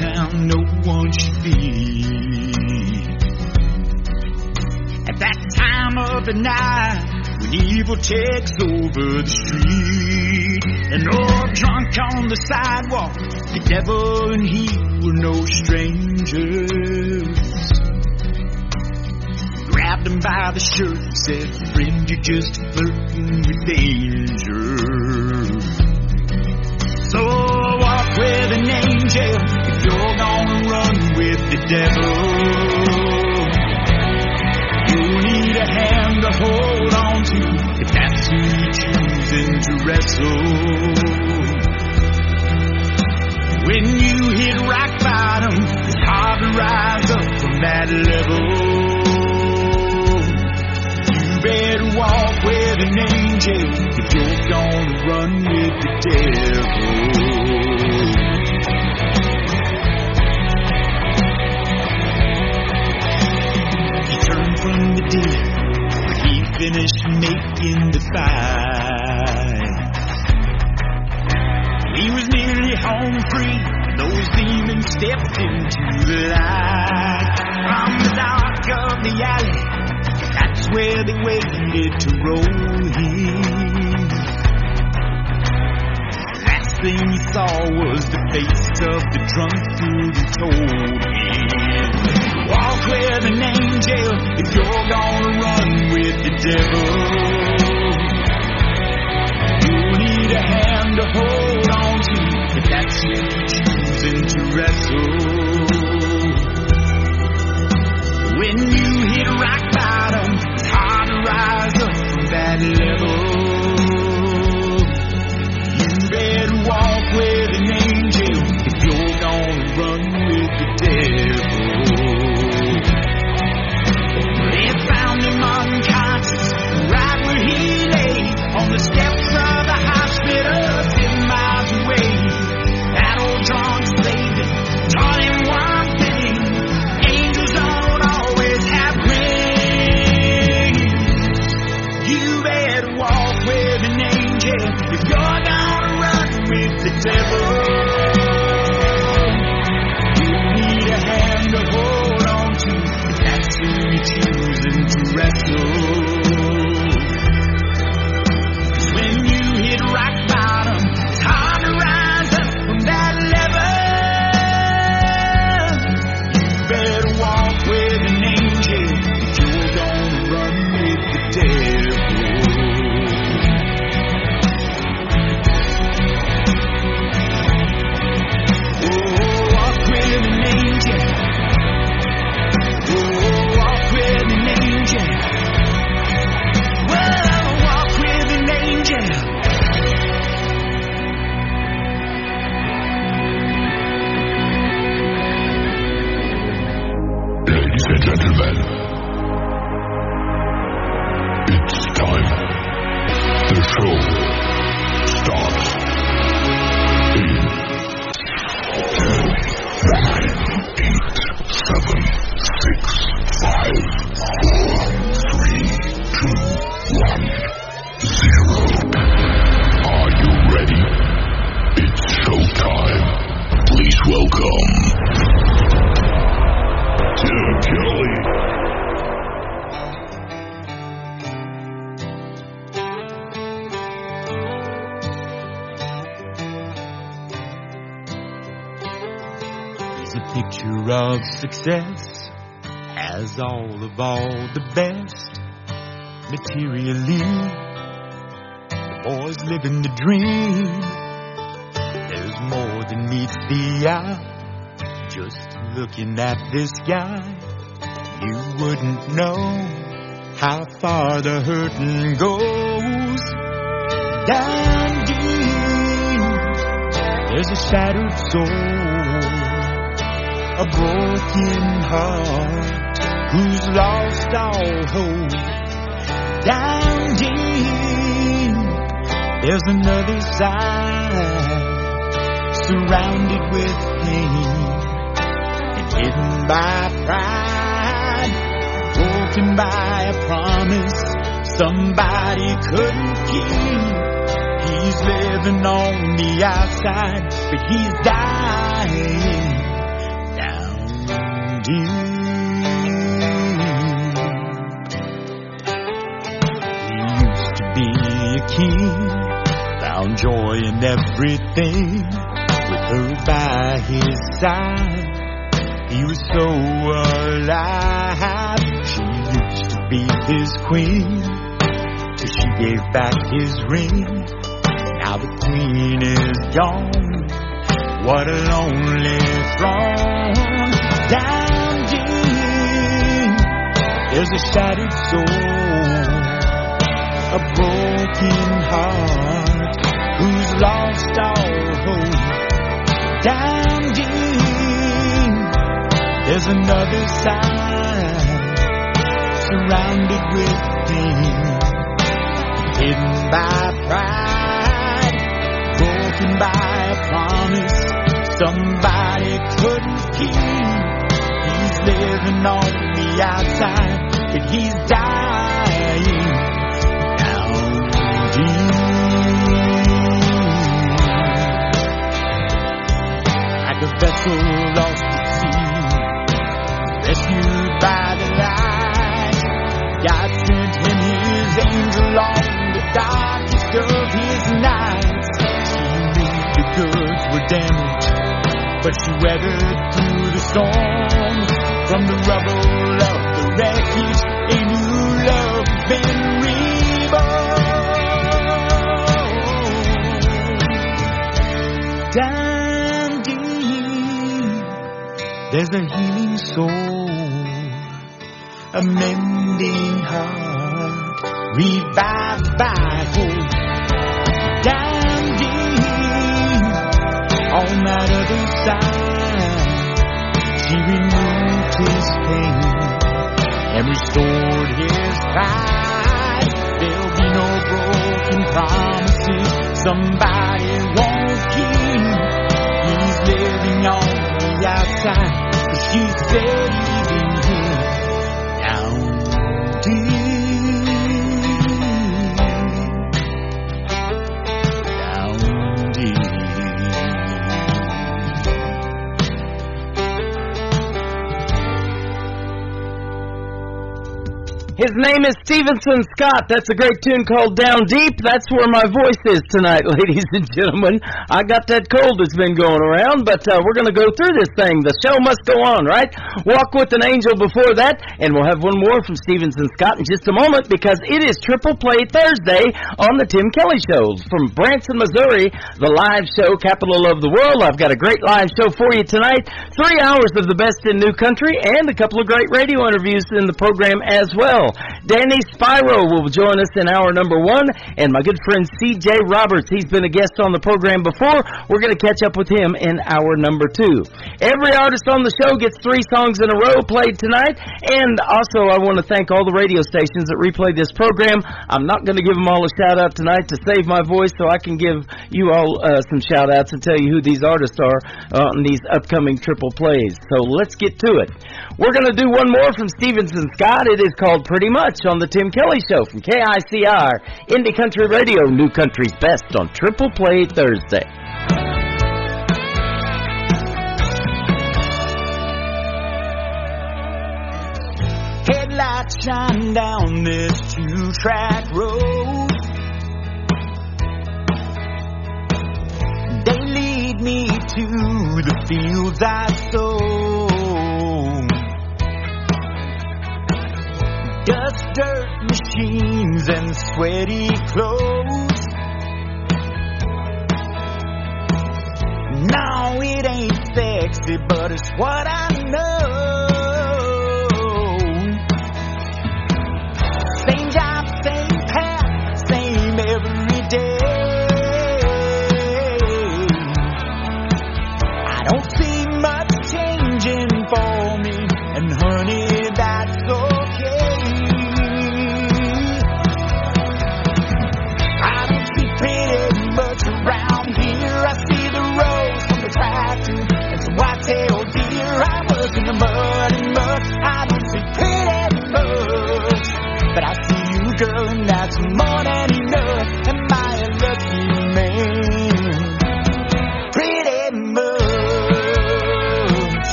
town no one should be. At that time of the night when evil takes over the street, an old drunk on the sidewalk, the devil and he were no strangers. Grabbed him by the shirt and said, friend, you're just flirting with danger. So walk with an angel if you're gonna run with the devil. You need a hand to hold on to if that's who you're choosing to wrestle. When you hit rock bottom, it's hard to rise up from that level. You better walk with an angel if you're gonna run with the devil. He turned from the dead when he finished making the fight. He was nearly home free. Those demons stepped into the light. From the dark of the alley, that's where they waited to roll him. Last thing he saw was the face of the drunk dude who told him, walk with an angel if you're gonna run with the devil. You need a hand to hold on to if that's who you're choosing to wrestle. When you hit rock bottom, it's hard to rise up from that level. You better walk with an angel if you're gonna run with the devil. They found him unconscious right where he lay on the steps of the hospital 10 miles away. That old drunk Satan taught him one thing: angels don't always have wings. You better walk with an angel if you're gonna run with the devil. You need a hand to hold on to if that's who you're choosing to wrestle. 'Cause when you hit rock bottom, it's hard to rise up from that level. You better walk with an angel if you're gonna run with the devil. Oh, walk with an angel. Oh, walk with an angel. Well, walk with an angel. Ladies and gentlemen, it's time. The show starts in 10, 9, 8, 7, 6, 5, 4, 3, 2, 1, 0. Are you ready? It's showtime. Please welcome Tim Kelly. He's a picture of success, has all the best. Materially, the boy's living the dream. There's more than meets the eye. Just looking at this guy, you wouldn't know how far the hurting goes. Down deep, there's a shattered soul, a broken heart who's lost all hope. Down deep, there's another side, surrounded with pain, hidden by pride, broken by a promise somebody couldn't keep. He's living on the outside, but he's dying used to be a king, found joy in everything with her by his side. He was so alive. She used to be his queen till she gave back his ring. Now the queen is gone. What a lonely throne. Down deep, there's a shattered soul, a broken heart, who's lost all hope. Down deep, there's another side, surrounded with pain, hidden by pride, broken by a promise somebody couldn't keep. He's living on the outside, but he's dying down deep. Like a vessel lost at sea, rescued by the light, God sent him his angel on the darkest of his nights. She knew the goods were damaged, but she weathered through the storm. From the rubble of the wreckage, a new love been reborn. Down deep, there's a healing soul, a mending heart, revived by hope. Down deep, on that other side, she removed his pain and restored his pride. There'll be no broken promises somebody won't keep. He's living on the outside, but she's saving him down deep. His name is Stevenson Scott. That's a great tune called Down Deep. That's where my voice is tonight, ladies and gentlemen. I got that cold that's been going around, but we're going to go through this thing. The show must go on, right? Walk with an Angel before that, and we'll have one more from Stevenson Scott in just a moment, because it is Triple Play Thursday on the Tim Kelly Show. From Branson, Missouri, the live show, capital of the world. I've got a great live show for you tonight. 3 hours of the best in new country, and a couple of great radio interviews in the program as well. Danny Spyro will join us in hour number 1, and my good friend C.J. Roberts. He's been a guest on the program before. We're going to catch up with him in hour number 2. Every artist on the show gets 3 songs in a row played tonight, and also I want to thank all the radio stations that replay this program. I'm not going to give them all a shout-out tonight to save my voice, so I can give you all some shout-outs and tell you who these artists are on these upcoming triple plays. So let's get to it. We're going to do one more from Stevenson Scott. It is called Pretty Much on the Tim Kelly Show from KICR, Indie Country Radio, New Country's Best on Triple Play Thursday. Headlights shine down this 2-track road. They lead me to the fields I sow. Dust, dirt, machines, and sweaty clothes. No, it ain't sexy, but it's what I know. Same job, same path, same every day. I don't see much changing for me, and honey, that's okay. Around here, I see the rose from the tractor and some white-tailed deer. I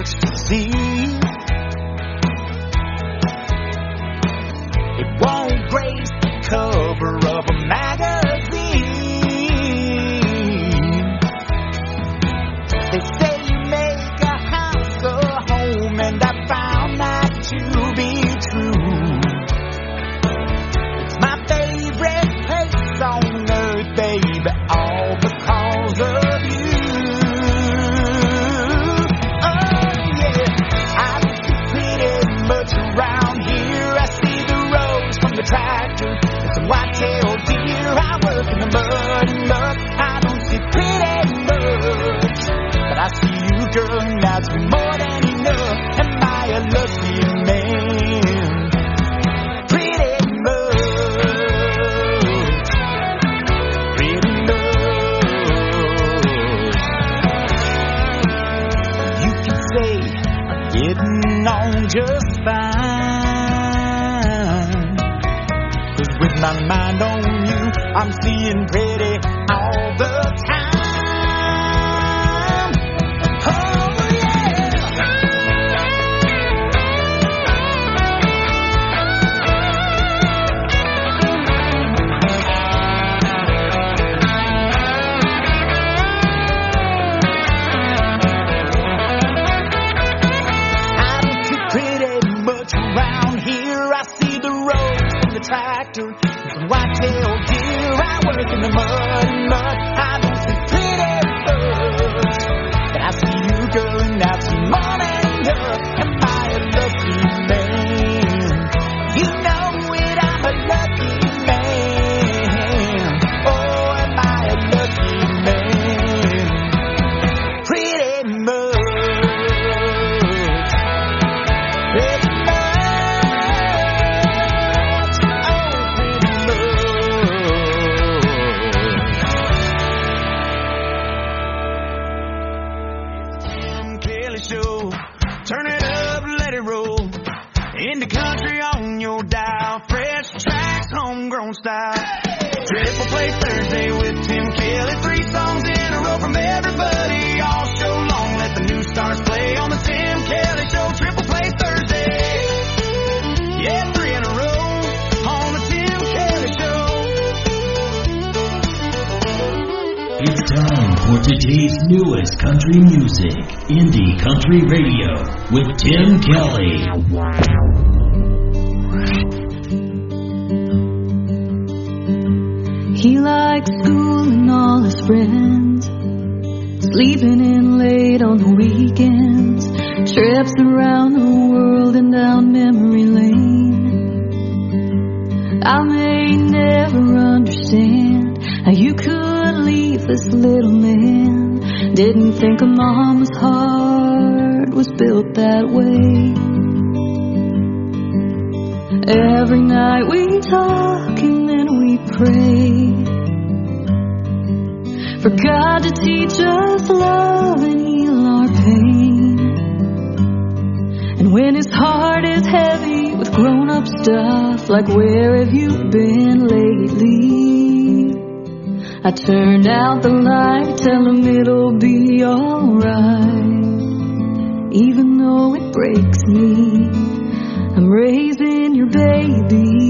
much to see. It won't grace the cover of a magazine. They say you make a house a home, and I found that to be true. It's my favorite place on earth, baby, all because of you. Oh yeah, I don't see pretty much around here. I see the rose from the tractor and some white-tailed deer. I work in the mud and muck. I don't see pretty much, but I see you, girl, and that's more than enough. Am I a lucky man? Pretty much, pretty much. You can say I'm getting on just fine, 'cause with my mind on you, I'm seeing pretty all the time. Oh yeah. I don't see pretty much around here. I see the rose from the tractor and some white-tailed deer. I work in the mud and mud. I don't see pretty much, but I see you, girl, and that's more than enough. Am I a lucky man? You know it, I'm a lucky man. Oh, am I a lucky man? Pretty much, pretty much, oh, pretty much. Tim Kelly Show, turn it up, let it roll. In the country on your dial, fresh tracks, homegrown style. Triple Play Thursday with Tim Kelly, 3 songs in a row from everybody all show long. Let the new stars play on the Tim Kelly Show. Triple Play Thursday, yeah, 3 in a row on the Tim Kelly Show. It's time for today's newest country music, Indie Country Radio with Tim Kelly. He likes school and all his friends, sleeping in late on the weekends, trips around the world and down memory lane. I may never understand how you could leave this little man. Didn't think a mama's heart was built that way. Every night we talk and then we pray for God to teach us love and heal our pain. And when his heart is heavy with grown-up stuff like where have you been lately, I turn out the light, tell him it'll be alright. Even though it breaks me, I'm raising your baby.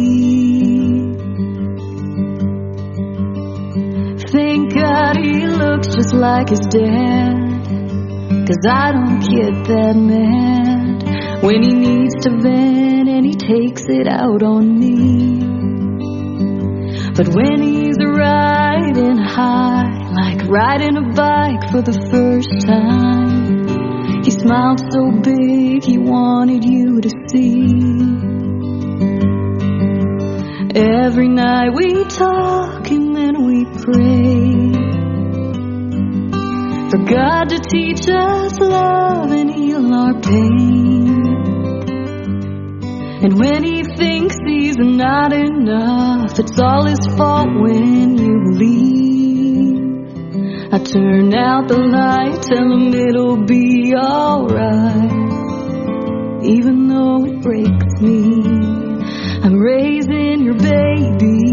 Thank God he looks just like his dad, 'cause I don't get that mad when he needs to vent and he takes it out on me. But when he's riding high, like riding a bike for the first time, he smiled so big he wanted you to see. Every night we talk and then we pray for God to teach us love and heal our pain. And when he thinks he's not enough, it's all his fault when you leave. I turn out the light, tell him it'll be alright. Even though it breaks me, I'm raising your baby.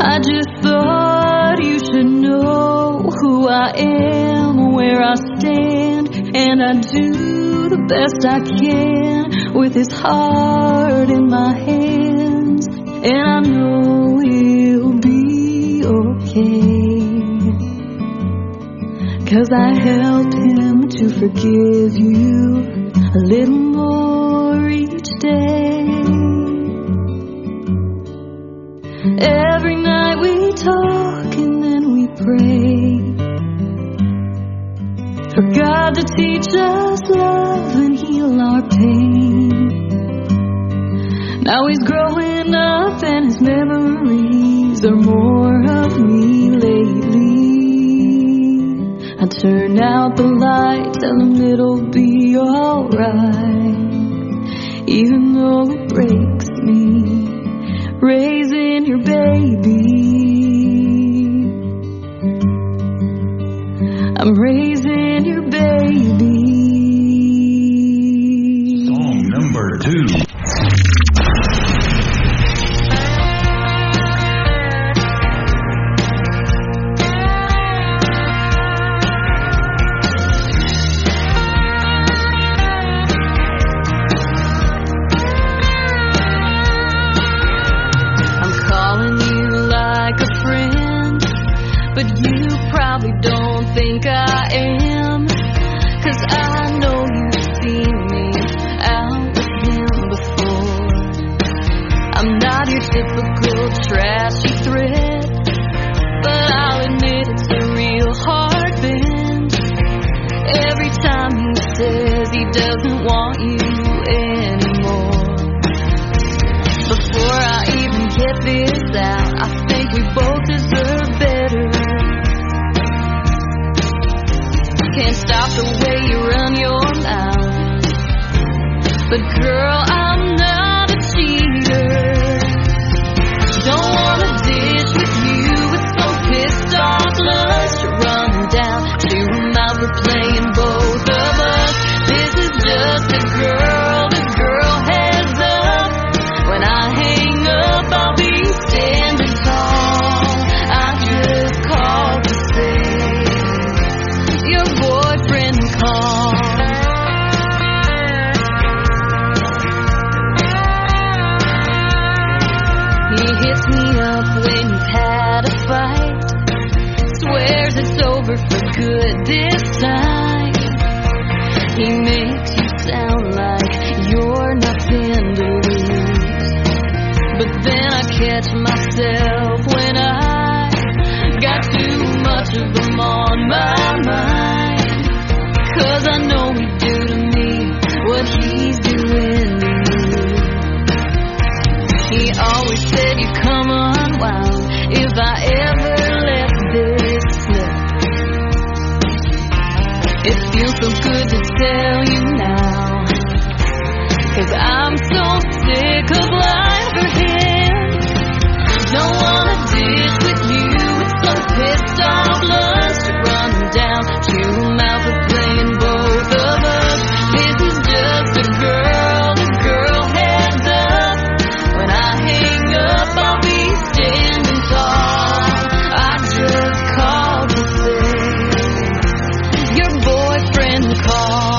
I just thought you should know who I am, where I stand, and I do the best I can with his heart in my hands, and I know he'll be okay, 'cause I helped him to forgive you a little more each day. Every night we talk and then we pray for God to teach us love and heal our pain. Now he's growing up and his memories are more of me lately. I turn out the light, tell him it'll be alright, even though it breaks me raising your baby. I'm raising your baby. Song number 2. Typical trashy threat, but I'll admit it's a real hard bend. Every time he says he doesn't want you anymore, before I even get this out, I think we both deserve better. Can't stop the way you run your mouth, but girl, I'm not a cheater. Don't wanna ditch with you with some pissed off lust. You're running down to a mouth, we're playing both of us. This is just a girl to girl heads up. When I hang up, I'll be standing tall. I just called to say your boyfriend called. He hits me up when you've had a fight, swears it's over for good this time. He makes you sound like you're nothing to lose, but then I catch myself when I got too much of them on my mind, 'cause I know he'd do to me what he's doing to you. He always said you come unwound if I ever let this slip. It feels so good to tell you now, 'cause I'm so sick of lying for him. Don't wanna ditch with you with some pissed off lust. You're running down to a mouth, we're playing both of us. This is just a girl to girl heads up. When I hang up, I'll be standing tall. I just called to say your boyfriend called.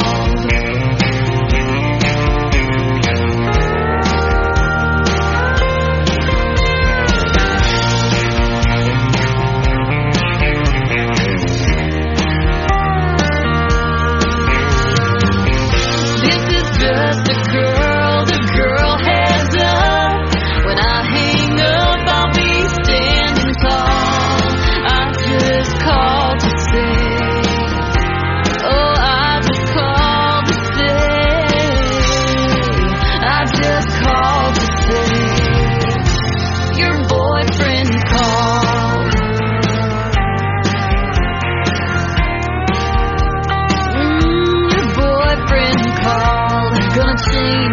This is just a girl to girl heads up. When I hang up, I'll be standing tall. I just called to say, oh, I just called to say, I just called to say, your boyfriend called. Your boyfriend called. Gonna change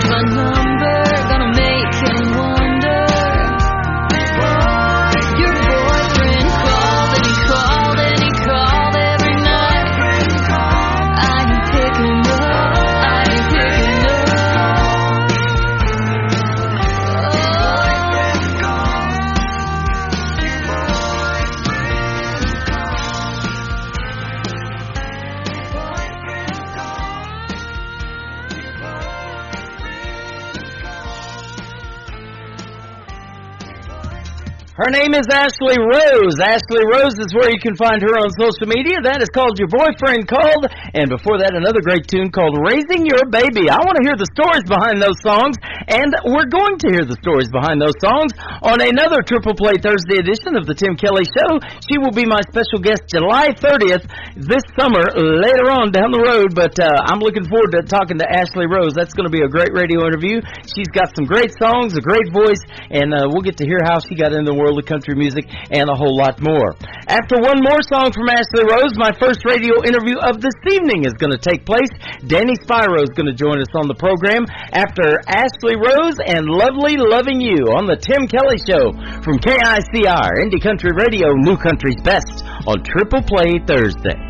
Her name is Ashley Rose. Ashley Rose is where you can find her on social media. That is called Your Boyfriend Called. And before that, another great tune called Raising Your Baby. I want to hear the stories behind those songs, and we're going to hear the stories behind those songs on another Triple Play Thursday edition of the Tim Kelly Show. She will be my special guest July 30th this summer, later on down the road. But I'm looking forward to talking to Ashley Rose. That's going to be a great radio interview. She's got some great songs, a great voice, and we'll get to hear how she got in the world of country music and a whole lot more. After one more song from Ashley Rose, my first radio interview of this evening is going to take place. Danny Spyro is going to join us on the program after Ashley Rose and Lovely Loving You on the Tim Kelly Show from KICR, Indie Country Radio, New Country's Best on Triple Play Thursday.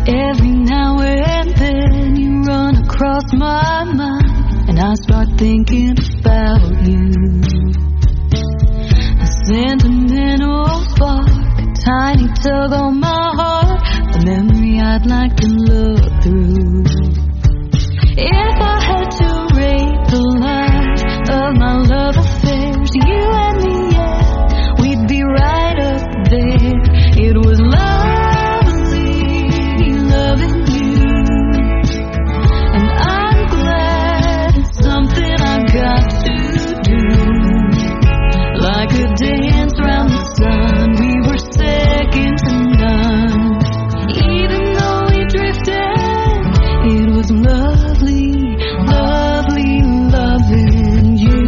Every now and then you run across my mind, and I start thinking about you. A sentimental spark, a tiny tug on my heart, a memory I'd like to look through. If I had to rate the life of my love affairs, you and me, yeah, we'd be right up there. It was love. Dance round the sun, we were second to none. Even though we drifted, it was lovely, lovely loving you.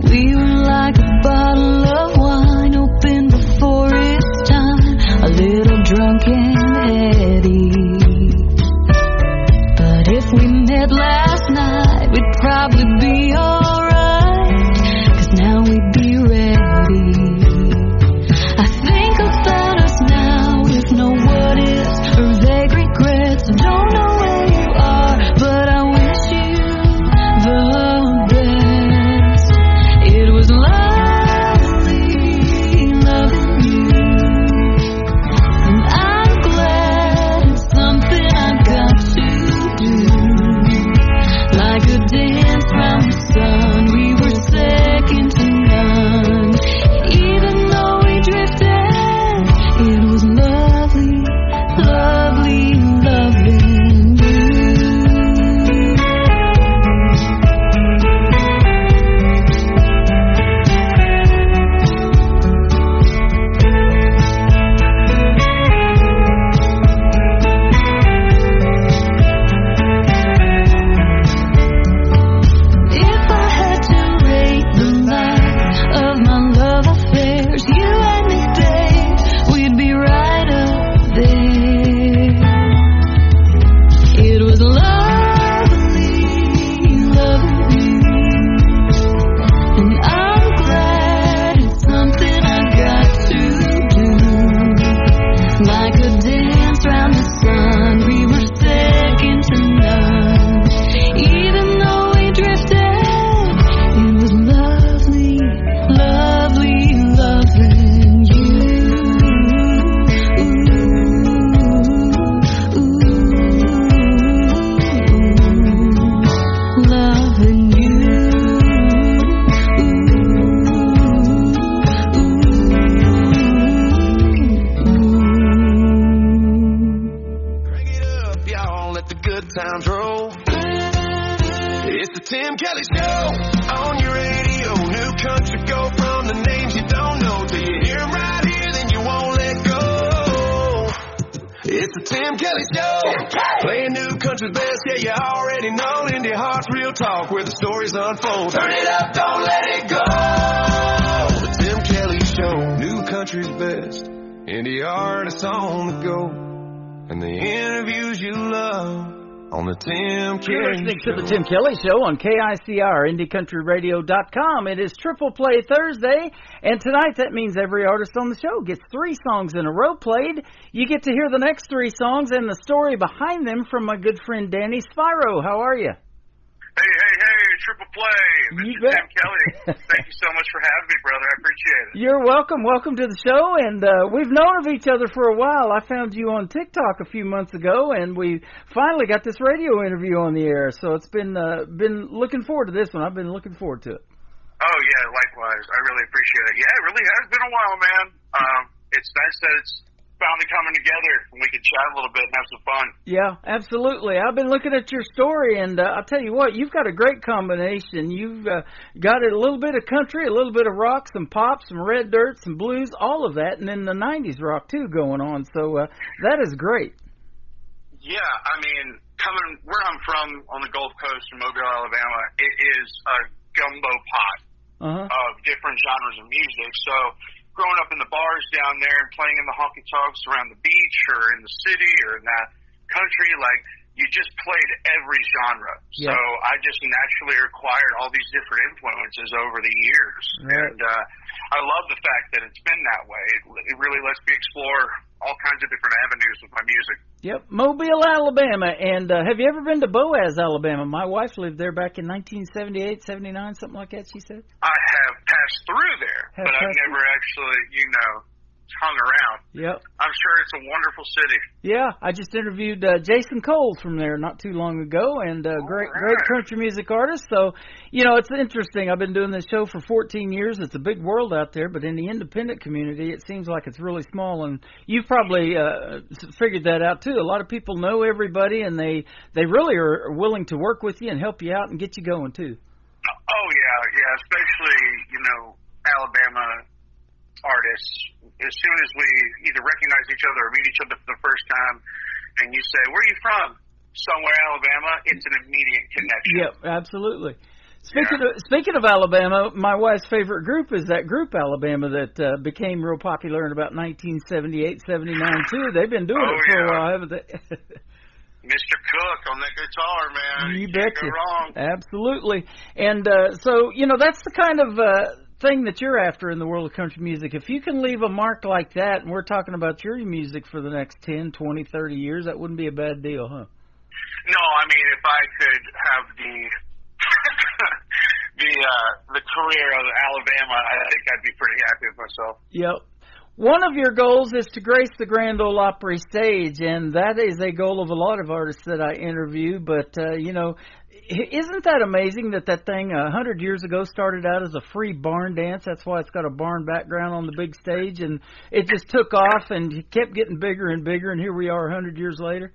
We were like a bottle of wine opened before its time, a little drunk and heady. If we met last night, we'd probably be alright, 'cause now we'd be ready. I think about us now with no what ifs or vague regrets. I don't know where you are, but I wish you the best. It was lovely loving you, and I'm glad it's something I got to like a dance round the sun, we were second to none. Even though we drifted, it was lovely, lovely loving you. Talk where the stories unfold. Turn it up, don't let it go. The Tim Kelly Show, New Country's Best, indie artists on the go, and the interviews you love on the Tim Kelly Show. You're listening to the Tim Kelly Show on KICR, IndieCountryRadio.com. It is Triple Play Thursday, and tonight that means every artist on the show gets 3 songs in a row played. You get to hear the next 3 songs and the story behind them from my good friend Danny Spyro. How are you? Hey, Triple Play. This is Tim Kelly. Thank you so much for having me, brother. I appreciate it. You're welcome. Welcome to the show, and we've known of each other for a while. I found you on TikTok a few months ago, and we finally got this radio interview on the air, so it's been looking forward to this one. I've been looking forward to it. Oh, yeah, likewise. I really appreciate it. Yeah, it really has been a while, man. It's nice that it's finally coming together and we can chat a little bit and have some fun. Yeah, absolutely. I've been looking at your story, and I'll tell you what, you've got a great combination. You've got a little bit of country, a little bit of rock, some pop, some red dirt, some blues, all of that, and then the 90s rock, too, going on. So that is great. Yeah, I mean, coming where I'm from on the Gulf Coast in Mobile, Alabama, it is a gumbo pot of different genres of music. So growing up in the bars down there and playing in the honky-tonks around the beach or in the city or in that country, like, you just played every genre. Yeah. So I just naturally acquired all these different influences over the years. Right. And I love the fact that it's been that way. It really lets me explore all kinds of different avenues with my music. Yep, Mobile, Alabama. And have you ever been to Boaz, Alabama? My wife lived there back in 1978, 79, something like that, she said. I have passed through there, but I've never actually, hung around. Yep. I'm sure it's a wonderful city. Yeah, I just interviewed Jason Cole from there not too long ago, and great country music artist. So, it's interesting. I've been doing this show for 14 years. It's a big world out there, but in the independent community, it seems like it's really small. And you've probably figured that out too. A lot of people know everybody, and they really are willing to work with you and help you out and get you going too. Oh yeah, especially Alabama artists. As soon as we either recognize each other or meet each other for the first time, and you say, "Where are you from?" Somewhere, Alabama. It's an immediate connection. Yep, absolutely. Speaking of Alabama, my wife's favorite group is that group Alabama that became real popular in about 1978, 79 too. They've been doing it for a while, haven't they? Mr. Cook on that guitar, man. You can't betcha. go wrong. Absolutely. And so, that's the kind of thing that you're after in the world of country music. If you can leave a mark like that, and we're talking about your music for the next 10, 20, 30 years, that wouldn't be a bad deal, huh? No, I mean, if I could have the career of Alabama, I think I'd be pretty happy with myself. Yep. One of your goals is to grace the Grand Ole Opry stage, and that is a goal of a lot of artists that I interview. But, isn't that amazing that thing 100 years ago started out as a free barn dance? That's why it's got a barn background on the big stage, and it just took off and kept getting bigger and bigger, and here we are 100 years later.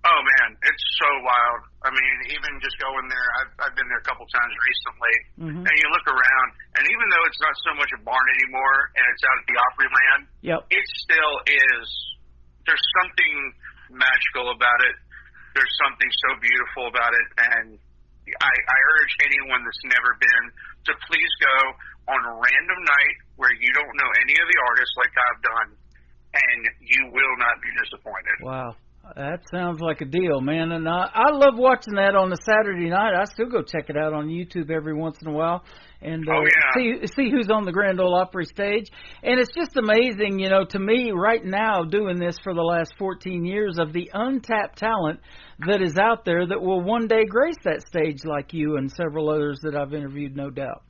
Oh, man, it's so wild. I mean, even just going there, I've been there a couple times recently, and you look around, and even though it's not so much a barn anymore, and it's out at the Opryland, it still is. There's something magical about it. There's something so beautiful about it, and I urge anyone that's never been to please go on a random night where you don't know any of the artists like I've done, and you will not be disappointed. Wow. That sounds like a deal, man. And I love watching that on a Saturday night. I still go check it out on YouTube every once in a while and see who's on the Grand Ole Opry stage. And it's just amazing, to me right now doing this for the last 14 years of the untapped talent that is out there that will one day grace that stage like you and several others that I've interviewed, no doubt.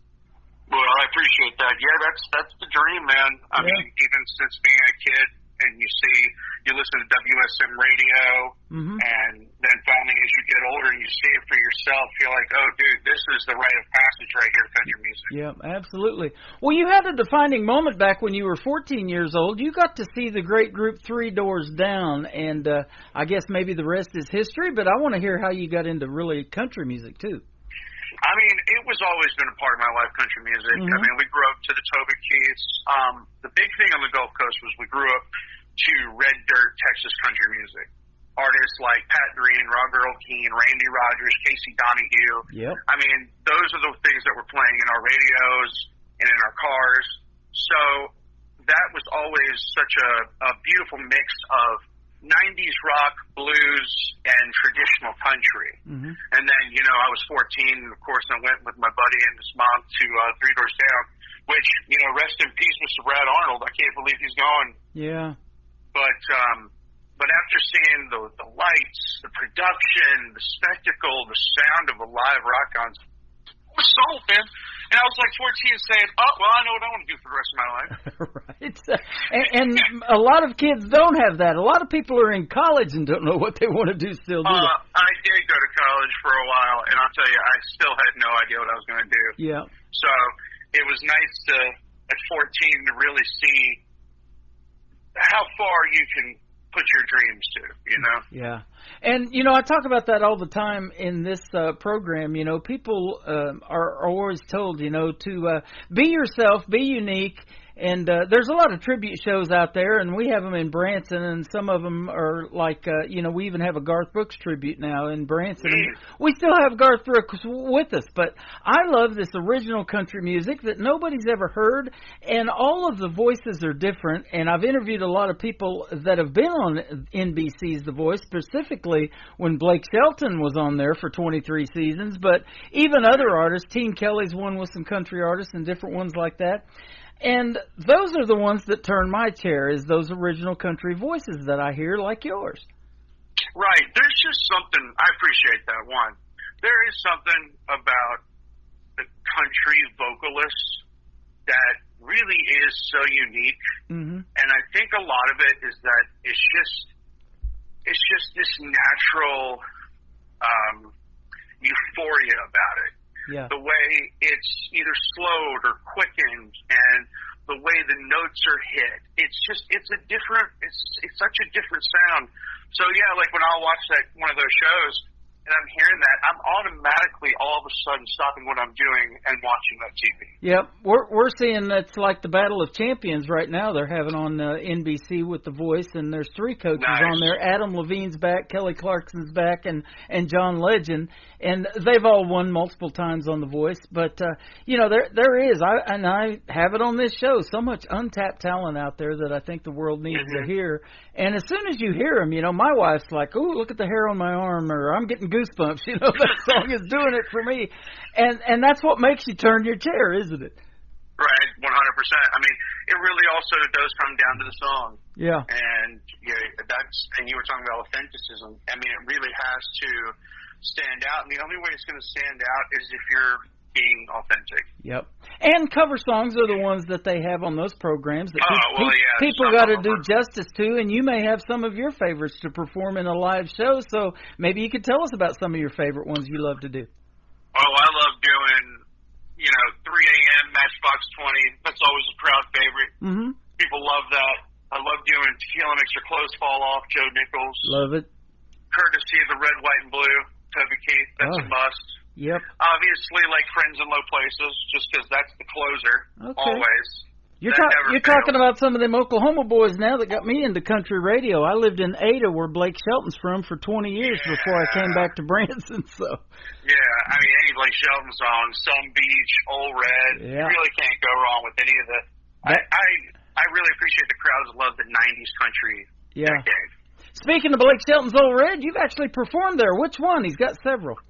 Well, I appreciate that. Yeah, that's the dream, man. I mean, even since being a kid, and you listen to WSM radio, and then finally as you get older and you see it for yourself, you're like, oh, dude, this is the rite of passage right here, country music. Yeah, absolutely. Well, you had a defining moment back when you were 14 years old. You got to see the great group Three Doors Down, and I guess maybe the rest is history, but I want to hear how you got into really country music, too. I mean, it was always been a part of my life, country music. I mean, we grew up to the Toby Keiths. The big thing on the Gulf Coast was we grew up to red dirt Texas country music. Artists like Pat Green, Robert Earl Keen, Randy Rogers, Casey Donahue. Yep. I mean, those are the things that were playing in our radios and in our cars. So that was always such a beautiful mix of 90s rock, blues, and traditional country. And then, I was 14, and of course I went with my buddy and his mom to Three Doors Down, which, rest in peace, Mr. Brad Arnold. I can't believe he's gone. Yeah. But But after seeing the lights, the production, the spectacle, the sound of a live rock concert, I was sold, man. And I was like 14 saying, oh, well, I know what I want to do for the rest of my life. Right. And a lot of kids don't have that. A lot of people are in college and don't know what they want to do still, do they? I did go to college for a while, and I'll tell you, I still had no idea what I was going to do. Yeah. So it was nice to, at 14, to really see how far you can put your dreams to, you know? Yeah. And, you know, I talk about that all the time in this program. You know, people are always told, you know, to be yourself, be unique. And there's a lot of tribute shows out there, and we have them in Branson, and some of them are like, you know, we even have a Garth Brooks tribute now in Branson. We still have Garth Brooks with us, but I love this original country music that nobody's ever heard, and all of the voices are different, and I've interviewed a lot of people that have been on NBC's The Voice, specifically when Blake Shelton was on there for 23 seasons, but even other artists. Teen Kelly's one with some country artists and different ones like that. And those are the ones that turn my chair, is those original country voices that I hear like yours. Right. There's just something, I appreciate that one. There is something about the country vocalist that really is so unique. Mm-hmm. And I think a lot of it is that it's just this natural euphoria about it. Yeah. The way it's either slowed or quickened, and the way the notes are hit. It's such a different sound. So yeah, like when I'll watch one of those shows and I'm hearing that, I'm automatically all of a sudden stopping what I'm doing and watching that TV. Yep, we're seeing that's like the Battle of Champions right now. They're having on NBC with The Voice, and there's 3 coaches on there. Adam Levine's back, Kelly Clarkson's back, and John Legend, and they've all won multiple times on The Voice. But you know, there is, I have it on this show, so much untapped talent out there that I think the world needs to hear. And as soon as you hear them, you know, my wife's like, "Ooh, look at the hair on my arm," or "I'm getting goosebumps." You know, that song is doing it for me, and that's what makes you turn your chair, isn't it? Right, 100%. I mean, it really also does come down to the song. Yeah. And and you were talking about authenticism. I mean, it really has to stand out, and the only way it's going to stand out is if you're being authentic. Yep. And cover songs are the ones that they have on those programs that people got to do justice to, and you may have some of your favorites to perform in a live show, so maybe you could tell us about some of your favorite ones you love to do. Oh, I love doing, 3 a.m. Matchbox 20. That's always a crowd favorite. Mm-hmm. People love that. I love doing Tequila Makes Your Clothes Fall Off, Joe Nichols. Love it. Courtesy of the Red, White, and Blue, Toby Keith. That's a must. Yep. Obviously, like Friends in Low Places, just because that's the closer. Okay. Always. You're talking about some of them Oklahoma boys now that got me into country radio. I lived in Ada, where Blake Shelton's from, for 20 years before I came back to Branson. So. Yeah, I mean, any Blake Shelton song, Some Beach, Old Red, you really can't go wrong with any of the. I really appreciate the crowds that love the 90s country decade. Speaking of Blake Shelton's Old Red, you've actually performed there. Which one? He's got several.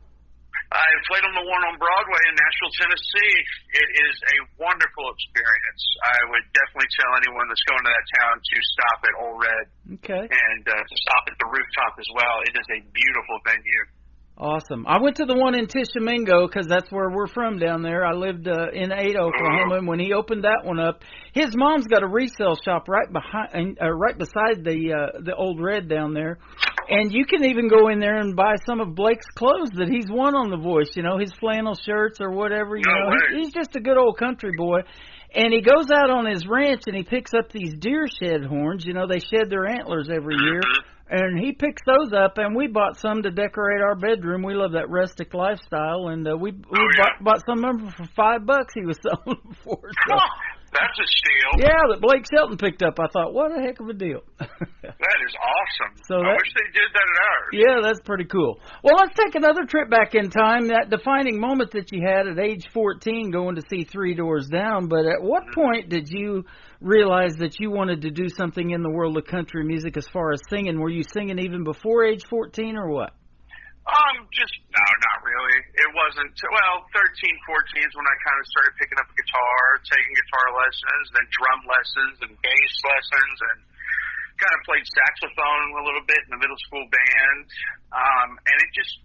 I played on the one on Broadway in Nashville, Tennessee. It is a wonderful experience. I would definitely tell anyone that's going to that town to stop at Old Red. Okay. And to stop at the rooftop as well. It is a beautiful venue. Awesome. I went to the one in Tishomingo because that's where we're from down there. I lived in Ada, Oklahoma, and when he opened that one up, his mom's got a resale shop right beside the Old Red down there. And you can even go in there and buy some of Blake's clothes that he's won on The Voice, his flannel shirts or whatever. He's just a good old country boy. And he goes out on his ranch and he picks up these deer shed horns. They shed their antlers every year. And he picks those up, and we bought some to decorate our bedroom. We love that rustic lifestyle, and we bought some of them for $5 he was selling them for. So. That's a steal. Yeah, that Blake Shelton picked up. I thought, what a heck of a deal. That is awesome. I wish they did that at ours. Yeah, that's pretty cool. Well, let's take another trip back in time, that defining moment that you had at age 14 going to see Three Doors Down. But at what point did you realize that you wanted to do something in the world of country music as far as singing? Were you singing even before age 14 or what? No, not really. It wasn't, 13, 14 is when I kind of started picking up a guitar, taking guitar lessons, then drum lessons and bass lessons, and kind of played saxophone a little bit in the middle school band, and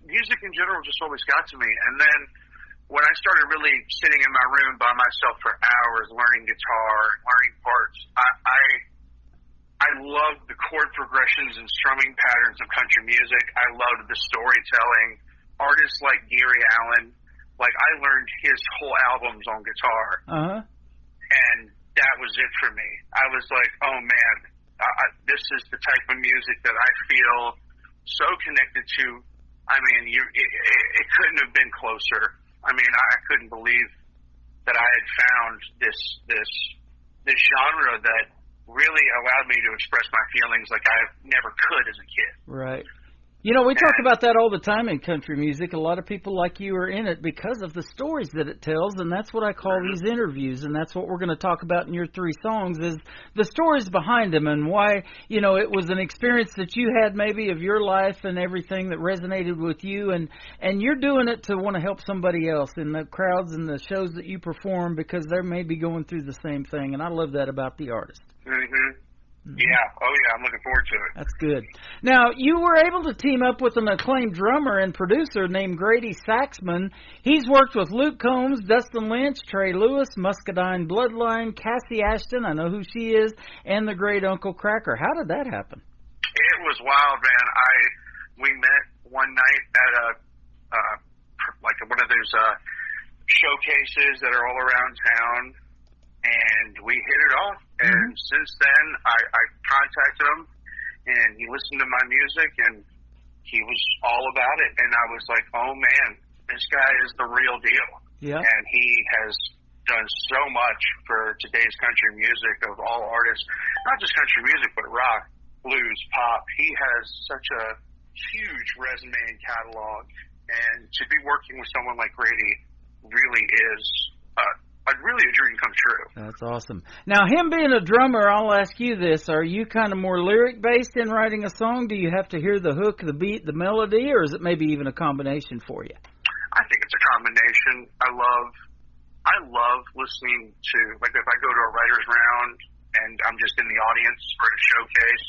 music in general just always got to me. And then when I started really sitting in my room by myself for hours learning guitar, learning parts, I loved the chord progressions and strumming patterns of country music. I loved the storytelling. Artists like Gary Allan, like I learned his whole albums on guitar, and that was it for me. I was like, oh man, this is the type of music that I feel so connected to. I mean, it couldn't have been closer. I mean, I couldn't believe that I had found this genre that really allowed me to express my feelings like I never could as a kid. Right. You know, we talk about that all the time in country music. A lot of people like you are in it because of the stories that it tells, and that's what I call these interviews, and that's what we're going to talk about in your 3 songs is the stories behind them and why, you know, it was an experience that you had maybe of your life and everything that resonated with you, and you're doing it to want to help somebody else in the crowds and the shows that you perform because they may be going through the same thing, and I love that about the artist. Yeah. Oh, yeah. I'm looking forward to it. That's good. Now, you were able to team up with an acclaimed drummer and producer named Grady Saxman. He's worked with Luke Combs, Dustin Lynch, Trey Lewis, Muscadine Bloodline, Cassie Ashton, I know who she is, and the great Uncle Kracker. How did that happen? It was wild, man. We met one night at one of those showcases that are all around town, and we hit it off. And since then, I contacted him, and he listened to my music, and he was all about it. And I was like, oh, man, this guy is the real deal. Yeah. And he has done so much for today's country music of all artists, not just country music, but rock, blues, pop. He has such a huge resume and catalog. And to be working with someone like Grady really is really a dream come true. That's awesome. Now, him being a drummer, I'll ask you this. Are you kind of more lyric-based in writing a song? Do you have to hear the hook, the beat, the melody, or is it maybe even a combination for you? I think it's a combination. I love listening to, like if I go to a writer's round and I'm just in the audience for a showcase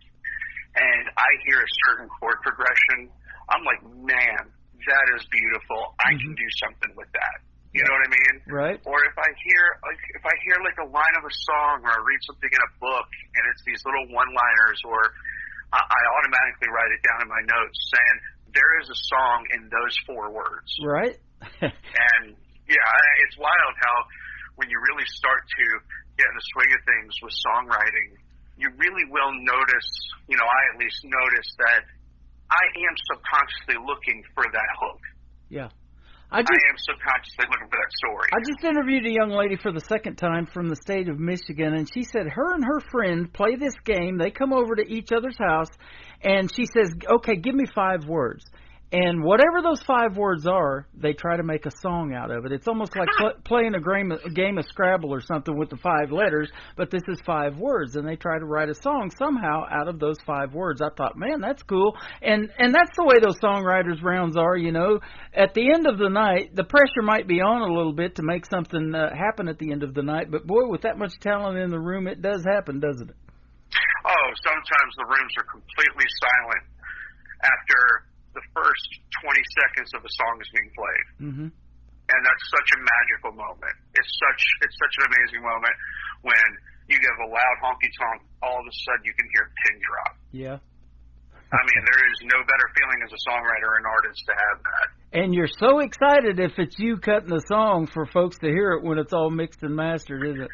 and I hear a certain chord progression, I'm like, man, that is beautiful. I can do something with that. You know what I mean? Right. Or if I hear like a line of a song, or I read something in a book, and it's these little one-liners, or I automatically write it down in my notes saying there is a song in those 4 words. Right. And yeah, it's wild how when you really start to get in the swing of things with songwriting, you really will notice. You know, I at least notice that I am subconsciously looking for that hook. Yeah. I am subconsciously looking for that story. I just interviewed a young lady for the second time from the state of Michigan, and she said her and her friend play this game. They come over to each other's house, and she says, okay, give me 5 words. And whatever those 5 words are, they try to make a song out of it. It's almost like playing a game of Scrabble or something with the 5 letters, but this is 5 words, and they try to write a song somehow out of those 5 words. I thought, man, that's cool. And that's the way those songwriters' rounds are, you know. At the end of the night, the pressure might be on a little bit to make something happen at the end of the night, but boy, with that much talent in the room, it does happen, doesn't it? Oh, sometimes the rooms are completely silent after the first 20 seconds of the song is being played. And that's such a magical moment. It's such an amazing moment when you give a loud honky tonk, all of a sudden you can hear a pin drop. Yeah. I mean, there is no better feeling as a songwriter and artist to have that. And you're so excited if it's you cutting the song for folks to hear it when it's all mixed and mastered, isn't it?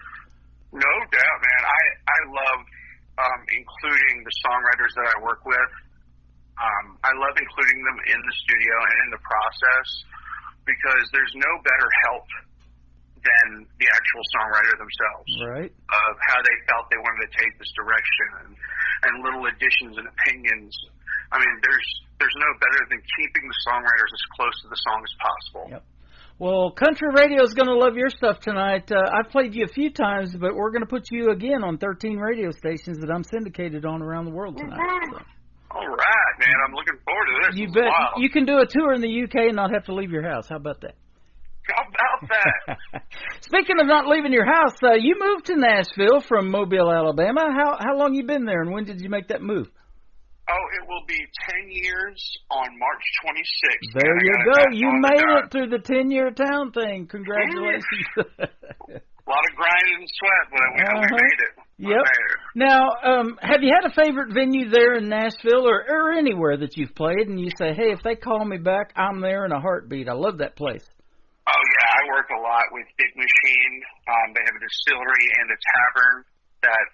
No doubt, man. I love including the songwriters that I work with. I love including them in the studio and in the process because there's no better help than the actual songwriter themselves. Right. Of how they felt they wanted to take this direction and little additions and opinions. I mean, there's no better than keeping the songwriters as close to the song as possible. Yep. Well, country radio is going to love your stuff tonight. I've played you a few times, but we're going to put you again on 13 radio stations that I'm syndicated on around the world tonight. So. All right, man. I'm looking forward to this. You bet. You can do a tour in the UK and not have to leave your house. How about that? How about that? Speaking of not leaving your house, you moved to Nashville from Mobile, Alabama. How long you been there, and when did you make that move? Oh, it will be 10 years on March 26th. There you go. You made it through the 10-year town thing. Congratulations. A lot of grinding and sweat, but we made it. Yep. Now, have you had a favorite venue there in Nashville or anywhere that you've played, and you say, hey, if they call me back, I'm there in a heartbeat. I love that place. Oh, yeah. I work a lot with Big Machine. They have a distillery and a tavern that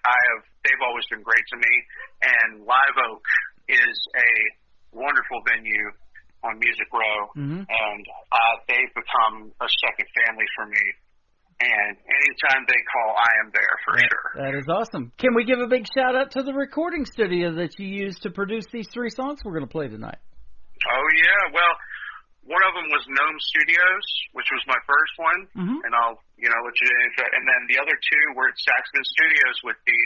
they've always been great to me. And Live Oak is a wonderful venue on Music Row. Mm-hmm. And they've become a second family for me. And anytime they call, I am there for sure. That is awesome. Can we give a big shout out to the recording studio that you used to produce these 3 songs we're going to play tonight? Oh, yeah. Well, one of them was Gnome Studios, which was my first one. Mm-hmm. And I'll, let you into that. And then the other 2 were at Saxman Studios with the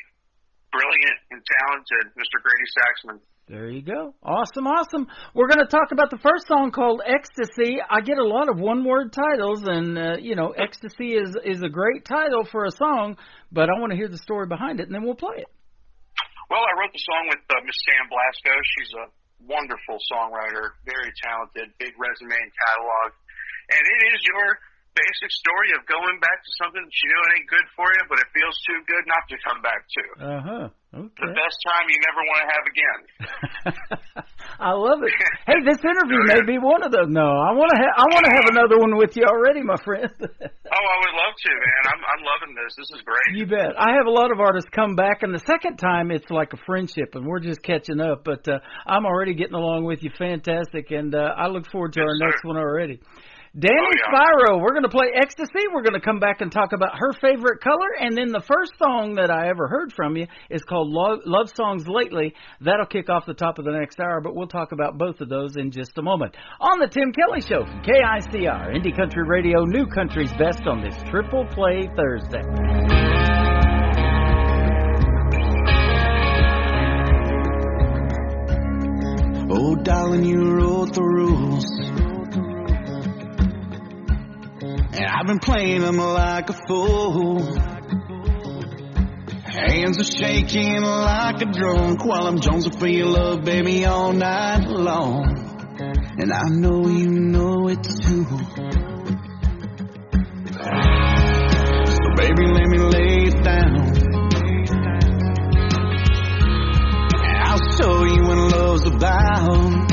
brilliant and talented Mr. Grady Saxman. There you go. Awesome. We're going to talk about the first song called Ecstasy. I get a lot of one-word titles, and, Ecstasy is a great title for a song, but I want to hear the story behind it, and then we'll play it. Well, I wrote the song with Miss Sam Blasco. She's a wonderful songwriter, very talented, big resume and catalog. And it is your basic story of going back to something that you know it ain't good for you, but it feels too good not to come back to. Okay. The best time you never want to have again. I love it. Hey, this interview may be one of those. No, I want to have another one with you already, my friend. Oh, I would love to, man. I'm loving this. This is great. You bet. I have a lot of artists come back, and the second time it's like a friendship, and we're just catching up. But I'm already getting along with you. Fantastic, and I look forward to our next one already. Danny Spyro, we're going to play Ecstasy. We're going to come back and talk about her favorite color. And then the first song that I ever heard from you is called Love Songs Lately. That'll kick off the top of the next hour, but we'll talk about both of those in just a moment. On the Tim Kelly Show from KICR, Indie Country Radio, New Country's Best on this Triple Play Thursday. Oh, darling, you wrote the rules. And I've been playing them like a fool. Hands are shaking like a drunk while I'm jonesing for your love, baby, all night long. And I know you know it too. So baby, let me lay it down. I'll show you what love's about.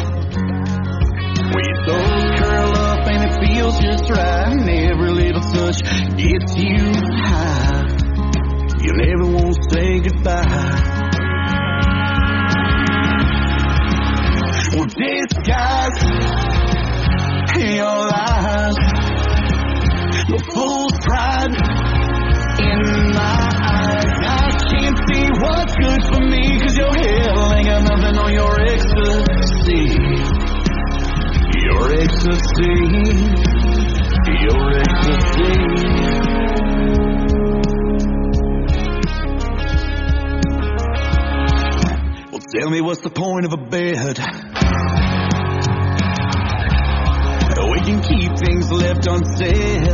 When your toes curl up and it feels just right, and every little touch gets you high, you never want to say goodbye. Well, disguise your lies, the fool's pride in my eyes. I can't see what's good for me, 'cause your hell ain't got nothing on your ecstasy. Your ecstasy, your ecstasy. Well, tell me what's the point of a bed? We can keep things left unsaid.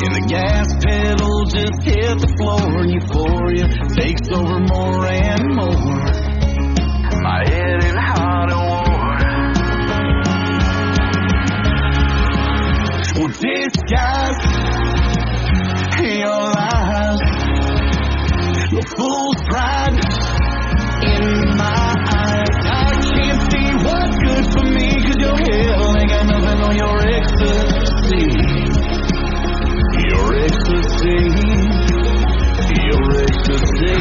And the gas pedal just hit the floor, and euphoria takes over more and more. My head in hot and warm. Well, disguise your lies, the fool's pride in my eyes. I can't see what's good for me, 'cause your hell ain't got nothing on your ecstasy. Your ecstasy, your ecstasy.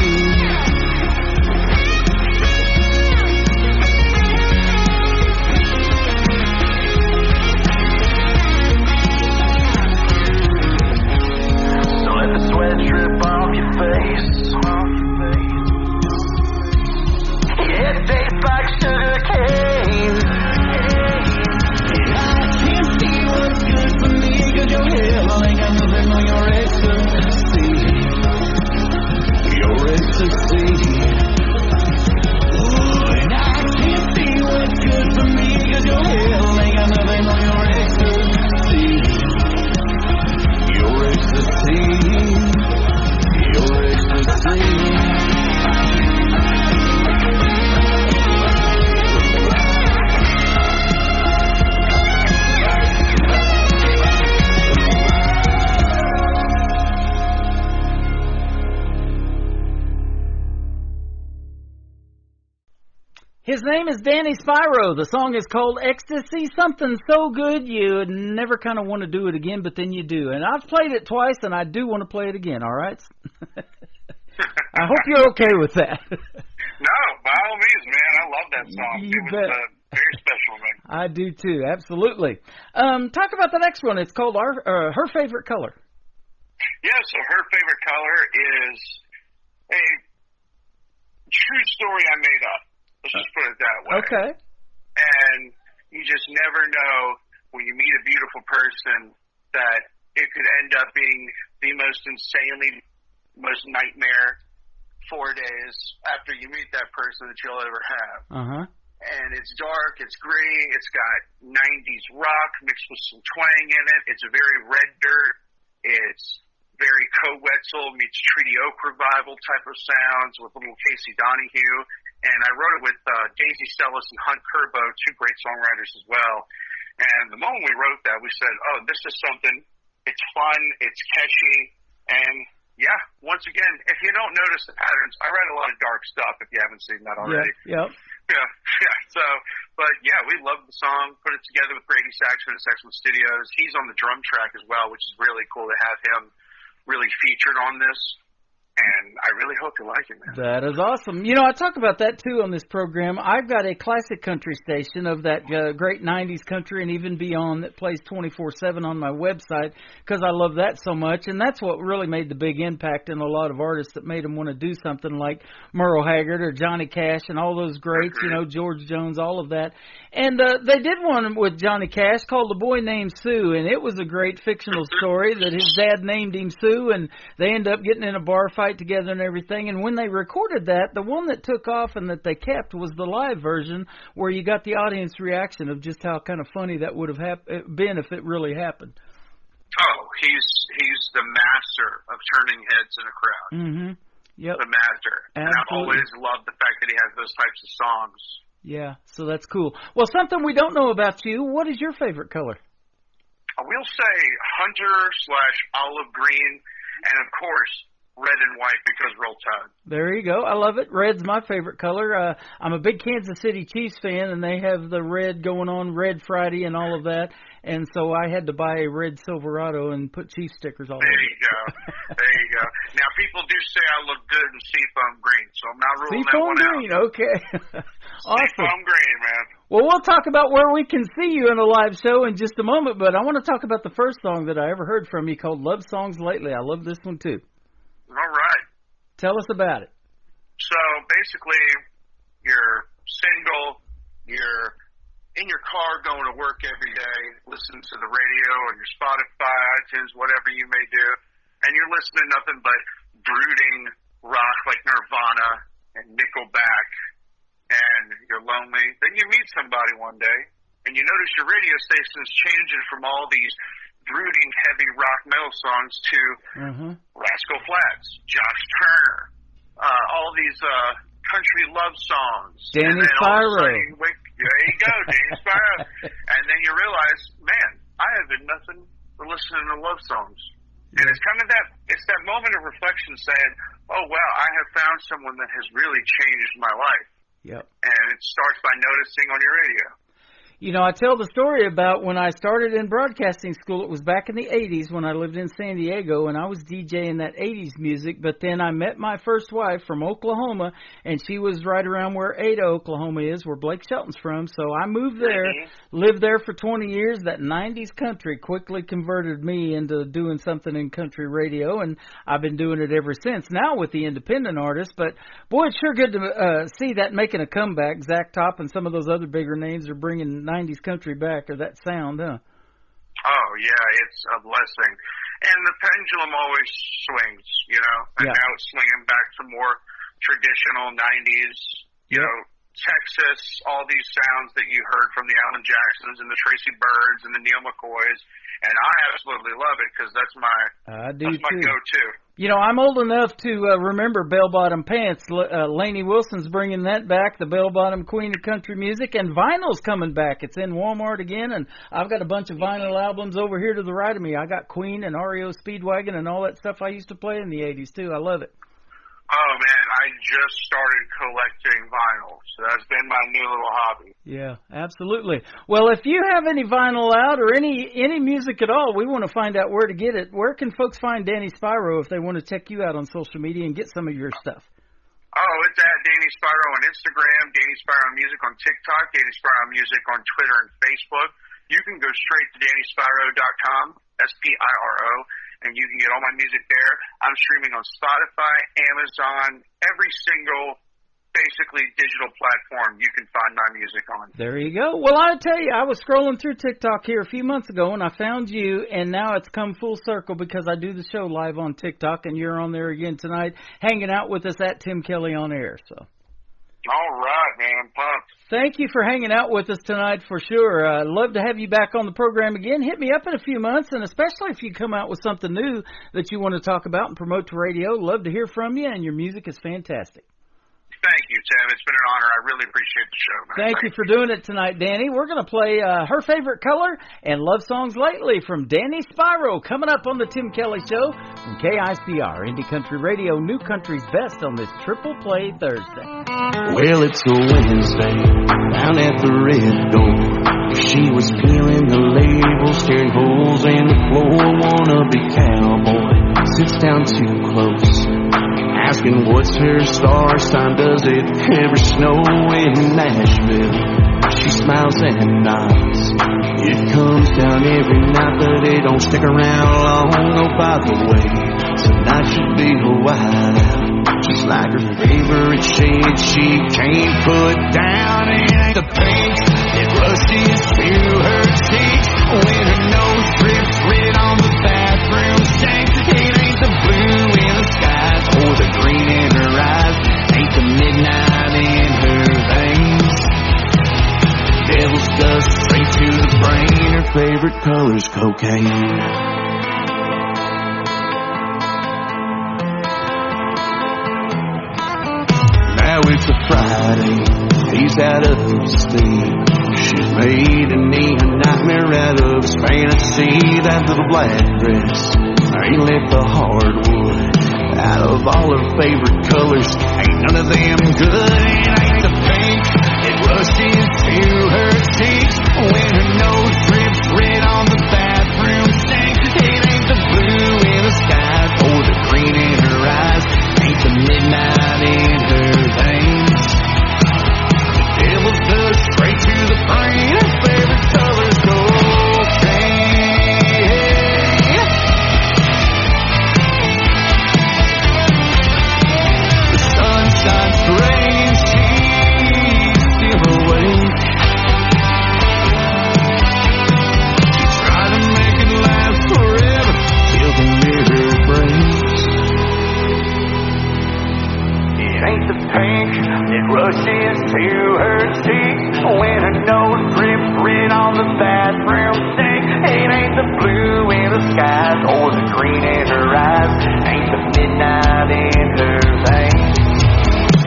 His name is Danny Spyro. The song is called Ecstasy, something so good you never kind of want to do it again, but then you do. And I've played it twice, and I do want to play it again, all right? I hope you're okay with that. No, by all means, man. I love that song. You bet. Very special, man. I do, too. Absolutely. Talk about the next one. It's called Her Favorite Color. Yeah, so Her Favorite Color is a true story I made up. Let's just put it that way. Okay. And you just never know when you meet a beautiful person that it could end up being the most most nightmare 4 days after you meet that person that you'll ever have. Uh-huh. And it's dark, it's gray, it's got 90s rock mixed with some twang in it. It's a very red dirt. It's very Co-Wetzel meets Treaty Oak Revival type of sounds with little Casey Donahue. And I wrote it with Daisy Sellis and Hunt Kerbo, two great songwriters as well. And the moment we wrote that, we said, oh, this is something, it's fun, it's catchy, and yeah, once again, if you don't notice the patterns, I write a lot of dark stuff if you haven't seen that already. Yeah. Yeah. So, but yeah, we love the song, put it together with Brady Saxon at Saxon Studios. He's on the drum track as well, which is really cool to have him really featured on this. And I really hope you like it, man. That is awesome. You know, I talk about that, too, on this program. I've got a classic country station of that great 90s country and even beyond that plays 24/7 on my website because I love that so much. And that's what really made the big impact in a lot of artists that made them want to do something like Merle Haggard or Johnny Cash and all those greats, you know, George Jones, all of that. And they did one with Johnny Cash called The Boy Named Sue, and it was a great fictional story that his dad named him Sue, and they ended up getting in a bar fight together and everything. And when they recorded that, the one that took off and that they kept was the live version where you got the audience reaction of just how kind of funny that would have been if it really happened. Oh, he's the master of turning heads in a crowd. Mm-hmm. Yep. The master. Absolutely. And I've always loved the fact that he has those types of songs. Yeah, so that's cool. Well, something we don't know about you, what is your favorite color? I will say hunter/olive green, and of course, red and white because Roll Tide. There you go. I love it. Red's my favorite color. I'm a big Kansas City Chiefs fan, and they have the red going on, Red Friday and all of that. And so I had to buy a red Silverado and put Chiefs stickers all over it. There you go. There you go. Now, people do say I look good in seafoam green, so I'm not ruling that one green, out. okay. Awesome. Seafoam green, man. Well, we'll talk about where we can see you in a live show in just a moment, but I want to talk about the first song that I ever heard from you called Love Songs Lately. I love this one, too. All right. Tell us about it. So, basically, you're single, you're in your car going to work every day, listening to the radio or your Spotify, iTunes, whatever you may do, and you're listening to nothing but brooding rock like Nirvana and Nickelback, and you're lonely. Then you meet somebody one day, and you notice your radio station's changing from all these brooding heavy rock metal songs to Rascal Flatts, Josh Turner, all these country love songs. Danny Spyro. There you go, Danny Spyro. And then you realize, man, I have been nothing but listening to love songs. And it's kind of it's that moment of reflection saying, oh, wow, I have found someone that has really changed my life. Yep. And it starts by noticing on your radio. You know, I tell the story about when I started in broadcasting school. It was back in the 80s when I lived in San Diego, and I was DJing that 80s music. But then I met my first wife from Oklahoma, and she was right around where Ada, Oklahoma is, where Blake Shelton's from. So I moved there, lived there for 20 years. That 90s country quickly converted me into doing something in country radio, and I've been doing it ever since, now with the independent artists. But, boy, it's sure good to see that making a comeback. Zach Top and some of those other bigger names are bringing 90s country back, or that sound, huh? Oh, yeah, it's a blessing. And the pendulum always swings, you know, and now it's swinging back to more traditional 90s, you know, Texas, all these sounds that you heard from the Alan Jacksons and the Tracy Byrds and the Neil McCoys, and I absolutely love it because that's my go-to. You know, I'm old enough to remember bell-bottom pants. Lainey Wilson's bringing that back, the bell-bottom queen of country music, and vinyl's coming back. It's in Walmart again, and I've got a bunch of vinyl albums over here to the right of me. I got Queen and REO Speedwagon and all that stuff I used to play in the 80s, too. I love it. Oh, man, I just started collecting vinyl, so that's been my new little hobby. Yeah, absolutely. Well, if you have any vinyl out or any music at all, we want to find out where to get it. Where can folks find Danny Spyro if they want to check you out on social media and get some of your stuff? Oh, it's at Danny Spyro on Instagram, Danny Spyro Music on TikTok, Danny Spyro Music on Twitter and Facebook. You can go straight to DannySpyro.com, SPIRO, and you can get all my music there. I'm streaming on Spotify, Amazon, every single, basically, digital platform you can find my music on. There you go. Well, I tell you, I was scrolling through TikTok here a few months ago, and I found you, and now it's come full circle because I do the show live on TikTok, and you're on there again tonight, hanging out with us at Tim Kelly on Air. So. All right, man. I'm pumped. Thank you for hanging out with us tonight for sure. I'd love to have you back on the program again. Hit me up in a few months, and especially if you come out with something new that you want to talk about and promote to radio. Love to hear from you, and your music is fantastic. Thank you, Tim. It's been an honor. I really appreciate the show, man. Thank you for doing it tonight, Danny. We're going to play her favorite color and love songs lately from Danny Spyro coming up on the Tim Kelly Show from KICR, Indie Country Radio, New Country's Best on this Triple Play Thursday. Well, it's a Wednesday down at the Red Door. She was peeling the labels, tearing holes in the floor. Wannabe cowboy sits down too close, asking what's her star sign, does it ever snow in Nashville? She smiles and nods. It comes down every night, but it don't stick around long. Oh, by the way, tonight should be a whiteout, just like her favorite shade she can't put down. It ain't the pink that rushes to her cheeks when her nose drips red on the bathroom sink. It ain't the blue in the skies or the green in her eyes, ain't the midnight in her veins. Devil's dust straight to the brain. Her favorite color's cocaine. Now it's a Friday, he's out of steam. She's made a nightmare out of his fantasy. That little black dress ain't lit the hardwood. Out of all her favorite colors, ain't none of them good. It ain't the pink that rushes to her cheeks when her nose drips red on the bathroom sink. It ain't the blue in the sky or the green in her eyes, ain't the midnight in her veins. The devil's dust straight to the brain. Her favorite color's cocaine. The sun shines strange, she's still awake. She tried to make it last forever till the mirror breaks. It ain't the pink that rushes to her cheeks when her nose drips red on the bathroom sink. It ain't the blue in the skies or the green in her eyes, ain't the midnight in her veins.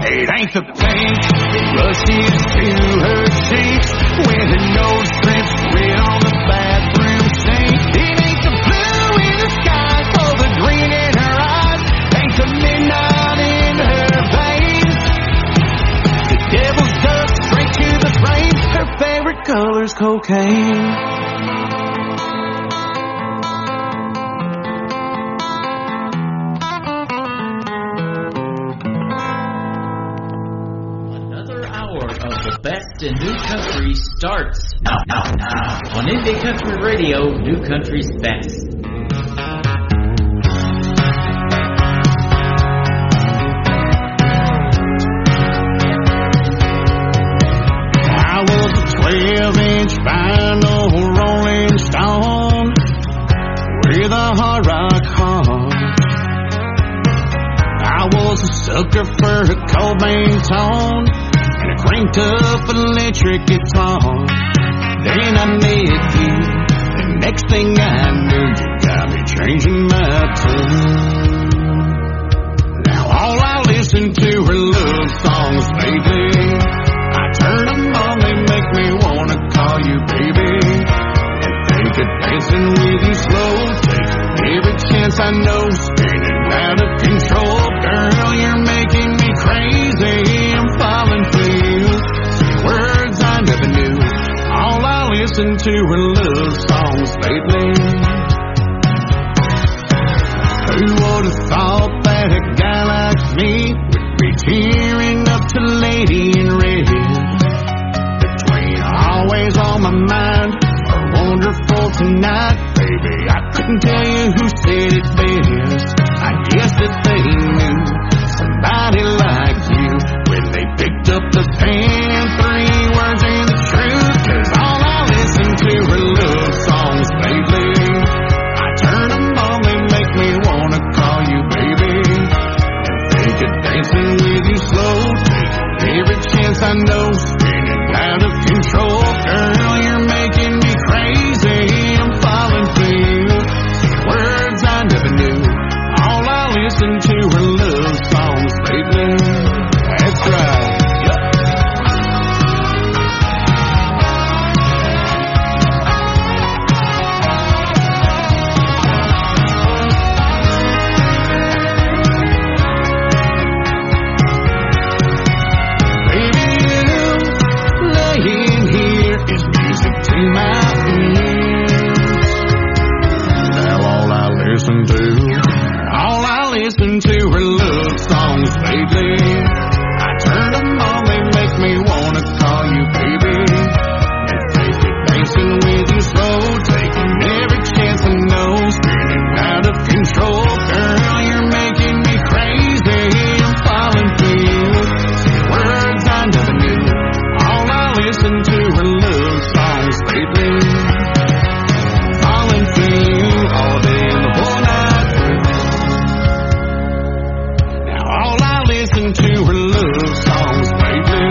It ain't the pink that rushes to her cheeks when her nose drips red on the bathroom sink. It ain't the blue in the skies or the green in her eyes, ain't the midnight in her veins. The devil's dust straight to the brain. Her favorite color's cocaine. Another hour of the best in New Country starts now on Indie Country Radio, New Country's Best. I was a 12-inch vinyl Rolling Stone with a hard rock heart. I was a sucker for a Cobain tone and a cranked up electric guitar. Then I met you, the next thing I knew, you got me changing my tune. Now all I listen to are love songs lately. I turn them on, they make me wanna call you baby, and think of dancing with you slow, taking every chance I know, spinning out of control. Girl, you're making listened to her love songs lately. Who would have thought that a guy like me would be tearing up to Lady in Red? Between Always on My Mind or Wonderful Tonight, baby, I couldn't tell you who said it best. I guess that they knew somebody like you when they picked up the pen and 3 words and the truth. 'Cause all I listen to are love songs lately. I turn them on, they make me wanna call you baby and think of dancing with you slow, taking every chance I know, spinning out of control. Girl, you're making me crazy. I'm falling for you. Words I never knew. All I listen to are love songs lately. That's right. Baby, you laying here is music to my ears. Now all I listen to are love songs lately. I turn them on, they make me wanna call you baby and think of dancing with you slow, taking every chance I know, spinning out of control. Girl, you're making me crazy. I'm falling for you. Say words I never knew. All I listen to are love songs lately. Falling for you all day and the whole night through. All I listen to are love songs lately.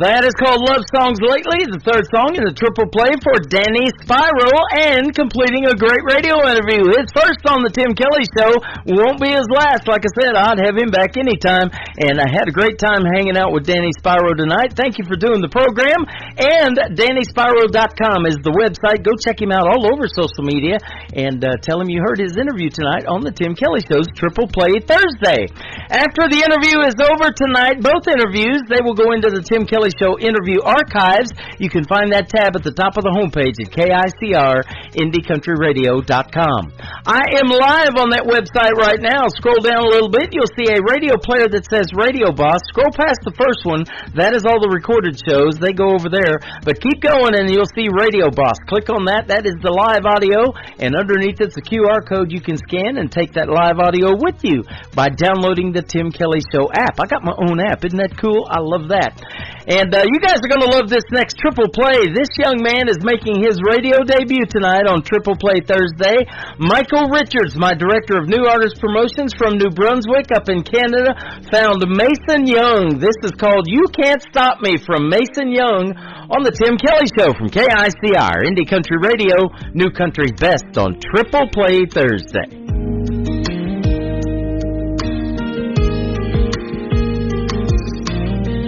That is called Love Songs Lately, the third song in the triple play for Danny Spyro, and completing a great radio interview. His first on the Tim Kelly Show won't be his last. Like I said, I'd have him back anytime, and I had a great time hanging out with Danny Spyro tonight. Thank you for doing the program, and DannySpyro.com is the website. Go check him out all over social media, and tell him you heard his interview tonight on the Tim Kelly Show's Triple Play Thursday. After the interview is over tonight, both interviews, they will go into the Tim Kelly Show interview archives. You can find that tab at the top of the homepage at KICRIndieCountryRadio.com. I am live on that website right now. Scroll down a little bit. You'll see a radio player that says Radio Boss. Scroll past the first one. That is all the recorded shows. They go over there. But keep going and you'll see Radio Boss. Click on that. That is the live audio. And underneath it's a QR code you can scan and take that live audio with you by downloading the Tim Kelly Show app. I got my own app. Isn't that cool? I love that. And you guys are going to love this next Triple Play. This young man is making his radio debut tonight on Triple Play Thursday. Michael Richards, my director of New Artist Promotions from New Brunswick up in Canada, found Mason Young. This is called You Can't Stop Me from Mason Young on the Tim Kelly Show from KICR, Indie Country Radio, New Country's Best on Triple Play Thursday.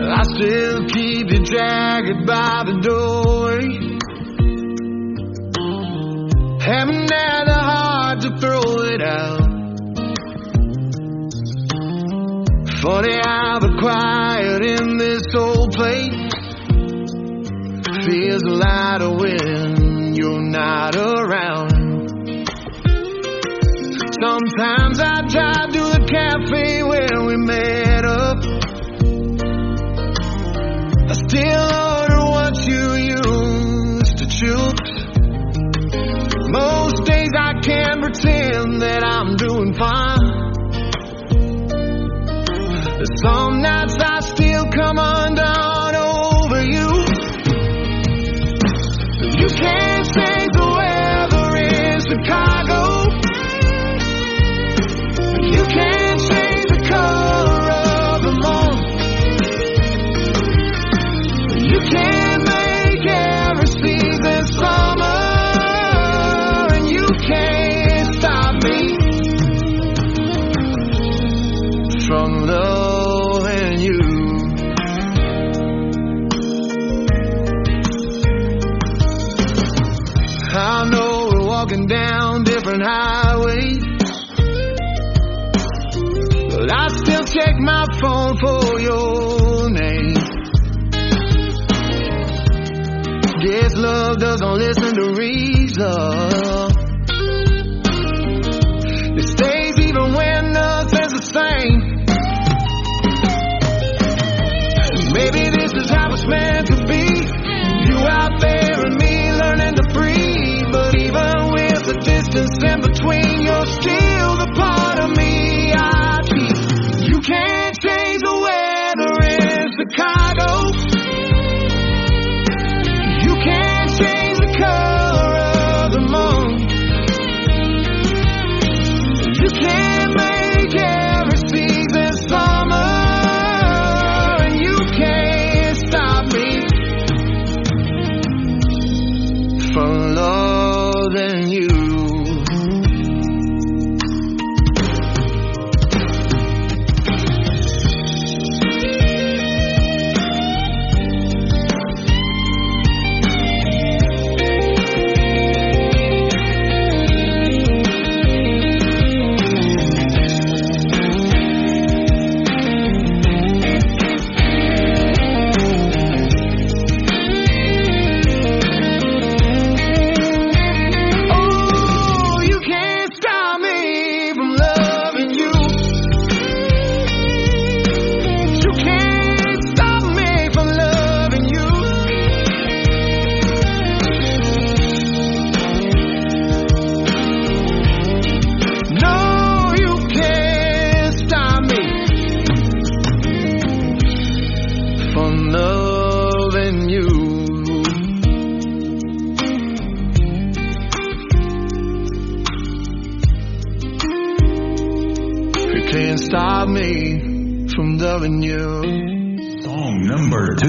I still keep your jacket by the doorway. Haven't had the heart to throw it out. Funny how the quiet in this old place feels lighter when you're not around. Sometimes I drive to the cafe where we met up. I still order what you used to choose. Most days I can't pretend that I'm doing fine. Some nights I still come undone over you. You can't change the weather in Chicago. You can't change the color of the moon. You can't make every season summer, and you can't stop me from loving you. I know we're walking down different highways. but I still check my phone for your name. Guess love doesn't listen to reason. It stays even when nothing's the same. Maybe this is how it's meant to be. You out there and me learning to breathe. But even with the distance in between, you're still the part of me I keep. You can't change the weather in Chicago. You can't change the color of the moon. You can't make every season summer. From loving you. Stop me from loving you. Song number 2.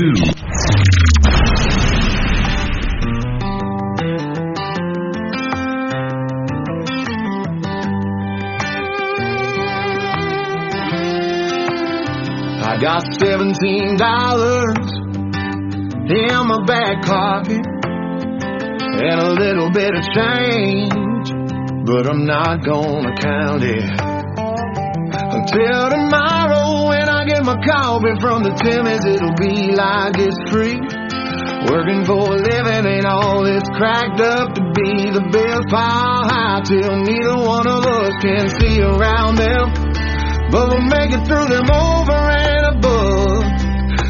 I got $17 in my back pocket and a little bit of change, but I'm not gonna count it until tomorrow when I get my coffee from the Timmy's. It'll be like it's free. Working for a living ain't all it's cracked up to be. The bills pile high till neither one of us can see around them, but we'll make it through them over and above.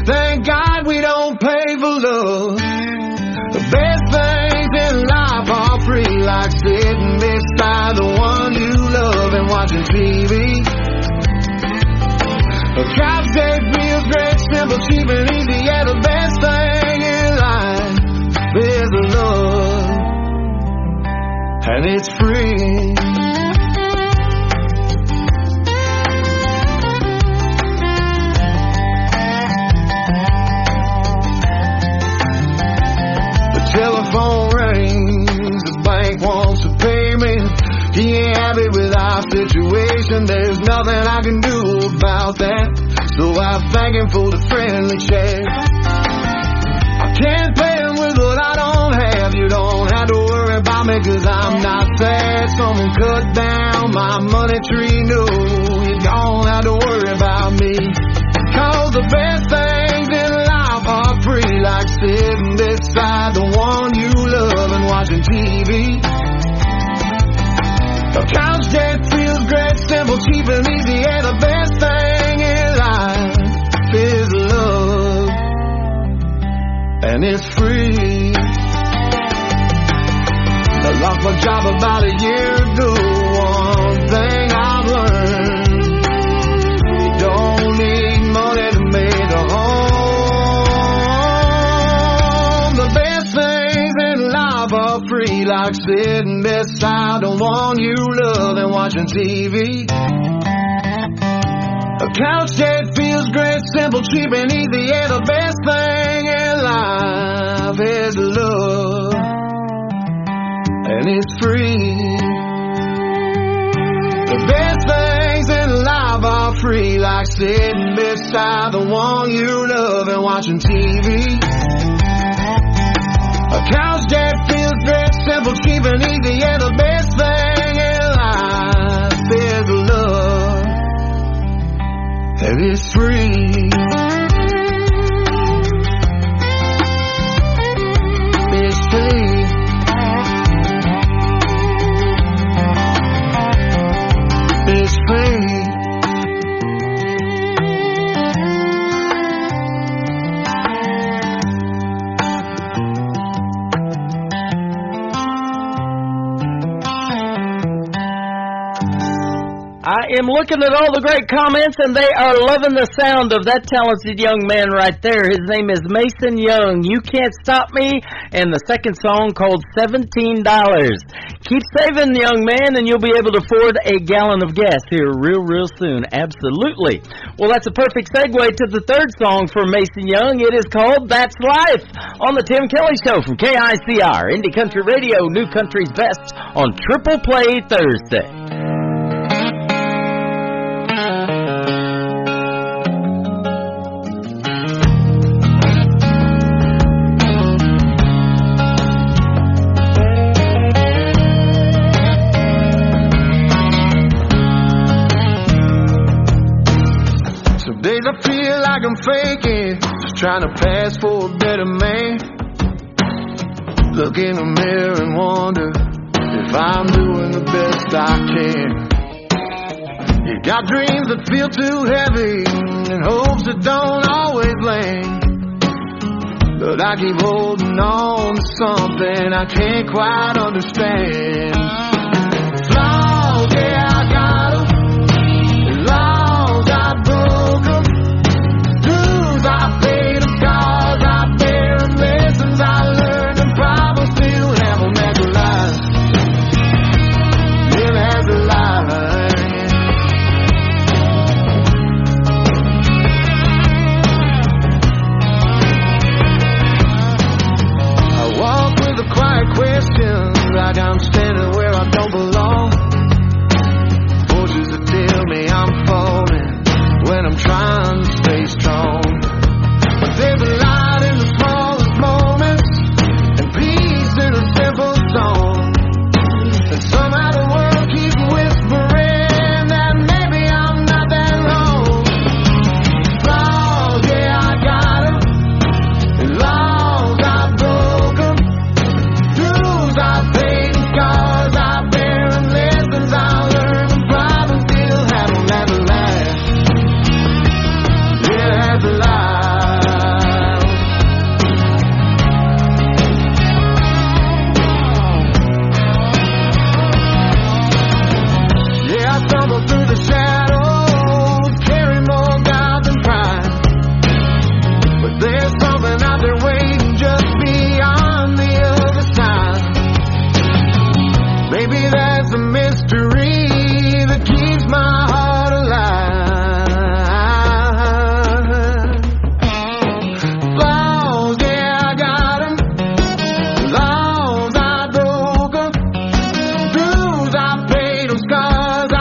Thank God we don't pay for love. The best things in life are free, like sitting beside the one you love and watching TV. A couch that feels great, simple, cheap, and easy. Yeah, the best thing in life is love, and it's free. The telephone rings, the bank wants to pay me. He ain't happy with our situation. There's nothing I can do about that, so I thank him for the friendly chat. I can't pay him with what I don't have. You don't have to worry about me, cause I'm not sad. Someone cut down my money tree. No, you don't have to worry about me, cause the best things in life are free, like sitting beside the one you love and watching TV. A couch that feels great, simple, cheap, and easy. Yeah, the best thing in life is love, and it's free. I lost my job about a year ago. One thing I've learned: you don't need money to make a home. The best things in life are free, like sitting beside the one you love and watching TV. A couch that feels great, simple, cheap, and easy. Yeah, the best thing in life is love, and it's free. The best things in life are free, like sitting beside the one you love and watching TV. A couch that feels great, simple, cheap, and easy. Yeah, the best thing in life is love, I am looking at all the great comments, and they are loving the sound of that talented young man right there. His name is Mason Young. You Can't Stop Me, and the second song called $17. Keep saving, young man, and you'll be able to afford a gallon of gas here real soon. Absolutely. Well, that's a perfect segue to the third song for Mason Young. It is called That's Life on the Tim Kelly Show from KICR, Indie Country Radio, New Country's Best on Triple Play Thursday. Days I feel like I'm faking, just trying to pass for a better man. Look in the mirror and wonder if I'm doing the best I can. You got dreams that feel too heavy and hopes that don't always land. But I keep holding on to something I can't quite understand. Flaws, yeah, I got them. Laws, I broke them. I paid them, scars I bear them, lessons I learned, and problems still have them as a life. Live as a life. I walk with a quiet question, like I'm standing where I don't belong. Forces that tell me I'm falling when I'm trying to stay strong. There's a light in the smallest moments, and peace in a simple song. And somehow the world keeps whispering that maybe I'm not that wrong. Flaws, yeah, I got them. And laws, I broke them. Dues, I paid them. Scars, I bear them. Lessons I learned, and problems still have them as a life. Yeah, as a life. Through the shadows, carry more doubt than pride. But there's something out there waiting just beyond the other side. Maybe that's a mystery that keeps my heart alive. Flaws, yeah, I got them. Laws, I broke them. Dues, I paid them. Scars, I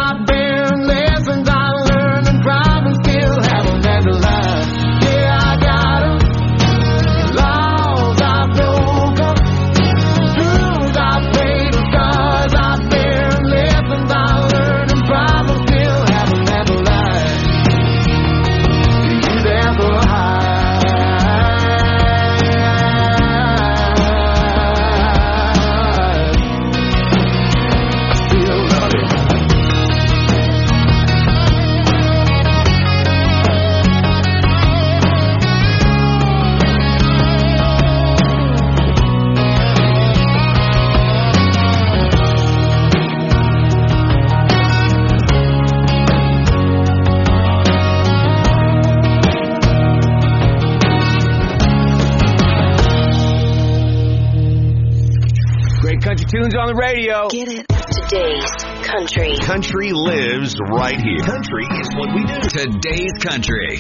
tunes on the radio. Get it? Today's country. Country lives right here. Country is what we do. Today's country.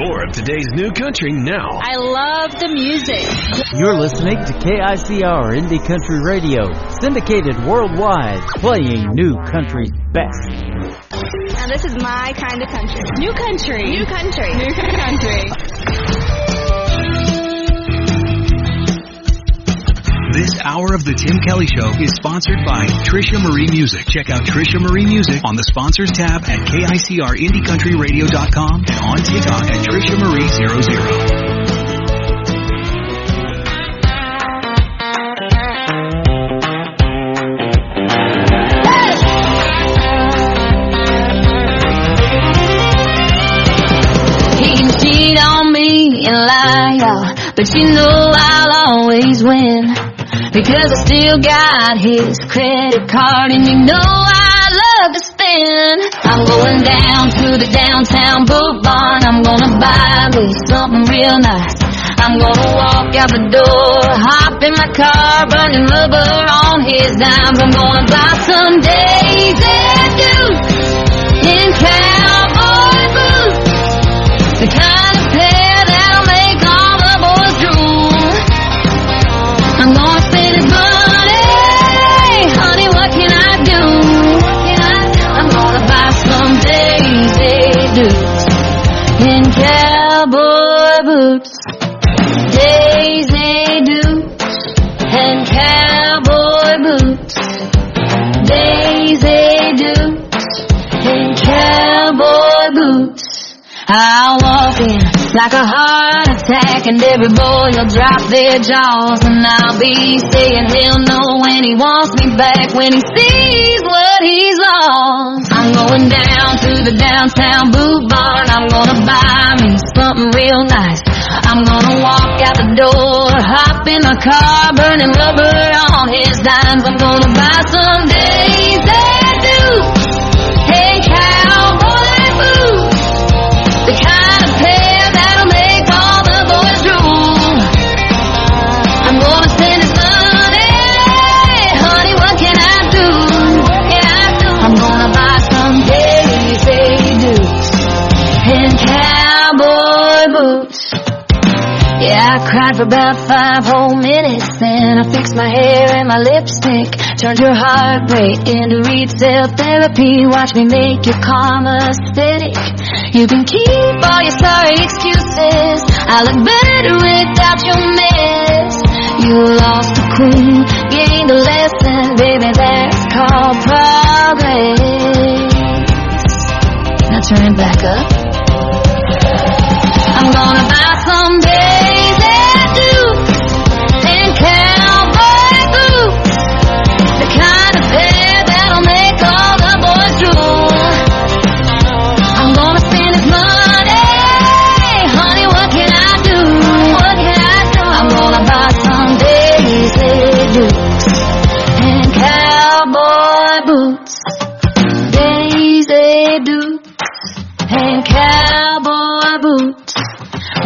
More of today's new country now. I love the music. You're listening to KICR Indie Country Radio, syndicated worldwide, playing new country's best. Now this is my kind of country. New country. New country. New country. This hour of the Tim Kelly Show is sponsored by Trisha Marie Music. Check out Trisha Marie Music on the sponsors tab at KICRIndieCountryRadio.com and on TikTok at Trisha Marie 00. But you know I'll always win, because I still got his credit card, and you know I love to spend then I'm going down to the downtown boot barn. I'm gonna buy me something real nice. I'm gonna walk out the door, hop in my car, burning rubber on his dime. I'm gonna buy some Daisy Dukes in cowboy boots, the kind of pair that'll make all the boys drool. I'm gonna spend his money, honey, what can I do? I'm gonna buy some Daisy Dukes in cowboy boots. Daisy Dukes and cowboy boots. Daisy Dukes and cowboy boots. I'll walk in like a heart attack, and every boy will drop their jaws, and I'll be saying he'll know when he wants me back, when he sees what he's lost. I'm going down to the downtown boot barn. I'm gonna buy me something real nice. I'm gonna walk out the door, hop in my car, burning rubber on his dimes. I'm gonna buy some Daisy Dukes and cowboy boots, the kind of pair that'll make all the boys drool. I'm gonna spend his money, honey, what can I do? I'm gonna buy some Daisy Dukes and cowboy boots. Yeah, I cried for about 5 whole minutes, and I fixed my hair and my lipstick, turned your heartbreak into retail therapy. Watch me make your karma aesthetic. You can keep all your sorry excuses, I look better without your mess. You lost the queen, gained a lesson, baby, that's called progress. Now turn it back up. I'm gonna buy some Daisy Dukes and cowboy boots, the kind of pair that'll make all the boys drool. I'm gonna spend his money, honey, what can I do? I'm gonna buy some Daisy Dukes and cowboy boots. Daisy Dukes and cowboy boots.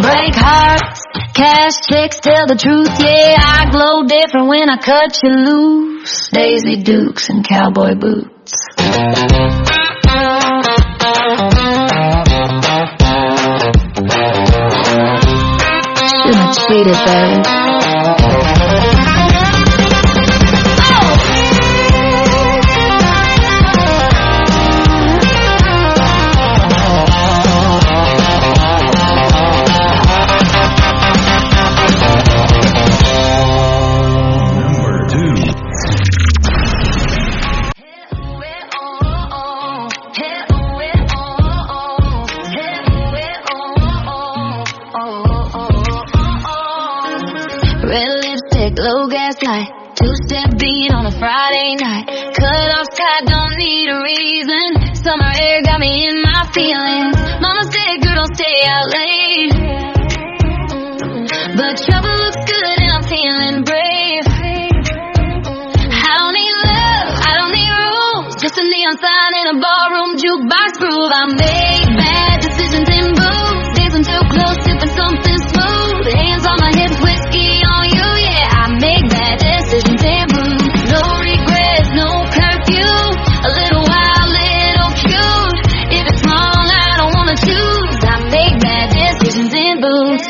Break hearts, cash checks, tell the truth, yeah, I glow different when I cut you loose. Daisy Dukes and cowboy boots. Should have cheated better. Low gas light, two-step beat on a Friday night. Cut off tight, don't need a reason. Summer air got me in my feelings. Mama said, girl, don't stay out late. But trouble looks good and I'm feeling brave. I don't need love, I don't need rules, just a neon sign in a ballroom jukebox groove. I make bad decisions in boots, dancing too close, sipping something smooth. Hands on my hips, whiskey on you. Make bad decisions and move. No regrets, no curfew. A little wild, little cute. If it's wrong, I don't wanna choose. I make bad decisions and booze.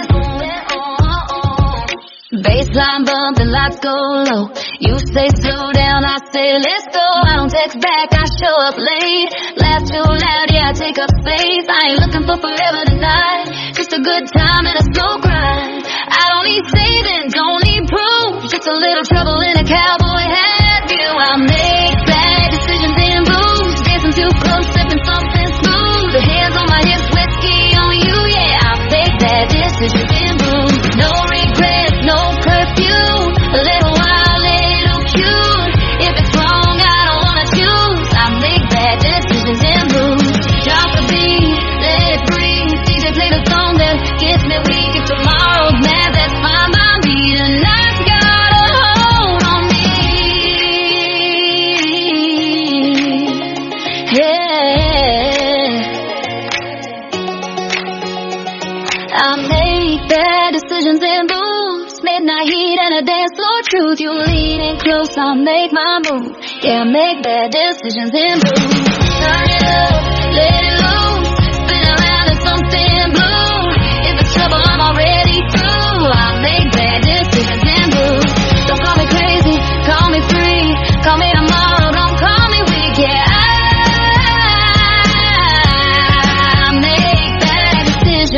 Baseline bumping, lights go low. You say slow down, I say let's go. I don't text back, I show up late. Laugh too loud, yeah, I take up space. I ain't looking for forever tonight. Just a good time and a slow grind. I don't need savings, don't need proof. Just a little trouble in a cowboy hat. You, I make bad decisions in booze. Dancing too close, sipping something smooth. The hands on my hips, whiskey on you, yeah. I make bad decisions in booze. No regrets, no curfew. A little wild, little cute. If it's wrong, I don't wanna choose. I make bad decisions in booze. Drop the beat, let it breathe. DJ play the song that gets me weak. If tomorrow's mad, that's fine by me. Tonight's got a hold on me. booth, you leaning close, I'll make my move. Yeah, make bad decisions in booth. Turn it up, let it loose, spin around in something blue. If it's trouble, I'm already through. I'll make bad decisions in booth. Don't call me crazy, call me free, call me tomorrow, don't call me weak. Yeah, I make bad decisions.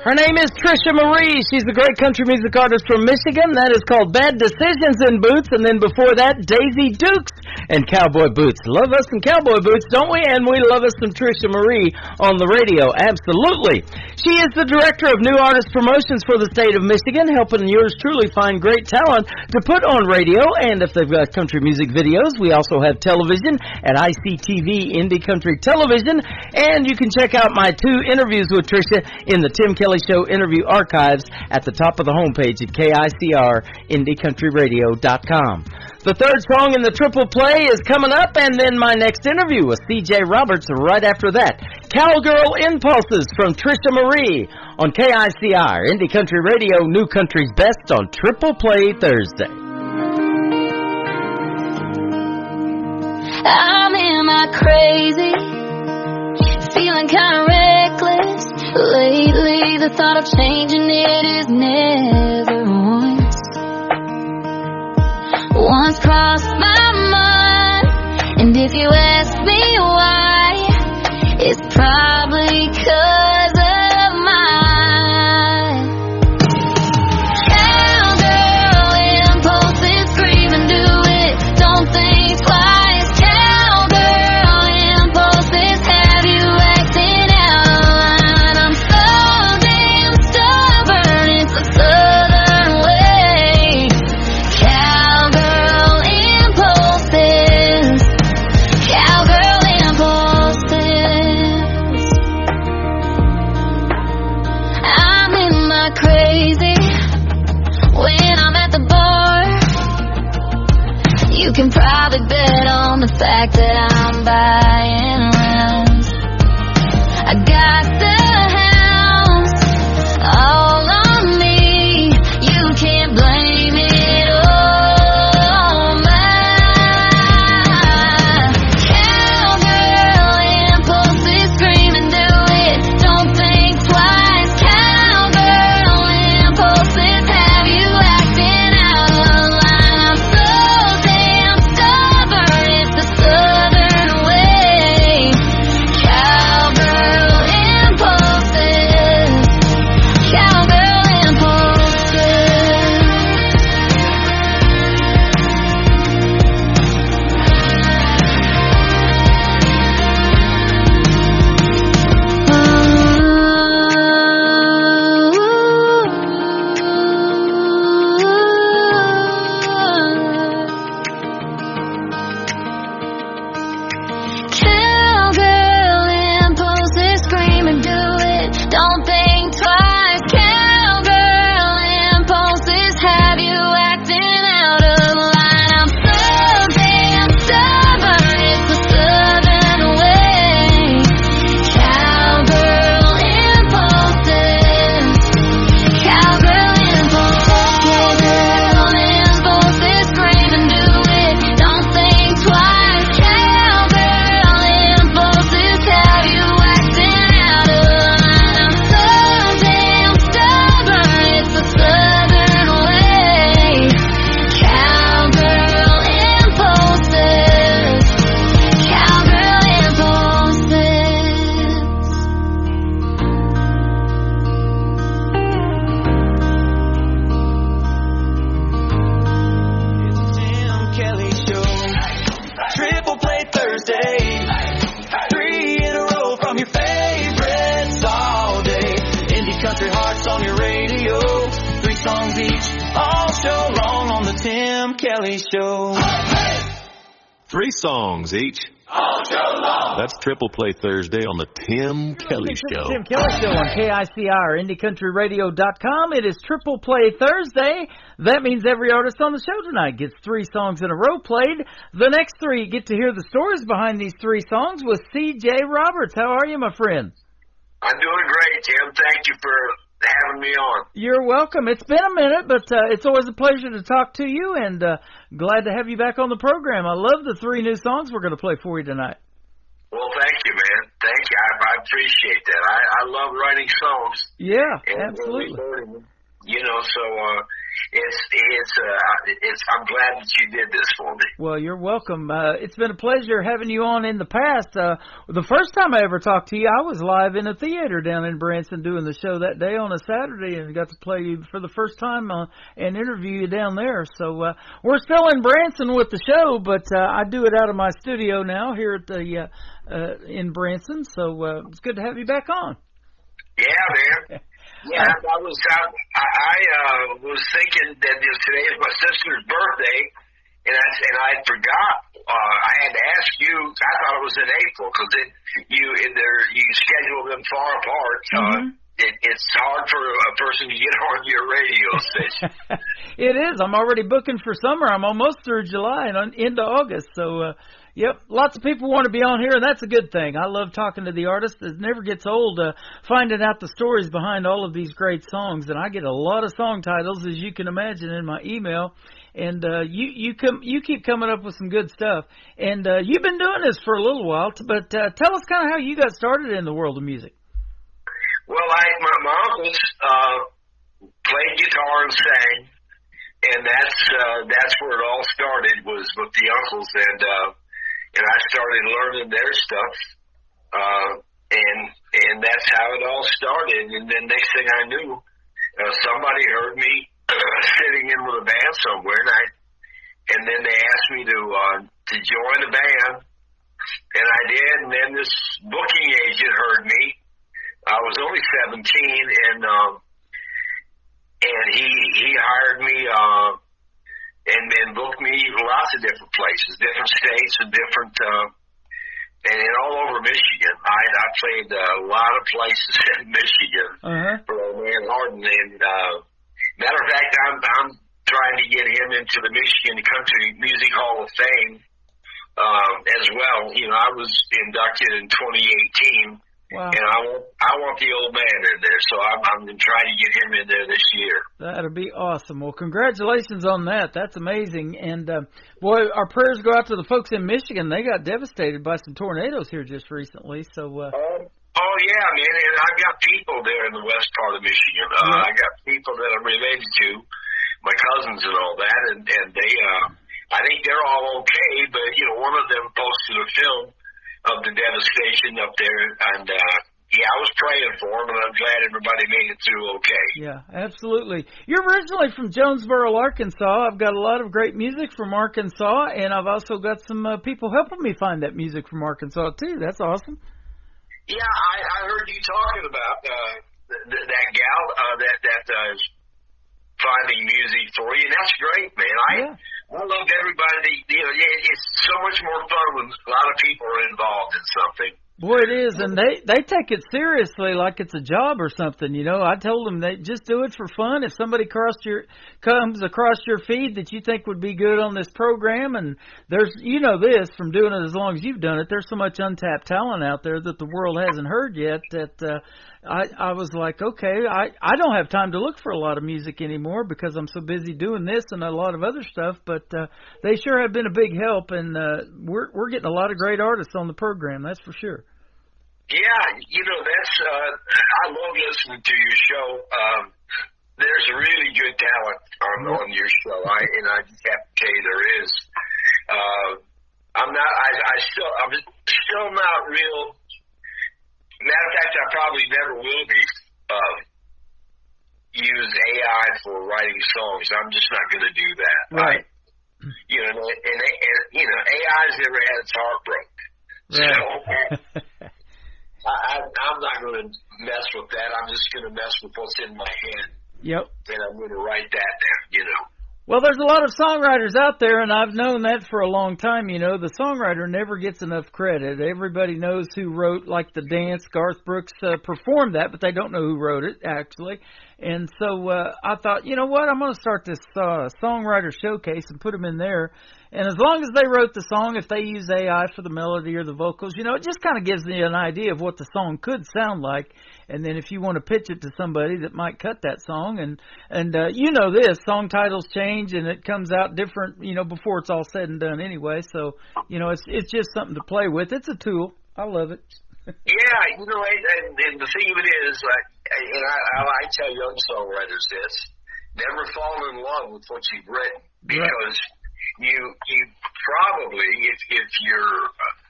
Her name is Trisha Marie. She's a great country music artist from Michigan. That is called Bad Decisions in Boots. And then before that, Daisy Dukes and Cowboy Boots. Love us some cowboy boots, don't we? And we love us some Trisha Marie on the radio. Absolutely. She is the director of new artist promotions for the state of Michigan, helping yours truly find great talent to put on radio. And if they've got country music videos, we also have television at ICTV Indie Country Television. And you can check out my 2 interviews with Trisha in the Tim Kelly Show interview archives at the top of the homepage at KICRIndieCountryRadio.com. The third song in the triple play is coming up, and then my next interview with C.J. Roberts right after that. Cowgirl Impulses from Trisha Marie on KICR, Indie Country Radio, New Country's Best on Triple Play Thursday. I'm in my crazy, feeling kind of reckless. Lately, the thought of changing it is never once crossed my mind. And if you ask me why, it's probably 'cause of mine. Cowgirl impulses, scream and do it, don't think twice. Cowgirl impulses, have you acting out of line? I'm so damn stubborn, it's a southern way. Cowgirl impulses, cowgirl impulses. I'm in my crazy when I'm at the bar. You can probably bet on the fact that I'm buying rounds. I got the house all on me. You can't blame it all on mine. Cowgirl impulses, scream and do it, don't think twice. Cowgirl impulses, have you acting out of line? I'm so damn stubborn, it's the southern way. Cowgirl impulses, cowgirl impulses. Cowgirl impulses, scream and do it, don't think twice. Cowgirl impulses, have you acting out of line? I'm so damn stubborn, it's the southern way. Cowgirl impulses, cowgirl impulses. Cowgirl impulses, scream and do it, don't think twice. Cowgirl impulses, have you acting out of line? I'm so damn stubborn, it's the southern way. Cowgirl impulses, cowgirl impulses. Tim Kelly Show. Triple Play Thursday. 3 in a row from your favorites all day. Indie country hearts on your radio. 3 songs each, all show long on the Tim Kelly Show. 3 songs each. All show long. That's Triple Play Thursday on the Tim Kelly Show. Tim Kelly Show on KICR, IndieCountryRadio.com. It is Triple Play Thursday. That means every artist on the show tonight gets 3 songs in a row played. The next 3 get to hear the stories behind these 3 songs with C.J. Roberts. How are you, my friend? I'm doing great, Tim. Thank you for having me on. You're welcome. It's been a minute, but it's always a pleasure to talk to you, and glad to have you back on the program. I love the 3 new songs we're going to play for you tonight. Well, thank you, man. Thank you. I appreciate that. I love writing songs. Yeah, absolutely. You know, so I'm glad that you did this for me. Well, you're welcome. It's been a pleasure having you on in the past. The first time I ever talked to you, I was live in a theater down in Branson doing the show that day on a Saturday, and got to play you for the first time and interview you down there. So we're still in Branson with the show, but I do it out of my studio now here at the in Branson. So it's good to have you back on. Yeah, man. Yeah, I was thinking that today is my sister's birthday, and I forgot. I had to ask you. I thought it was in April because you schedule them far apart. It's hard for a person to get on your radio station. It is. I'm already booking for summer. I'm almost through July and into August. So, yep, lots of people want to be on here, and that's a good thing. I love talking to the artists. It never gets old finding out the stories behind all of these great songs, and I get a lot of song titles, as you can imagine, in my email. And you keep coming up with some good stuff. And you've been doing this for a little while, but tell us kind of how you got started in the world of music. Well, my uncles played guitar and sang, and that's where it all started, was with the uncles, and I started learning their stuff, and that's how it all started. And then next thing I knew, somebody heard me sitting in with a band somewhere, and then they asked me to join the band, and I did. And then this booking agent heard me. I was only 17, and he hired me and booked me lots of different places, different states, and different and all over Michigan. I played a lot of places in Michigan for old man Harden. And matter of fact, I'm trying to get him into the Michigan Country Music Hall of Fame as well. You know, I was inducted in 2018. Wow. And I want the old man in there, so I'm going to try to get him in there this year. That'll be awesome. Well, congratulations on that. That's amazing. And, boy, our prayers go out to the folks in Michigan. They got devastated by some tornadoes here just recently. So. Oh, yeah, man. And I've got people there in the west part of Michigan. I got people that I'm related to, my cousins and all that, and they, I think they're all okay, but, you know, one of them posted a film of the devastation up there, and yeah, I was praying for them, and I'm glad everybody made it through okay. Yeah, absolutely. You're originally from Jonesboro, Arkansas. I've got a lot of great music from Arkansas, and I've also got some people helping me find that music from Arkansas too. That's awesome. Yeah, I heard you talking about that gal that is finding music for you, and that's great, man. I love everybody. You know, it's so much more fun when a lot of people are involved in something. Boy, it is, and they take it seriously like it's a job or something. You know, I told them they just do it for fun. If somebody comes across your feed that you think would be good on this program, and there's, you know, this from doing it as long as you've done it, there's so much untapped talent out there that the world hasn't heard yet that I was like, okay, I don't have time to look for a lot of music anymore because I'm so busy doing this and a lot of other stuff, but they sure have been a big help, and we're getting a lot of great artists on the program, that's for sure. Yeah, you know, that's I love listening to your show. There's really good talent on your show, and I just have to tell you there is. I'm still not real. Matter of fact, I probably never will be use AI for writing songs. I'm just not going to do that. Right. You know, and you know, AI's never had its heart broke. Right. So I'm not going to mess with that. I'm just going to mess with what's in my head. Yep. And I'm going to write that down, you know. Well, there's a lot of songwriters out there, and I've known that for a long time. You know, the songwriter never gets enough credit. Everybody knows who wrote, like, The Dance. Garth Brooks performed that, but they don't know who wrote it, actually. And so I thought, you know what, I'm going to start this songwriter showcase and put them in there. And as long as they wrote the song, if they use AI for the melody or the vocals, you know, it just kind of gives you an idea of what the song could sound like. And then if you want to pitch it to somebody that might cut that song, and you know this, song titles change and it comes out different, you know, before it's all said and done anyway. So, you know, it's just something to play with. It's a tool. I love it. Yeah, you know, and the thing of it is, I tell young songwriters this: never fall in love with what you've written, because you probably, if you're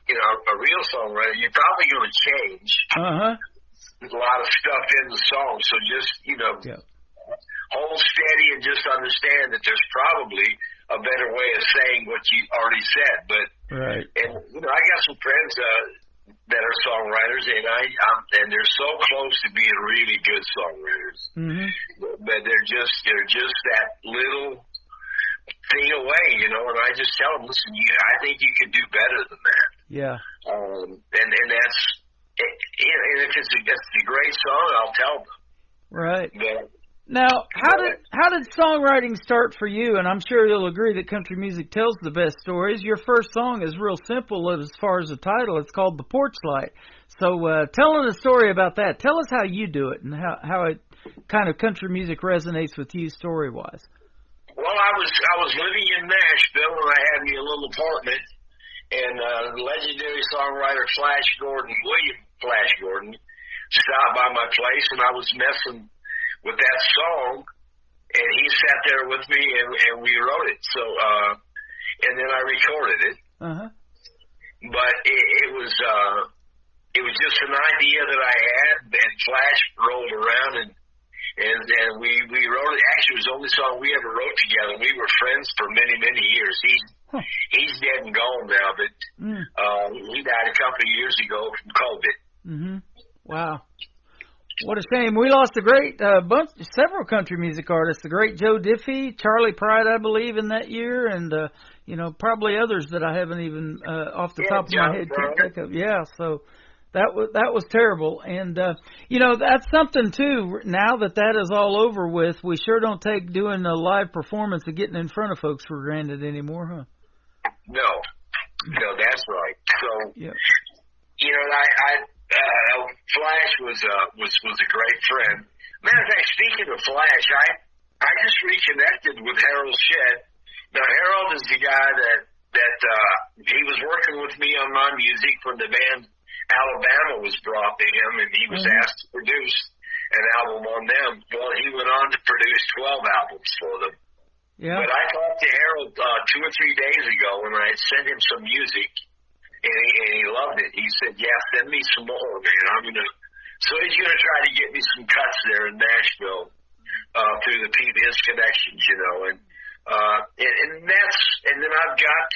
a real songwriter, you're probably going to change a lot of stuff in the song. So just hold steady and just understand that there's probably a better way of saying what you already said. But and you know, I got some friends that are songwriters, and they're so close to being really good songwriters, but they're just that little thing away, you know. And I just tell them, listen, I think you can do better than that. Yeah. And that's, and if it's a great song, I'll tell them. Right. But, now, how did songwriting start for you? And I'm sure you'll agree that country music tells the best stories. Your first song is real simple as far as the title. It's called The Porch Light. So telling a story about that, tell us how you do it and how it kind of country music resonates with you story-wise. Well, I was living in Nashville, and I had me a little apartment, and legendary songwriter William Flash Gordon, stopped by my place, and I was messing with that song, and he sat there with me, and we wrote it. So, and then I recorded it. But it was just an idea that I had, and Flash rolled around, and we wrote it. Actually, it was the only song we ever wrote together. We were friends for many, many years. He's dead and gone now, but he died a couple of years ago from COVID. Wow. What a shame. We lost a great several country music artists. The great Joe Diffie, Charlie Pride, I believe, in that year, and you know, probably others that I haven't even off the top of my head can't think of. Yeah, so that was terrible. And you know, that's something too. Now that is all over with, we sure don't take doing a live performance and getting in front of folks for granted anymore, huh? No, that's right. So you know, Flash was a great friend. Matter of fact, speaking of Flash, I just reconnected with Harold Shedd. Now, Harold is the guy that he was working with me on my music when the band Alabama was brought to him, and he was asked to produce an album on them. Well, he went on to produce 12 albums for them. Yeah. But I talked to Harold 2 or 3 days ago, and I sent him some music. And he loved it. He said, "Yeah, send me some more, man. So he's gonna try to get me some cuts there in Nashville through the PBS connections, you know. And then I've got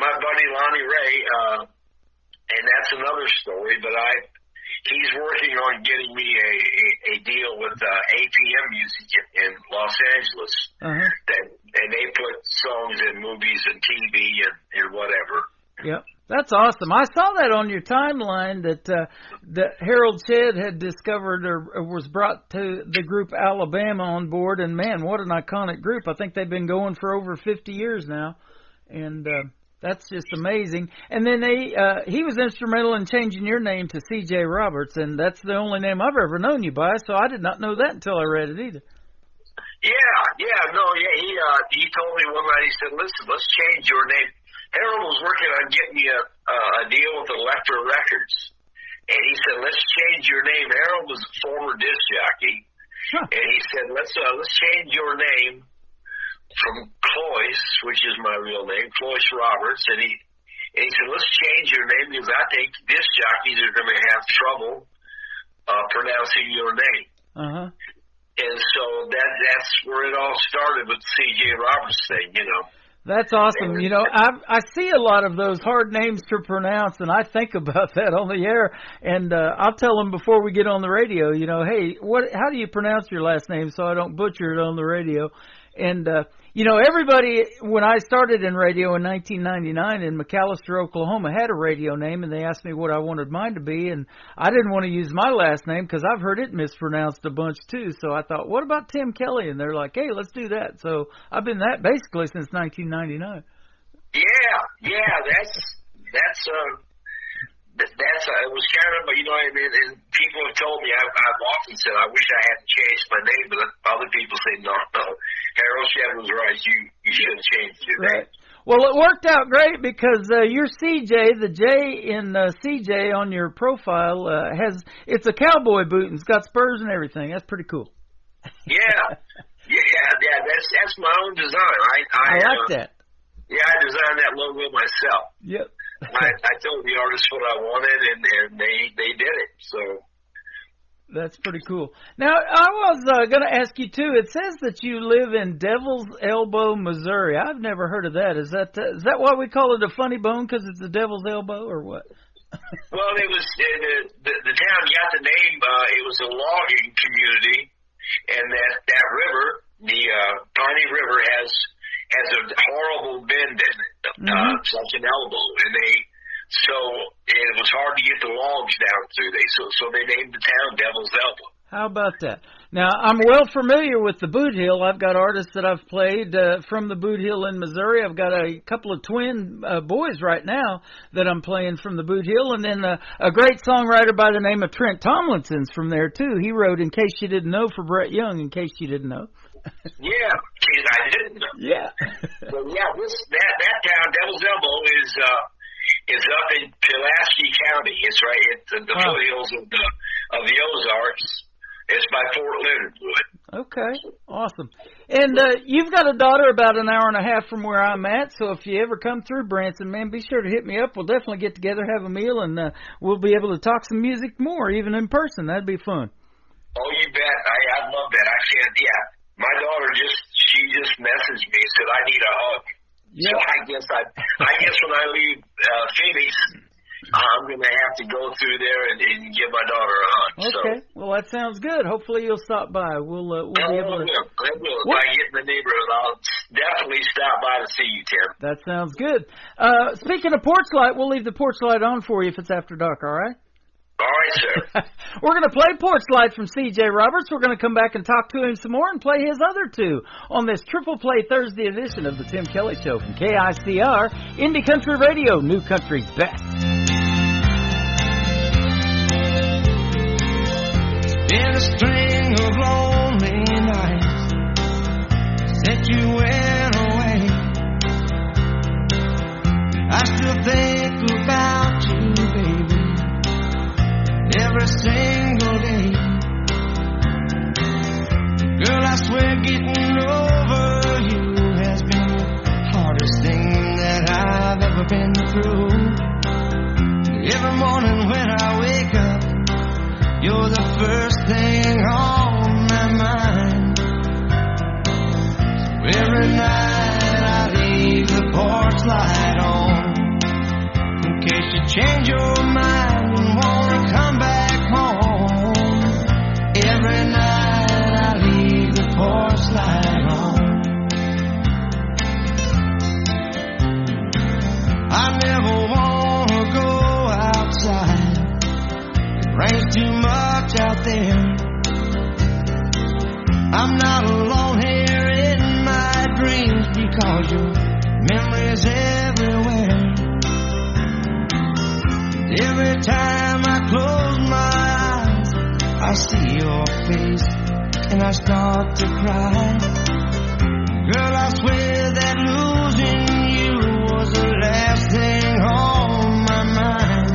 my buddy Lonnie Ray, and that's another story. But he's working on getting me a deal with APM Music in Los Angeles, and they put songs in movies and TV and whatever." Yep. That's awesome. I saw that on your timeline that Harold Shedd had discovered or was brought to the group Alabama on board. And, man, what an iconic group. I think they've been going for over 50 years now. And that's just amazing. And then he was instrumental in changing your name to C.J. Roberts, and that's the only name I've ever known you by, so I did not know that until I read it either. He told me one night, he said, "Listen, let's change your name." Harold was working on getting me a deal with Elektra Records, and he said, "Let's change your name." Harold was a former disc jockey, and he said, "Let's change your name from Cloyce, which is my real name, Cloyce Roberts," and he said, "Let's change your name because I think disc jockeys are going to have trouble pronouncing your name." And so that's where it all started with the C.J. Roberts thing, you know. That's awesome. You know, I see a lot of those hard names to pronounce, and I think about that on the air. And I'll tell them before we get on the radio, you know, hey, how do you pronounce your last name so I don't butcher it on the radio? And, you know, everybody, when I started in radio in 1999 in McAllister, Oklahoma, had a radio name, and they asked me what I wanted mine to be, and I didn't want to use my last name because I've heard it mispronounced a bunch too. So I thought, what about Tim Kelly? And they're like, hey, let's do that. So I've been that basically since 1999. Yeah, it was kind of, you know, and people have told me, I've often said, I wish I hadn't changed my name, but other people say, no, Harold Shedd was right, you should have changed your name. Well, it worked out great because your CJ, the J in CJ on your profile, it's a cowboy boot and it's got spurs and everything. That's pretty cool. Yeah, that's my own design. I like that. Yeah, I designed that logo myself. Yep. I told the artist what I wanted, and they did it. So that's pretty cool. Now, I was going to ask you too. It says that you live in Devil's Elbow, Missouri. I've never heard of that. Is that why we call it a funny bone? Because it's the Devil's Elbow, or what? Well, it was the town got the name. It was a logging community, and that river, the Piney River, has a horrible bend in it, such an elbow, and so it was hard to get the logs down through there. So they named the town Devil's Elbow. How about that? Now, I'm well familiar with the Boot Hill. I've got artists that I've played from the Boot Hill in Missouri. I've got a couple of twin boys right now that I'm playing from the Boot Hill, and then a great songwriter by the name of Trent Tomlinson's from there, too. He wrote In Case You Didn't Know for Brett Young, in case you didn't know. Yeah, I didn't know. Yeah. But yeah, that town, Devil's Elbow, is up in Pulaski County. It's right at the foothills of the Ozarks. It's by Fort Leonard Wood. Okay, awesome. And you've got a daughter about an hour and a half from where I'm at, so if you ever come through Branson, man, be sure to hit me up. We'll definitely get together, have a meal, and we'll be able to talk some music more, even in person. That'd be fun. Oh, you bet. I'd love that. I can't, my daughter just messaged me and said, I need a hug. Yep. So I guess when I leave Phoenix, I'm going to have to go through there and give my daughter a hug. Okay. So. Well, that sounds good. Hopefully you'll stop by. We'll be able to. I will. If I get in the neighborhood, I'll definitely stop by to see you, Tim. That sounds good. Speaking of porch light, we'll leave the porch light on for you if it's after dark, all right? All right, sir. We're going to play Porch Light from C.J. Roberts. We're going to come back and talk to him some more and play his other two on this Triple Play Thursday edition of the Tim Kelly Show from KICR, Indie Country Radio, New Country's best. In a string of lonely nights since you went away, I still think about you, baby, every single day. Girl, I swear getting over you has been the hardest thing that I've ever been through. Every morning when I wake up, you're the first thing on my mind. So every night I leave the porch light on in case you change your mind and wanna come back home. Every night I leave the porch light on. I never wanna go outside. It rains too much out there. I'm not alone here in my dreams because your memory's everywhere. Every time I close my eyes, I see your face and I start to cry. Girl, I swear that losing you was the last thing on my mind.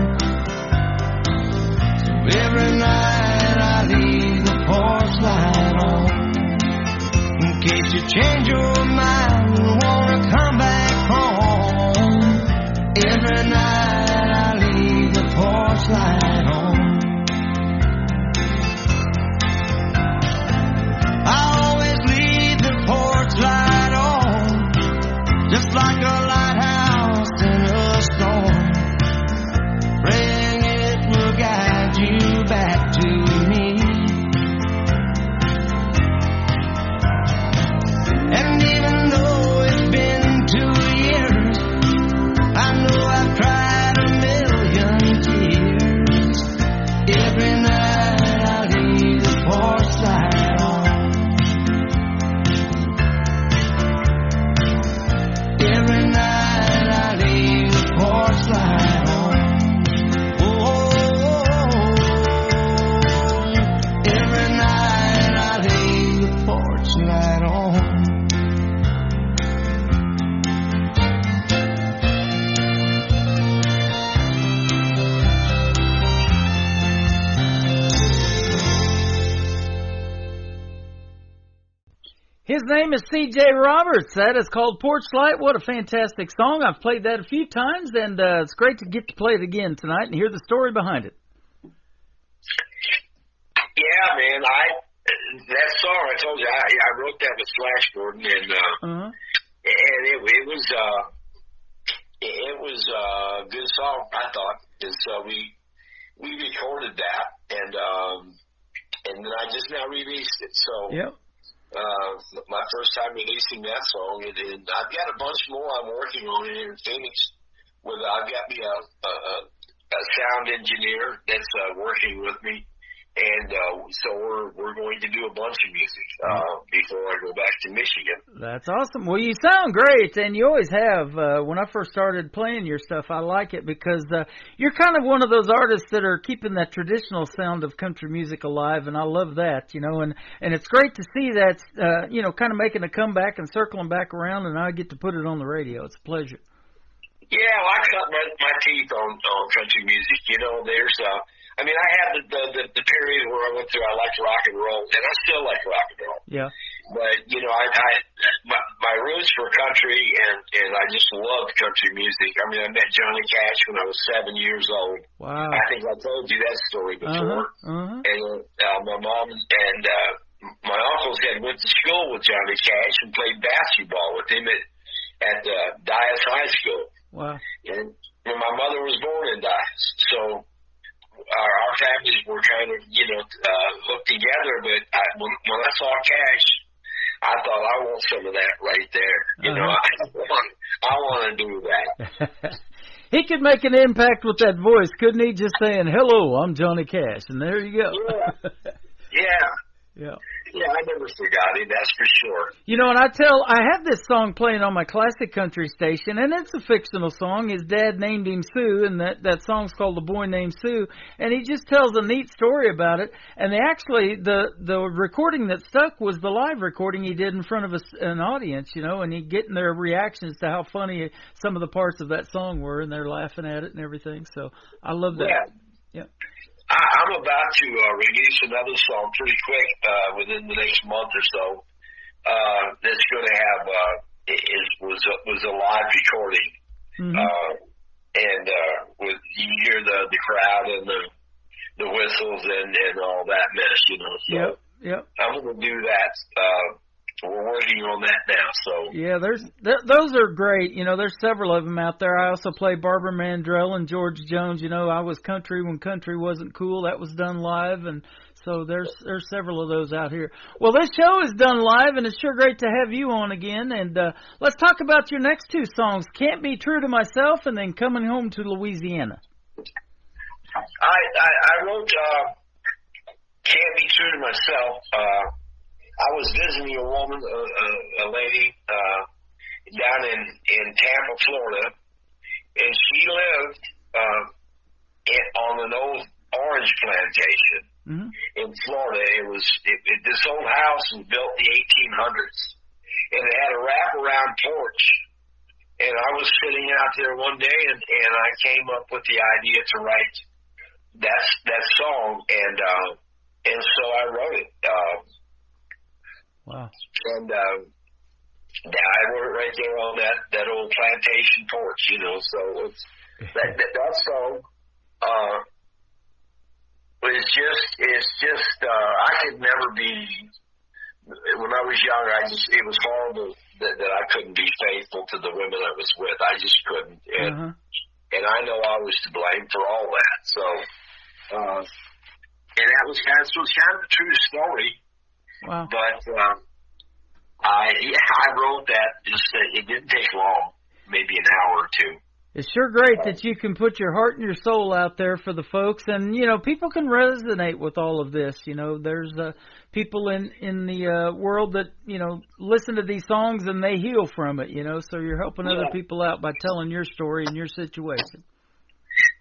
So every night I leave the porch light on in case you change your mind and wanna come back home. Every night I leave the porch light on. I always leave the porch light on, just like a lighthouse in a storm, praying it will guide you back to me. And even though it's been light on. His name is C.J. Roberts. That is called Porch Light. What a fantastic song. I've played that a few times, and it's great to get to play it again tonight and hear the story behind it. Yeah, man. That song, I told you, I wrote that with Flash Gordon, and it was a good song, I thought. And so we recorded that, and then I just now released it. So yep. My first time releasing that song, and I've got a bunch more I'm working on here in Phoenix. I've got me a sound engineer that's working with me, and so we're going to do a bunch of music before I go back to Michigan. That's awesome. Well, you sound great, and you always have. When I first started playing your stuff, I like it because you're kind of one of those artists that are keeping that traditional sound of country music alive, and I love that, and it's great to see that, kind of making a comeback and circling back around, and I get to put it on the radio. It's a pleasure. Yeah, well, I cut my teeth on country music. There's I had the period where I went through, I liked rock and roll, and I still like rock and roll. Yeah. But, my roots were country, and I just loved country music. I met Johnny Cash when I was 7 years old. Wow. I think I told you that story before. And my mom and my uncles had went to school with Johnny Cash and played basketball with him at Dyess High School. Wow. And my mother was born in Dyess, so our families were kind of, hooked together. But when I saw Cash, I thought, I want some of that right there. I want to do that. He could make an impact with that voice, couldn't he? Just saying, "Hello, I'm Johnny Cash," and there you go. Yeah. Yeah, I never forgot him, that's for sure. And I have this song playing on my classic country station, and it's a fictional song. His dad named him Sue, and that song's called The Boy Named Sue, and he just tells a neat story about it. And the recording that stuck was the live recording he did in front of an audience, and he getting their reactions to how funny some of the parts of that song were, and they're laughing at it and everything. So I love that. Yeah. I'm about to release another song pretty quick within the next month or so. That's going to have was a live recording, and you hear the crowd and the whistles and all that mess, So Yep. I'm going to do that. We're working on that now. So yeah, those are great. There's several of them out there. I also play Barbara Mandrell and George Jones. I was country when country wasn't cool. That was done live, and so there's several of those out here. Well, this show is done live, and it's sure great to have you on again. And let's talk about your next two songs: "Can't Be True to Myself" and then "Coming Home to Louisiana." I wrote "Can't Be True to Myself." I was visiting a woman, a lady, down in Tampa, Florida, and she lived on an old orange plantation in Florida. This old house was built in the 1800s, and it had a wraparound porch. And I was sitting out there one day, and I came up with the idea to write that song, and so I wrote it. Wow. And I wrote it right there on that old plantation porch, so it's that song it's just I could never be. When I was younger, it was horrible that I couldn't be faithful to the women I was with. I just couldn't, and I know I was to blame for all that. So and that was kind of a true story. Wow. But I wrote that. It didn't take long, maybe an hour or two. It's sure great that you can put your heart and your soul out there for the folks, and people can resonate with all of this. There's people in the world that listen to these songs and they heal from it. So you're helping other people out by telling your story and your situation.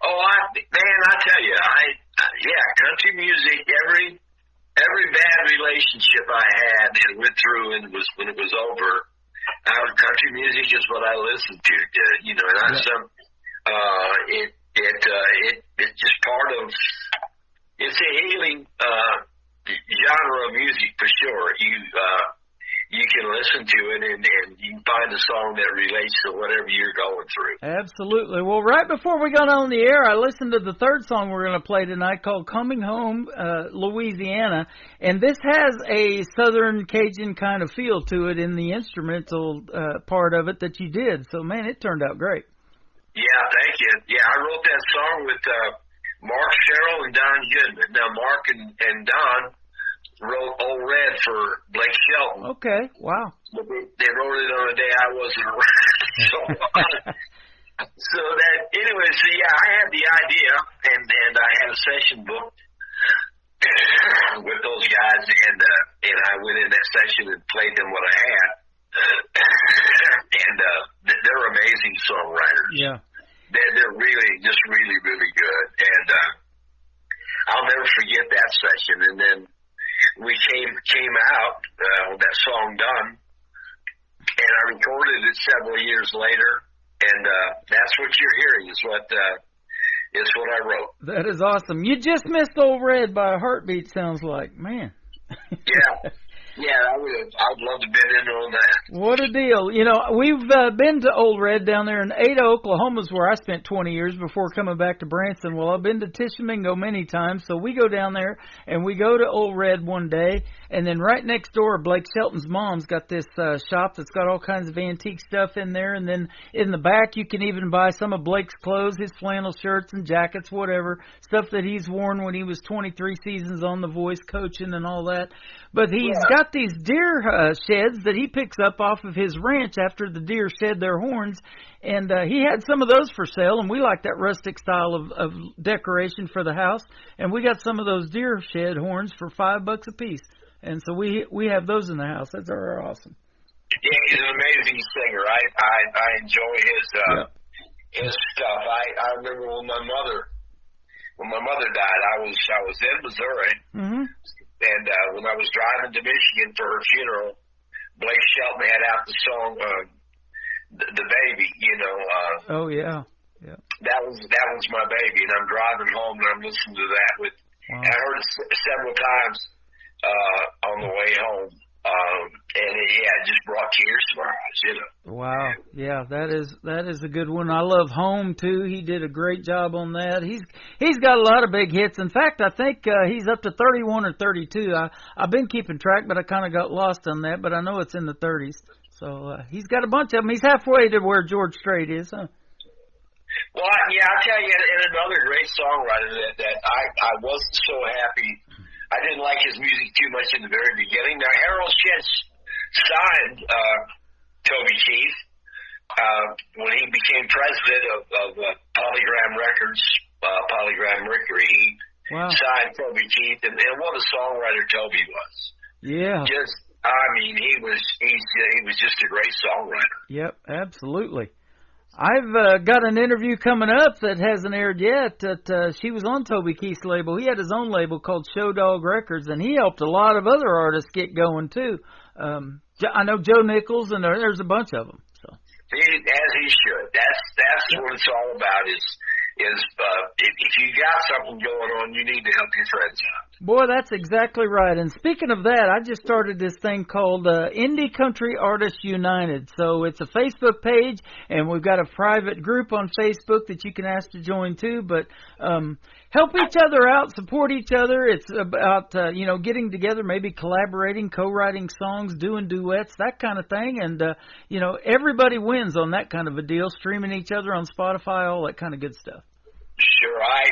Oh, I tell you, country music. every bad relationship I had and went through, and when it was over, country music is what I listened to. You know, and it's just part of. It's a healing genre of music for sure. You can listen to it and you can find a song that relates to whatever you're going through. Absolutely. Well, right before we got on the air, I listened to the third song we're going to play tonight called Coming Home, Louisiana. And this has a Southern Cajun kind of feel to it in the instrumental part of it that you did. So, man, it turned out great. Yeah, thank you. Yeah, I wrote that song with Mark Sherrill and Don Goodman. Now, Mark and Don wrote Old Red for Blake Shelton. Okay, wow. But they wrote it on a day I wasn't around. So that, anyway, so yeah, I had the idea, and I had a session booked with those guys, and I went in that session and played them what I had. And they're amazing songwriters. Yeah. They're really, just really, really good. And I'll never forget that session. And then we came out with that song done, and I recorded it several years later, and that's what you're hearing is what I wrote. That is awesome. You just missed Old Red by a heartbeat, sounds like. Man. Yeah, I'd love to be in on that. What a deal. You know, we've been to Old Red down there in Ada, Oklahoma, is where I spent 20 years before coming back to Branson. Well, I've been to Tishomingo many times, so we go down there, and we go to Old Red one day, and then right next door, Blake Shelton's mom's got this shop that's got all kinds of antique stuff in there, and then in the back you can even buy some of Blake's clothes, his flannel shirts and jackets, whatever, stuff that he's worn when he was 23 seasons on The Voice coaching and all that. But he's got these deer sheds that he picks up off of his ranch after the deer shed their horns, and he had some of those for sale, and we like that rustic style of decoration for the house, and we got some of those deer shed horns for $5 a piece, and so we have those in the house. That's awesome. Yeah, he's an amazing singer. I enjoy his stuff. I remember when my mother died, I was in Missouri. Mm-hmm. And when I was driving to Michigan for her funeral, Blake Shelton had out the song "The Baby." You know. Oh yeah. That was my baby, and I'm driving home and I'm listening to that I heard it several times on the way home, and it just brought tears to my eyes. You know. Wow. Yeah, that is a good one. I love Home too. He did a great job on that. He's got a lot of big hits. In fact, I think he's up to 31 or 32. I've been keeping track, but I kind of got lost on that. But I know it's in the 30s. So he's got a bunch of them. He's halfway to where George Strait is, huh? Well, I'll tell you, and another great songwriter that I wasn't so happy. I didn't like his music too much in the very beginning. Now, Harold Shintz signed Toby Keith when he became president of Polygram Records, Polygram Mercury. He signed Toby Keith, and what a songwriter Toby was. Yeah. He was just a great songwriter. Yep, absolutely. I've got an interview coming up that hasn't aired yet. That she was on Toby Keith's label. He had his own label called Show Dog Records, and he helped a lot of other artists get going too. I know Joe Nichols, and there's a bunch of them. So as he should. That's what it's all about. Is if you got something going on, you need to help your friends out. Boy, that's exactly right. And speaking of that, I just started this thing called Indie Country Artists United. So it's a Facebook page, and we've got a private group on Facebook that you can ask to join too. But help each other out, support each other. It's about getting together, maybe collaborating, co-writing songs, doing duets, that kind of thing. And everybody wins on that kind of a deal. Streaming each other on Spotify, all that kind of good stuff. Sure, I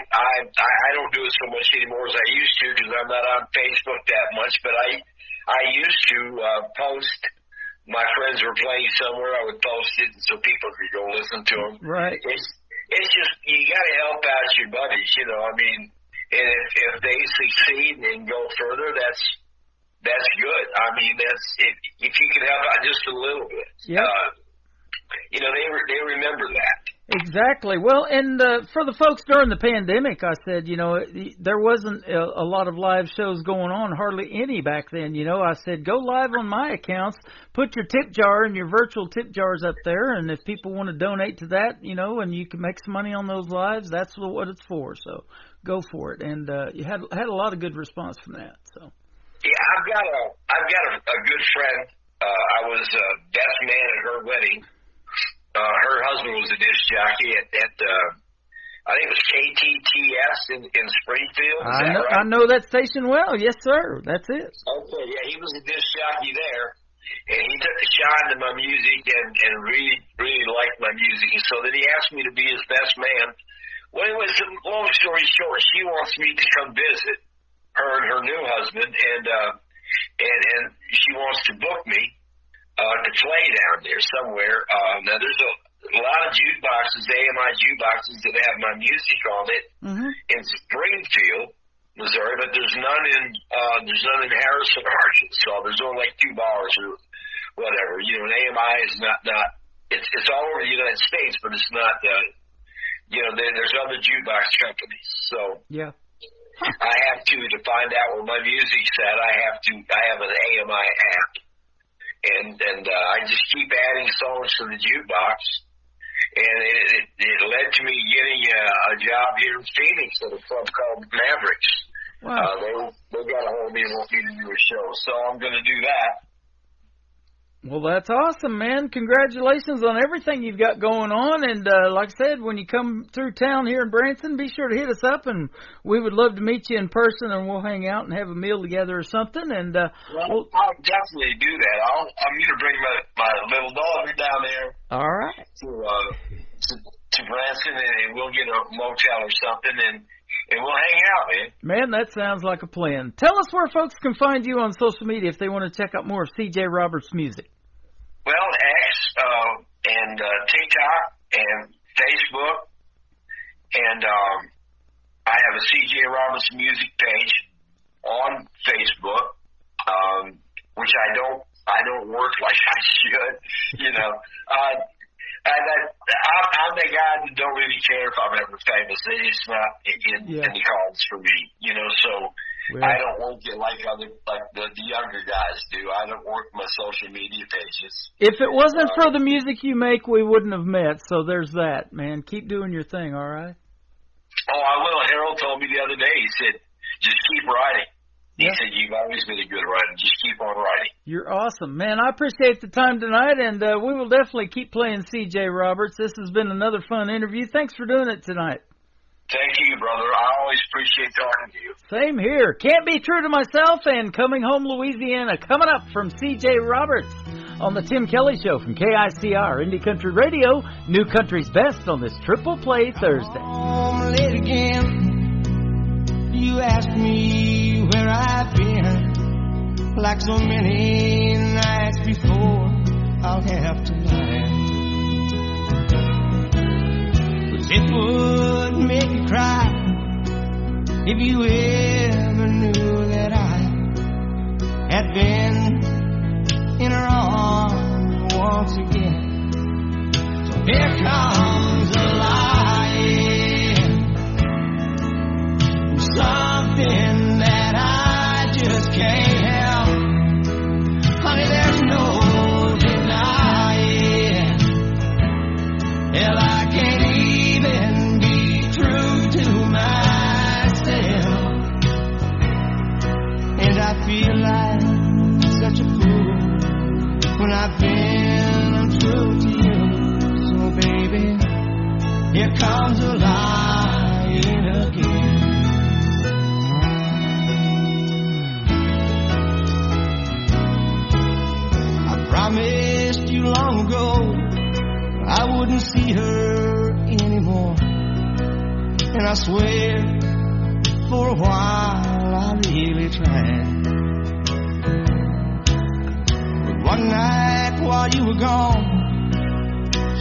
don't do it so much anymore as I used to because I'm not on Facebook that much. But I used to post. My friends were playing somewhere, I would post it so people could go listen to them. Right. It's just you got to help out your buddies, you know. I mean, and if they succeed and go further, that's good. I mean, if you can help out just a little bit. Yeah. They remember that. Exactly. Well, and for the folks during the pandemic, I said, there wasn't a lot of live shows going on, hardly any back then. I said, go live on my accounts, put your tip jar and your virtual tip jars up there, and if people want to donate to that, and you can make some money on those lives, that's what it's for. So go for it. And you had a lot of good response from that. So yeah, I've got a good friend. I was best man at her wedding. Her husband was a disc jockey at I think it was KTTS in Springfield. Is that right? I know that station well. Yes, sir. That's it. Okay, yeah, he was a disc jockey there, and he took a shine to my music and really liked my music. And so then he asked me to be his best man. Well, anyways, long story short, she wants me to come visit her and her new husband, and she wants to book me to play down there somewhere. Now, there's a lot of jukeboxes, AMI jukeboxes, that have my music on it in Springfield, Missouri, but there's none in Harrison, Arkansas. There's only like 2 bars or whatever. And AMI is not it's all over the United States, but it's not. There's other jukebox companies. So yeah. I have to find out where my music's at. I have an AMI app. And I just keep adding songs to the jukebox, and it led to me getting a job here in Phoenix at a club called Mavericks. Wow. They got a hold of me and want me to do a show, so I'm going to do that. Well, that's awesome, man. Congratulations on everything you've got going on. And like I said, when you come through town here in Branson, be sure to hit us up, and we would love to meet you in person, and we'll hang out and have a meal together or something. And I'll definitely do that. I'm going to bring my little daughter down there. All right. To Branson, and we'll get a motel or something, and we'll hang out, man. Man, that sounds like a plan. Tell us where folks can find you on social media if they want to check out more of C.J. Roberts' music. Well, X and TikTok and Facebook, and I have a C.J. Roberts music page on Facebook, which I don't work like I should, I'm the guy that don't really care if I'm ever famous. It's not in the cards for me, so I don't work it like the younger guys do. I don't work my social media pages. If it wasn't for the music you make, we wouldn't have met, so there's that, man. Keep doing your thing, all right? Oh, I will. Harold told me the other day, he said, just keep writing. He said, you've always been a good writer. Just keep on writing. You're awesome. Man, I appreciate the time tonight, and we will definitely keep playing C.J. Roberts. This has been another fun interview. Thanks for doing it tonight. Thank you, brother. I always appreciate talking to you. Same here. Can't Be True to Myself and Coming Home, Louisiana. Coming up from C.J. Roberts on the Tim Kelly Show from KICR, Indie Country Radio, New Country's Best on this Triple Play Thursday. Home late again. You ask me where I've been, like so many nights before, I'll have to lie. But it would make you cry if you ever knew that I had been in her arms once again. So here comes a lying. Something that I just can't help. Honey, there's no denying. Hell, I can't even be true to myself. And I feel like such a fool when I've been untrue to you. So baby, here comes a lying again. Promised you long ago I wouldn't see her anymore, and I swear for a while I really tried. But one night while you were gone,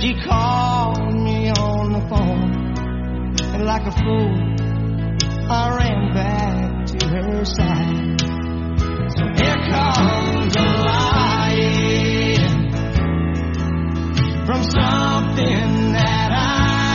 she called me on the phone, and like a fool I ran back to her side. So here comes a lying from something that I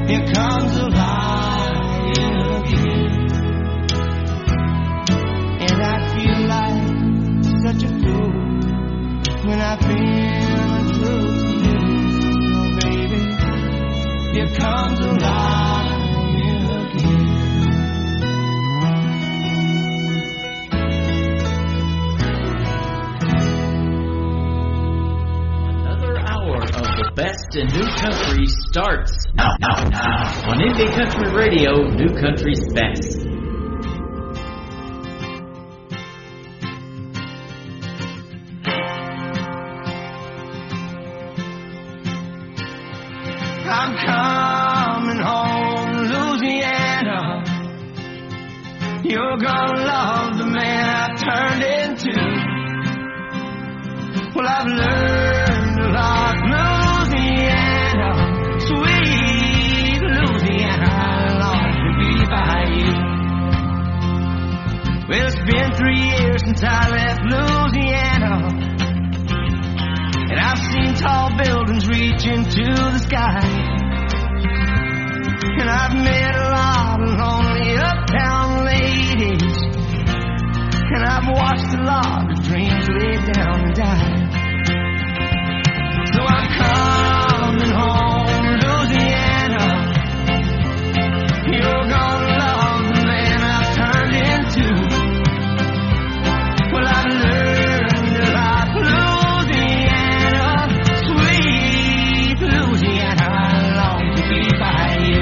Here comes a lion again. And I feel like such a fool when I've been true to you. Oh, baby, here comes a lion again. Another hour of the best in new country starts now on Indie Country Radio, New Country's Best. I'm coming home, Louisiana. You're gonna love the man I turned into. Well, I've learned a lot, Louisiana, sweet Louisiana. I long to be by you. Well, it's been 3 years since I left Louisiana, and I've seen tall buildings reach into the sky. And I've met a lot of lonely uptown ladies, and I've watched a lot of dreams lay down and die. So I'm coming home, Louisiana. You're gonna love the man I've turned into. Well, I've learned a lot, Louisiana, sweet Louisiana. I long to be by you.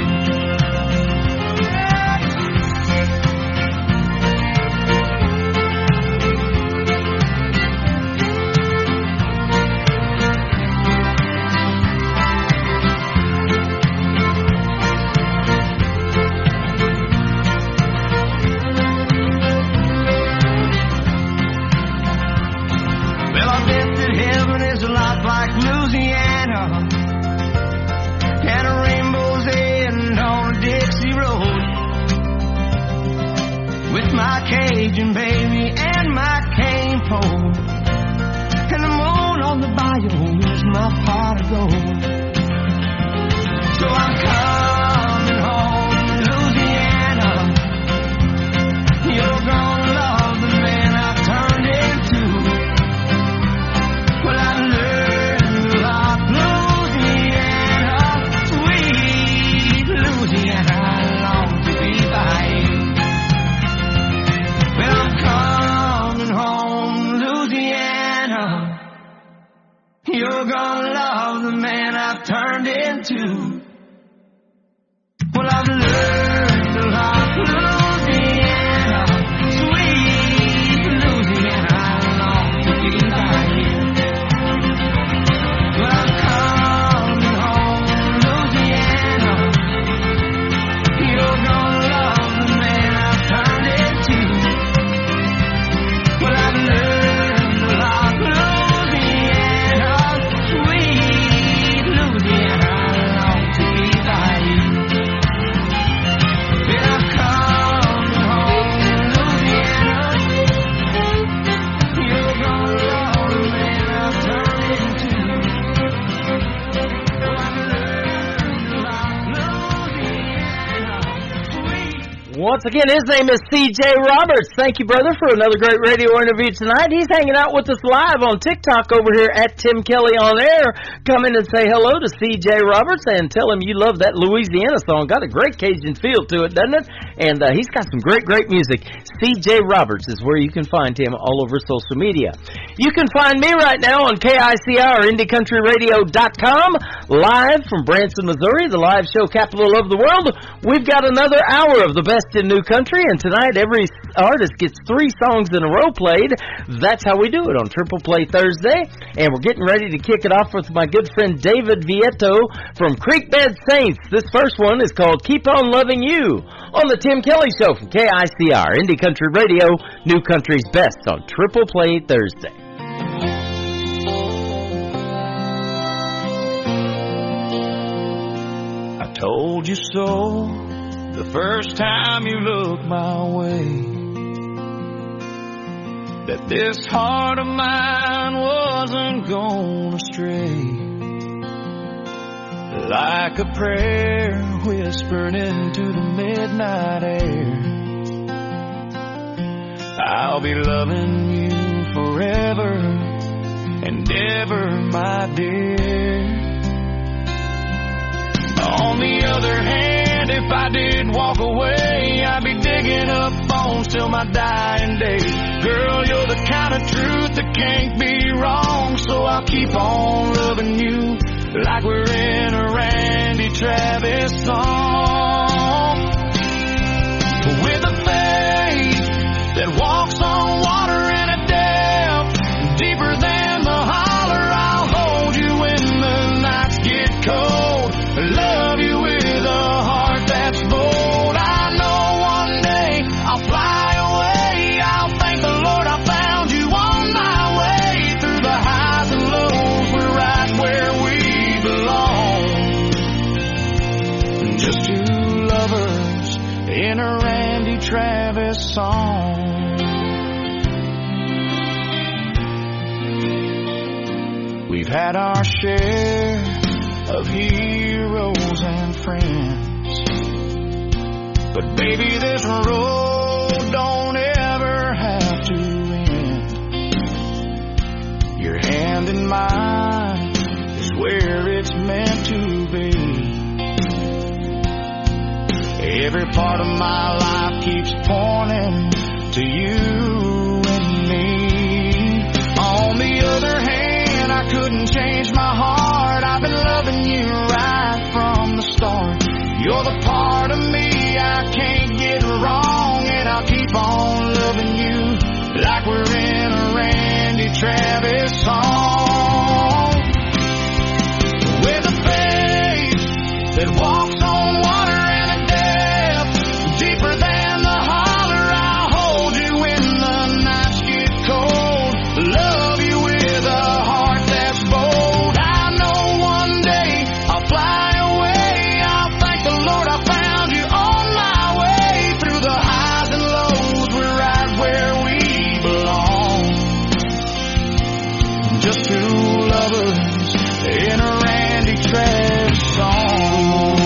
Well, I bet that heaven is a lot like Louisiana, and a rainbow's end on a Dixie road, with my Cajun baby and my cane pole, and the moon on the bayou is my pot of gold. So I'm coming home, Louisiana. You're gonna love the man I've turned into. Well, I've learned a lot, Louisiana, sweet Louisiana. I long to be by you. Well, I'm coming home, Louisiana. You're gonna love the man I've turned into. Well, I've learned a lot, Louisiana, sweet Louisiana. I long to be by you. Well, I'm coming home, Louisiana. You're gonna love the man I've turned into. Well, I've learned a lot, Louisiana, sweet Louisiana. I long to be by you. Well, I'm coming home, Louisiana. You're gonna love the man I've turned into. Well, I've learned a lot, Louisiana, sweet. Once again, his name is C.J. Roberts. Thank you, brother, for another great radio interview tonight. He's hanging out with us live on TikTok over here at Tim Kelly on Air. Come in and say hello to C.J. Roberts and tell him you love that Louisiana song. Got a great Cajun feel to it, doesn't it? And he's got some great, great music. C.J. Roberts is where you can find him all over social media. You can find me right now on KICR, IndieCountryRadio.com, live from Branson, Missouri, the live show capital of the world. We've got another hour of the best in new country, and tonight every artist gets 3 songs in a row played. That's how we do it on Triple Play Thursday, and we're getting ready to kick it off with my good friend David Vieto from Creekbed Saints. This first one is called Keep On Loving You on the Tim Kelly Show from KICR, Indie Country Radio, New Country's Best on Triple Play Thursday. I told you so the first time you looked my way, that this heart of mine wasn't gonna stray. like a prayer whispered into the midnight air. I'll be loving you forever and ever, my dear. On the other hand, if I did walk away, I'd be digging up bones till my dying day. Girl, you're the kind of truth that can't be wrong, so I'll keep on loving you like we're in a Randy Travis song. With a faith that walks on water and a depth deeper than the holler, I'll hold you when the nights get cold. Love you with a heart that's bold. I know one day I'll fly away. I'll thank the Lord I found you on my way. Through the highs and lows, we're right where we belong. Just two lovers in a Randy Travis song. We've had our share of heroes and friends, but baby, this road don't ever have to end. Your hand in mine is where it's meant to be. Every part of my life keeps pointing to you and me. On the other hand, I couldn't change my heart. I've been loving you right from the start. You're the part of me I can't get wrong, and I'll keep on loving you like we're in a Randy Travis song. With a faith that walks on water and a depth deeper than the holler, I'll hold you when the nights get cold. Love you with a heart that's bold. I know one day I'll fly away. I'll thank the Lord I found you on my way. Through the highs and lows, we're right where we belong. Just two lovers in a Randy Travis song.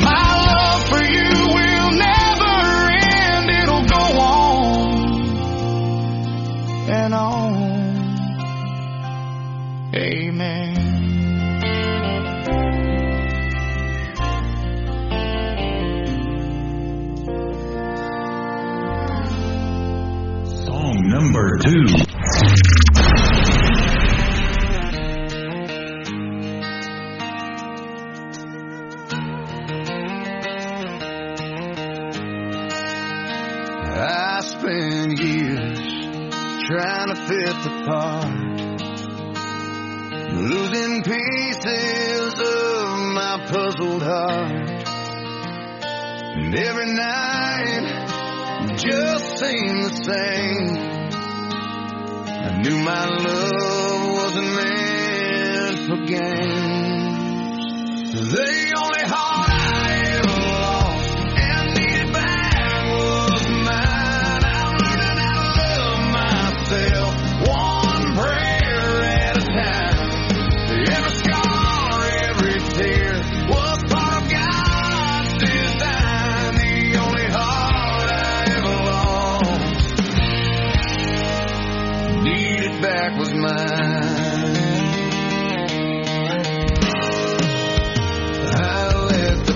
My love for you will never end. It'll go on and on. Amen. Song number 2. I spent years trying to fit the part, losing pieces of my puzzled heart. And every night just seemed the same. I knew my love wasn't meant for games. The only heart I ever lost and needed back was mine. I'm learning how to love myself, one prayer at a time. Every scar, every tear was part of God's design. The only heart I ever lost, needed back was mine. I let the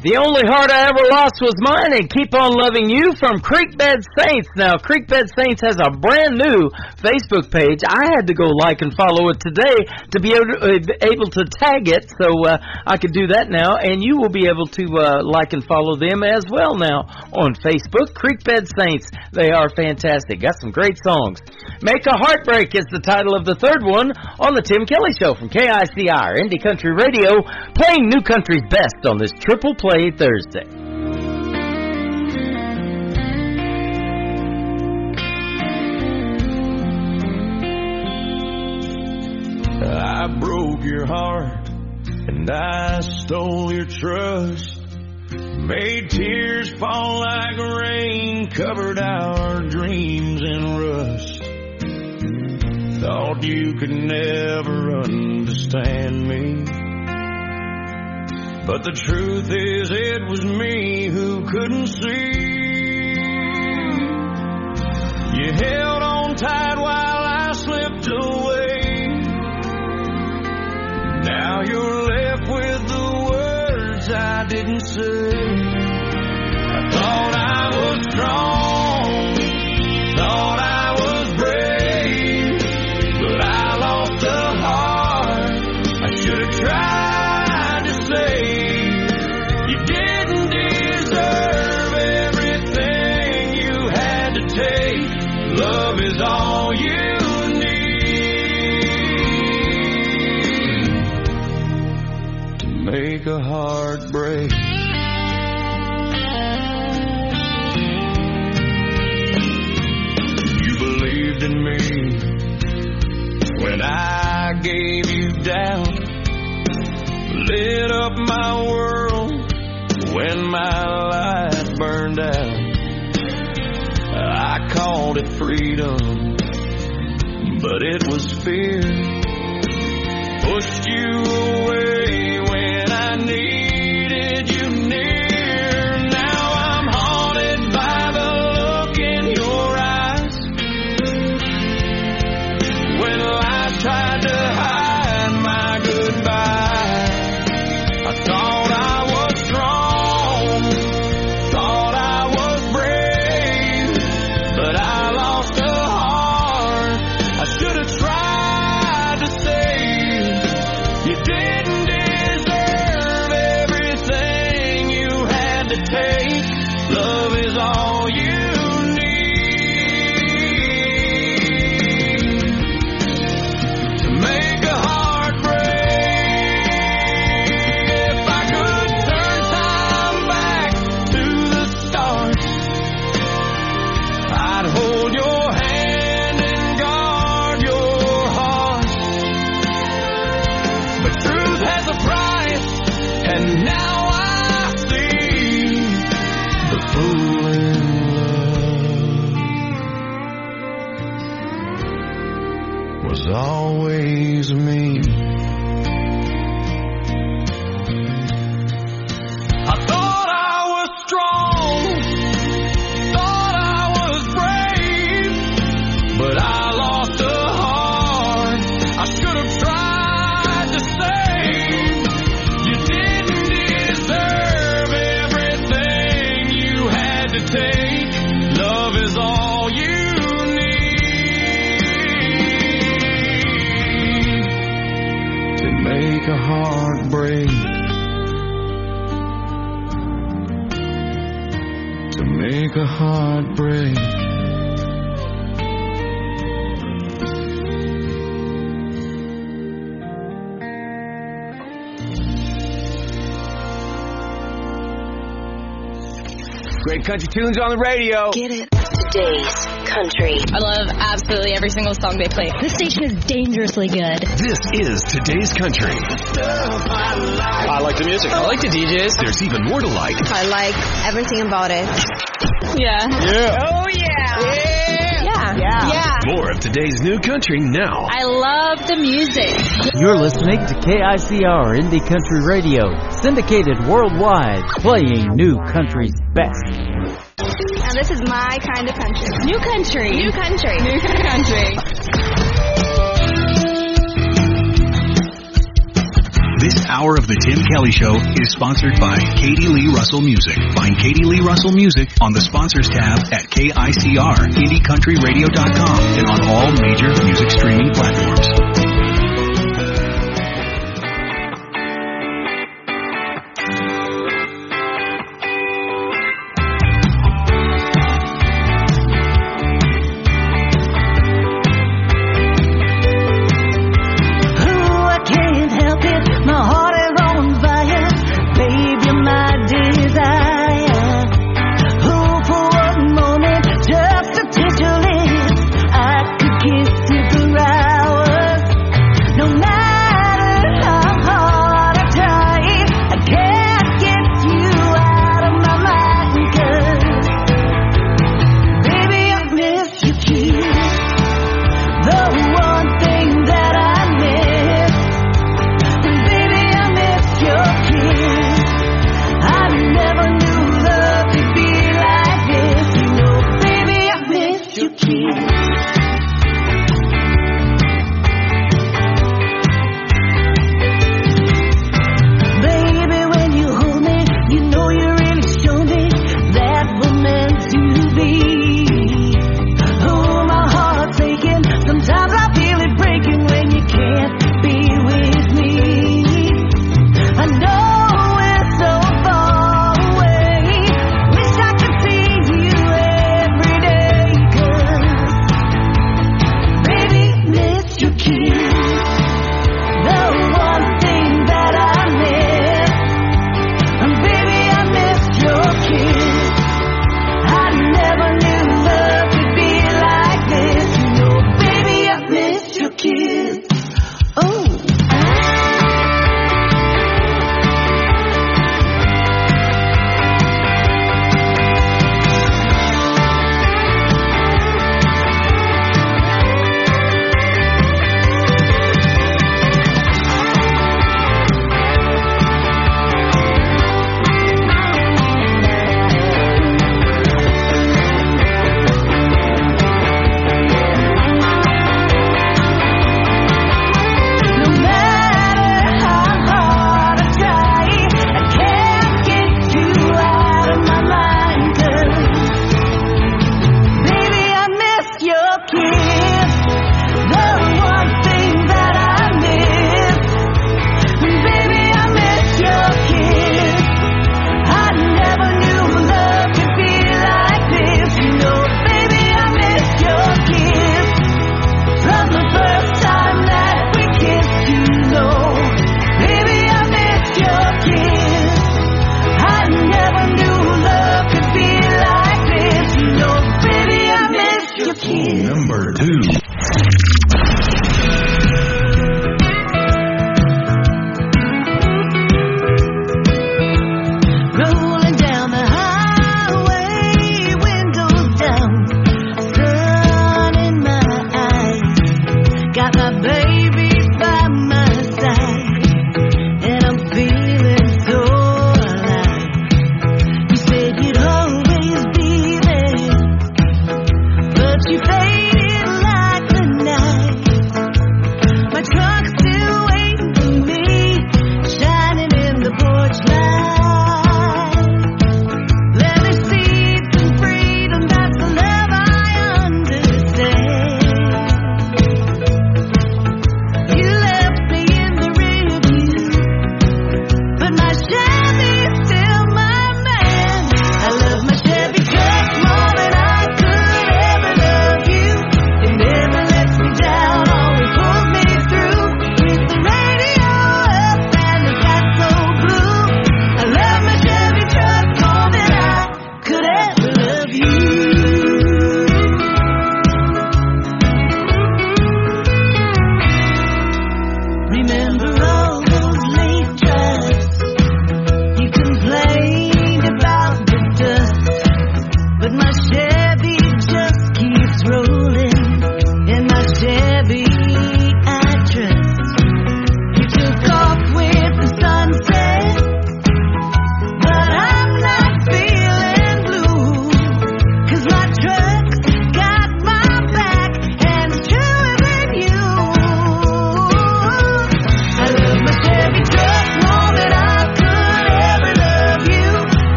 The Only Heart I Ever Lost Was Mine and Keep On Loving You from Creekbed Saints. Now, Creekbed Saints has a brand new Facebook page. I had to go like and follow it today to be able to tag it, so I could do that now. And you will be able to like and follow them as well now on Facebook. Creekbed Saints, they are fantastic. Got some great songs. Make a Heartbreak is the title of the third one on the Tim Kelly Show from KICR, Indie Country Radio, playing New Country's best on this Triple Play Thursday. I broke your heart and I stole your trust, made tears fall like rain, covered our dreams in rust. Thought you could never understand me, but the truth is it was me who couldn't see. You held on tight while I slipped away. Now you're left with the words I didn't say. I thought I was strong, thought I was brave, but I lost the heart. I should have tried to save. You didn't deserve everything you had to take. Love is all you need to make a heart break. You believed in me when I gave you doubt, lit up my world when my light burned out. I called it freedom, but it was fear. Pushed you away when I needed you near. Now I'm haunted by the look in your eyes when life tried to hide my goodbye. I thought I was strong, thought I was brave, but I lost a heart I should have tried to save. You didn't deserve everything you had to take. Love is all you need to make a heart break. If I could turn time back to the start, I'd hold your hand and guard your heart. But truth has a price, and now I see the fool in love was always me. I thought I was strong, thought I was brave, but I lost a heart I should have tried to save. You didn't deserve everything you had to take. Love is all you need to make a heart break. To make a heart break. Great country tunes on the radio. Get it. Today's country. I love absolutely every single song they play. This station is dangerously good. This is Today's Country. I like the music. I like the DJs. There's even more to like. I like everything about it. Yeah. Oh, yeah. More of today's new country now. I love the music. You're listening to KICR Indie Country Radio, syndicated worldwide, playing New Country's best. Now this is my kind of country. New country. New country. New country. This hour of the Tim Kelly Show is sponsored by Katie Lee Russell Music. Find Katie Lee Russell Music on the sponsors tab at KICR, IndieCountryRadio.com, and on all major music streaming platforms. Just a tittle, I could kiss you for hours.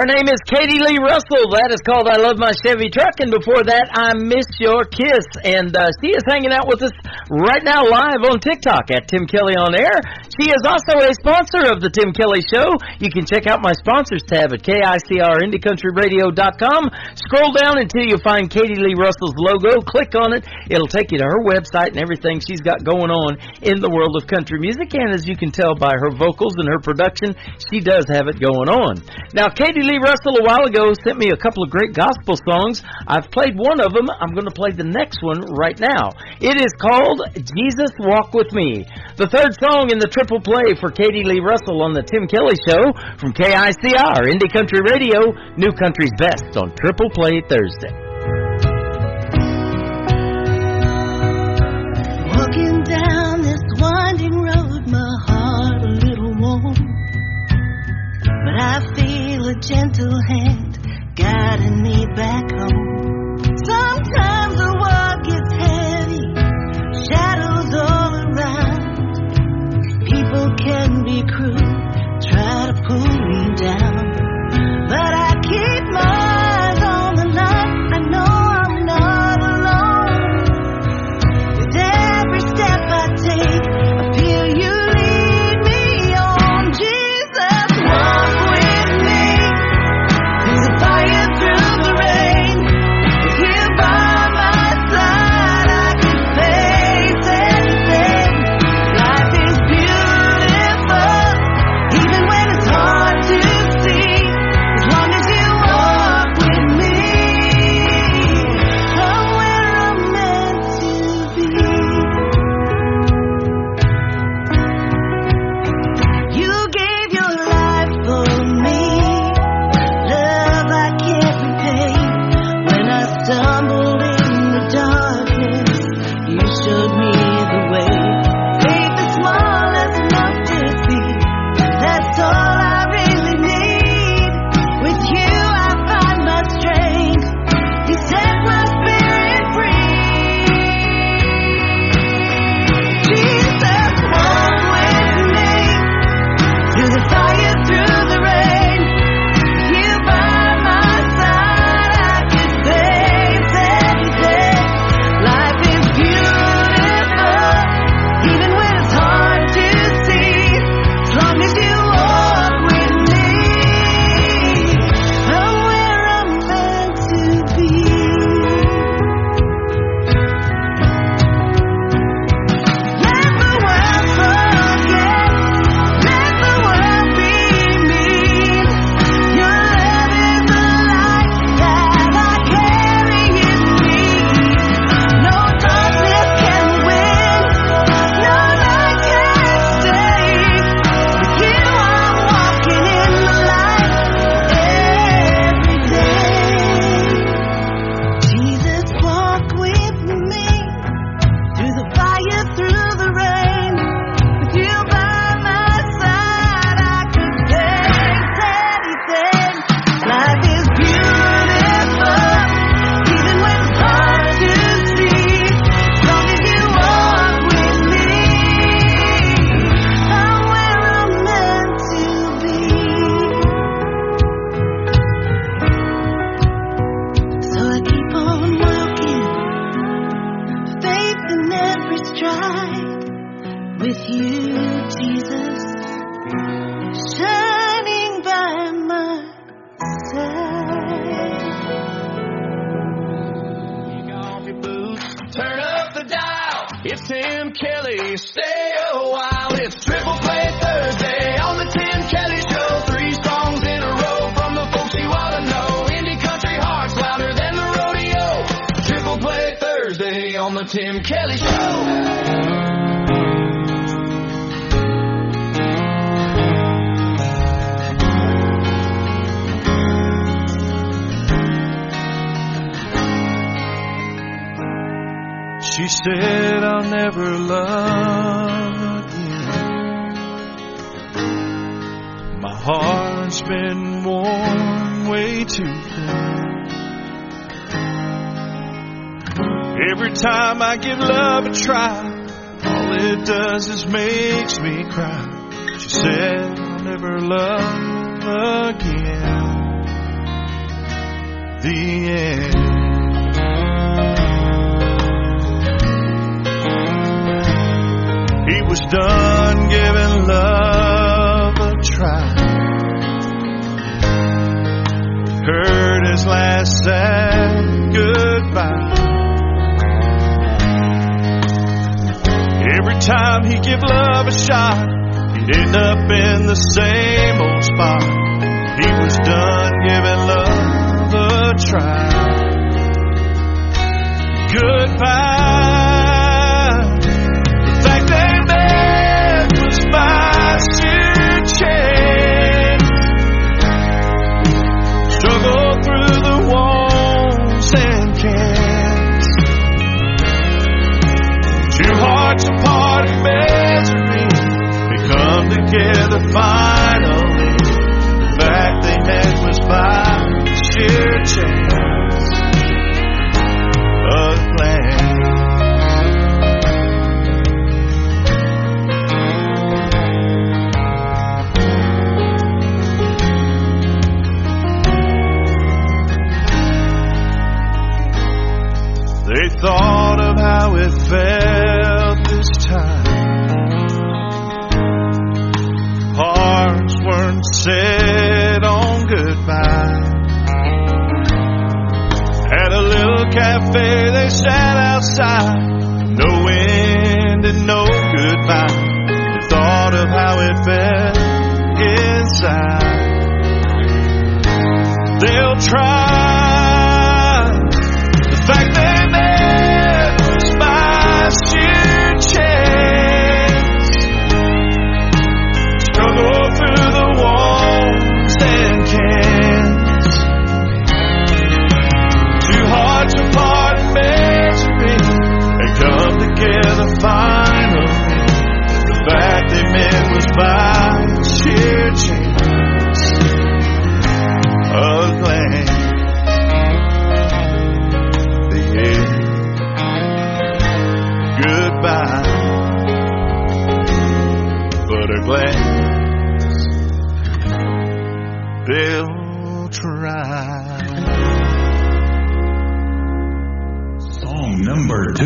Her name is Katie Lee Russell. That is called I Love My Chevy Truck. And before that, I Miss Your Kiss. And she is hanging out with us right now live on TikTok at Tim Kelly On Air. She is also a sponsor of the Tim Kelly Show. You can check out my sponsors tab at KICRIndyCountryRadio.com. Scroll down until you find Katie Lee Russell's logo. Click on it. It'll take you to her website and everything she's got going on in the world of country music. And as you can tell by her vocals and her production, she does have it going on. Now, Katie Lee Russell a while ago sent me a couple of great gospel songs. I've played one of them. I'm going to play the next one right now. It is called Jesus Walk With Me. The third song in the triple play for Katie Lee Russell on the Tim Kelly Show from KICR, Indie Country Radio, New Country's Best on Triple Play Thursday. Walking down this winding road, my heart a little warm, but I feel a gentle hand guiding me back home. Sometimes the walk gets heavy, shadows all around. People can be cruel, try to pull me down, but I keep my eyes on the light. I know I'm not alone. With every step I take, I feel you lead me on. Jesus, walk with me through the fire, through the rain. With you by my side, I can face anything. Life is beautiful, even when it's hard to see. As long as you walk with me, somewhere I'm meant to be. You gave your life for me, love I can't repay. When I stumbled in the darkness, you showed me the way. Faith as small as a mustard seed, that's all I really need. With you I find my strength, you set my spirit free. Jesus, walk with me through the fire, through the rain. With you by my side, I can face anything. Life is beautiful, even when it's hard to see. As long as you walk with me, somewhere I'm meant to be. Let the world forget, let the world be mean. Your love is the light that I carry in me. No darkness can win, no night can stay. With you I'm walking in the light every day. Jesus, walk with me through the fire, through the rain. With you by my side, I could face anything. Life is beautiful, even when it's hard to see. As long as you walk with me, somewhere I'm meant to be. So I keep on walking, faith in every stride. With you, Jesus, shining by my side. Turn up the dial. It's Tim Kelly. Stay a while. It's Triple Play Thursday on the Tim Kelly Show. 3 songs in a row from the folks you ought to know. Indie country hearts louder than the rodeo. Triple Play Thursday on the Tim Kelly Show. She said I'll never love again. My heart's been worn way too thin. Every time I give love a try, all it does is makes me cry. She said I'll never love again. the end. He was done giving love a try. Heard his last sad goodbye. Every time he give love a shot, he'd end up in the same old spot. He was done giving love a try. Goodbye. The fact they met was by sheer chance. Struggle through the walls and can't. Two hearts apart in misery, they come together finally. The fact they met was by sheer chance of plan. They thought of how it felt this time. Hearts weren't set on goodbye. At a little cafe they sat outside. No wind and no goodbye. They thought of how it felt inside. They'll try. The fact they met was by sheer chance. Struggle through the walls and can't. Two hearts apart in misery, they come together finally. The fact they met was by sheer chance of glance. Goodbye, but are glad they'll try. Song number 2.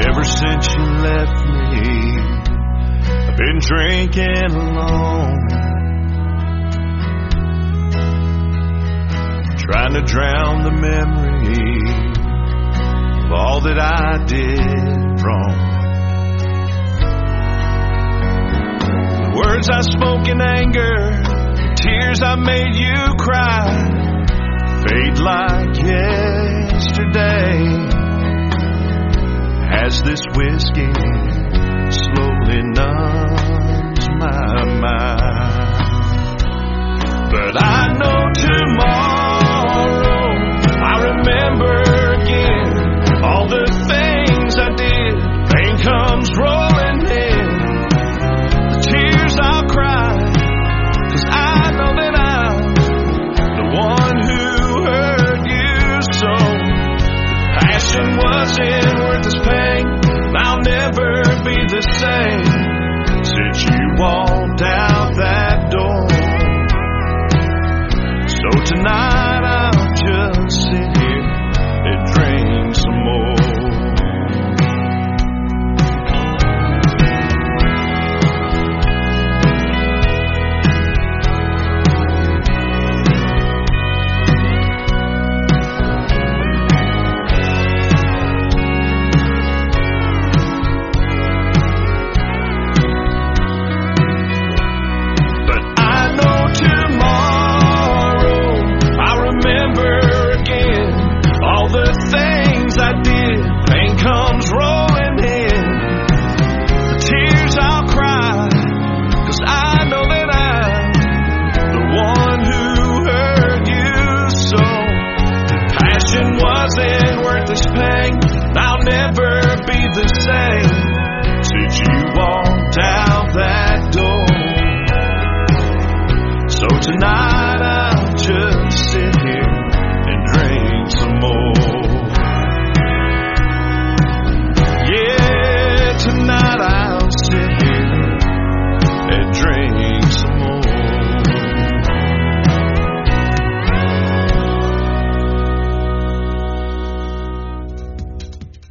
Ever since you left me, I've been drinking alone, trying to drown the memory of all that I did wrong. The words I spoke in anger, the tears I made you cry, fade like yesterday as this whiskey slowly numbs my mind. But I know tomorrow I remember again all the things I did. Pain comes rolling in, the tears I'll cry, 'cause I know that I'm the one who hurt you so. Passion wasn't worth this pain, I'll never be the same since you walked out that door.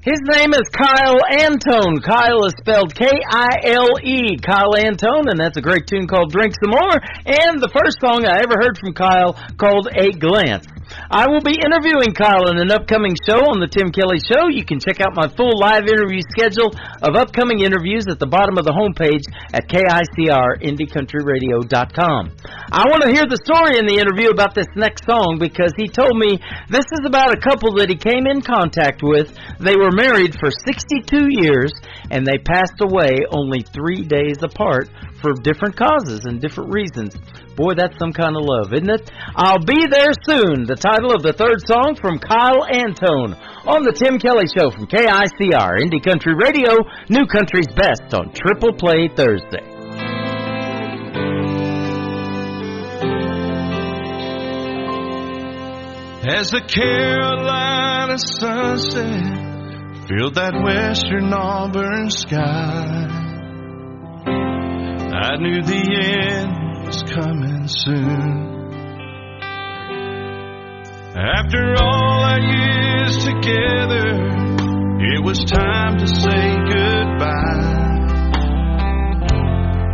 His name is Kyle Antone. Kyle is spelled K-I-L-E. Kyle Antone, and that's a great tune called Drink Some More, and the first song I ever heard from Kyle called A Glance. I will be interviewing Kyle in an upcoming show on The Tim Kelly Show. You can check out my full live interview schedule of upcoming interviews at the bottom of the homepage at KICR-IndieCountryRadio.com. I want to hear the story in the interview about this next song because he told me this is about a couple that he came in contact with. They were married for 62 years, and they passed away only 3 days apart for different causes and different reasons. Boy, that's some kind of love, isn't it? I'll Be There Soon, the title of the third song from Kyle Antone on The Tim Kelly Show from KICR, Indie Country Radio, New Country's Best on Triple Play Thursday. As the Carolina sunset filled that western auburn sky, I knew the end was coming soon. After all our years together, it was time to say goodbye.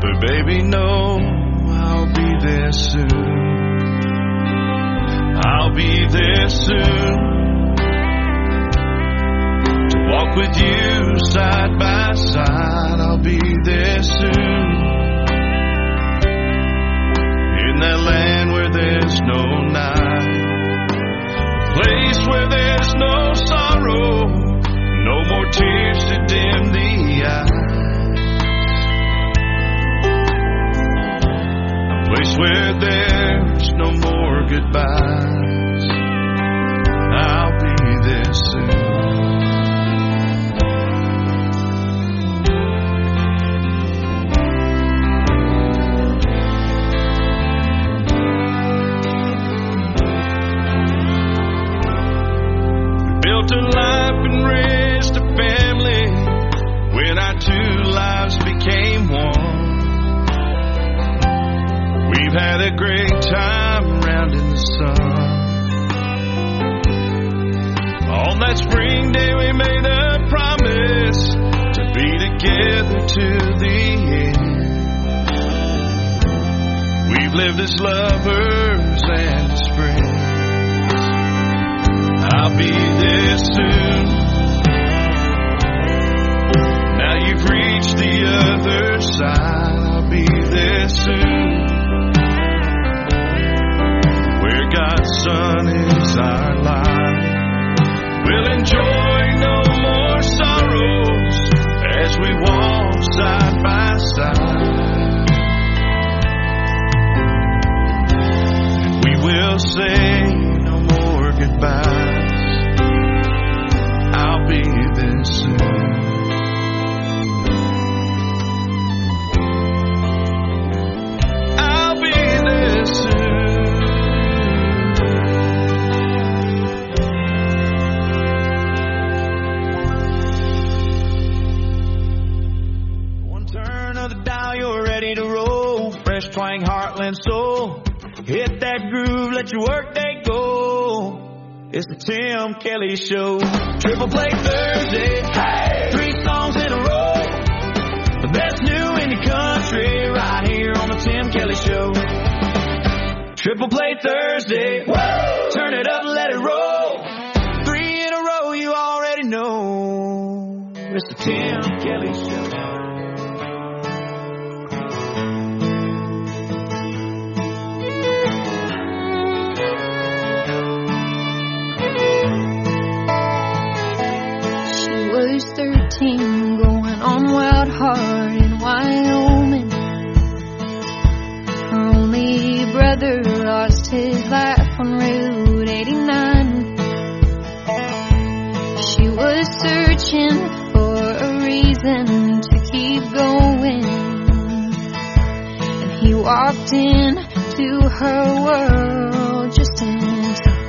But baby, no, I'll be there soon. I'll be there soon to walk with you side by side. I'll be there soon in that land where there's no night, a place where there's no sorrow, no more tears to dim the eye, a place where there's no more goodbyes. I'll be there soon. Built a life and raised a family when our two lives became one. We've had a great time round in the sun. On that spring day we made a promise to be together to the end. We've lived as lovers and as friends. I'll be there soon. Now you've reached the other side. I'll be there soon, where God's Son is our life. We'll enjoy no more sorrows as we walk side by side. And we will say no more goodbyes. I'll be there soon. I'll be there soon. One turn of the dial, you're ready to roll. Fresh twang, heartland soul. Hit that groove, let your work day go. It's the Tim Kelly Show. Triple Play Thursday. Hey! 3 songs in a row. The best new indie country right here on the Tim Kelly Show. Triple Play Thursday. Woo! Turn it up and let it roll. 3 in a row, you already know. It's the Tim Kelly Show. Was 13, going on Wild Heart in Wyoming. Her only brother lost his life on Route 89. She was searching for a reason to keep going, and he walked into her world just in time.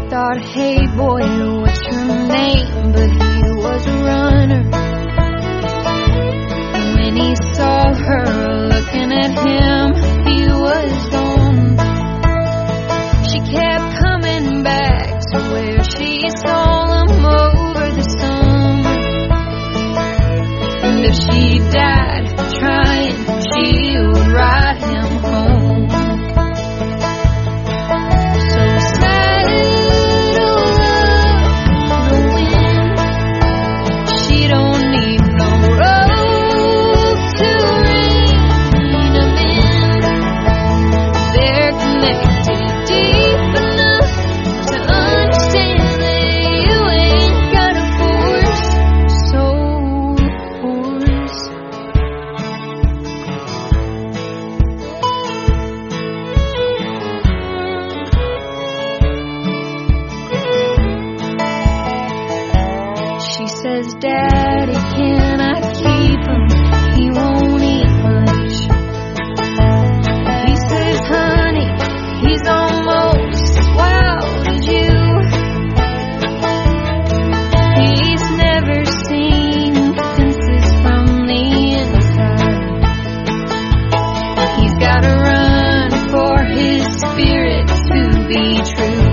Thought, hey boy, what's your name? But he was a runner. And when he saw her looking at him, says, Daddy, can I keep him? He won't eat much. He says, honey, he's almost as wild as you. He's never seen fences from the inside. He's gotta run for his spirit to be true.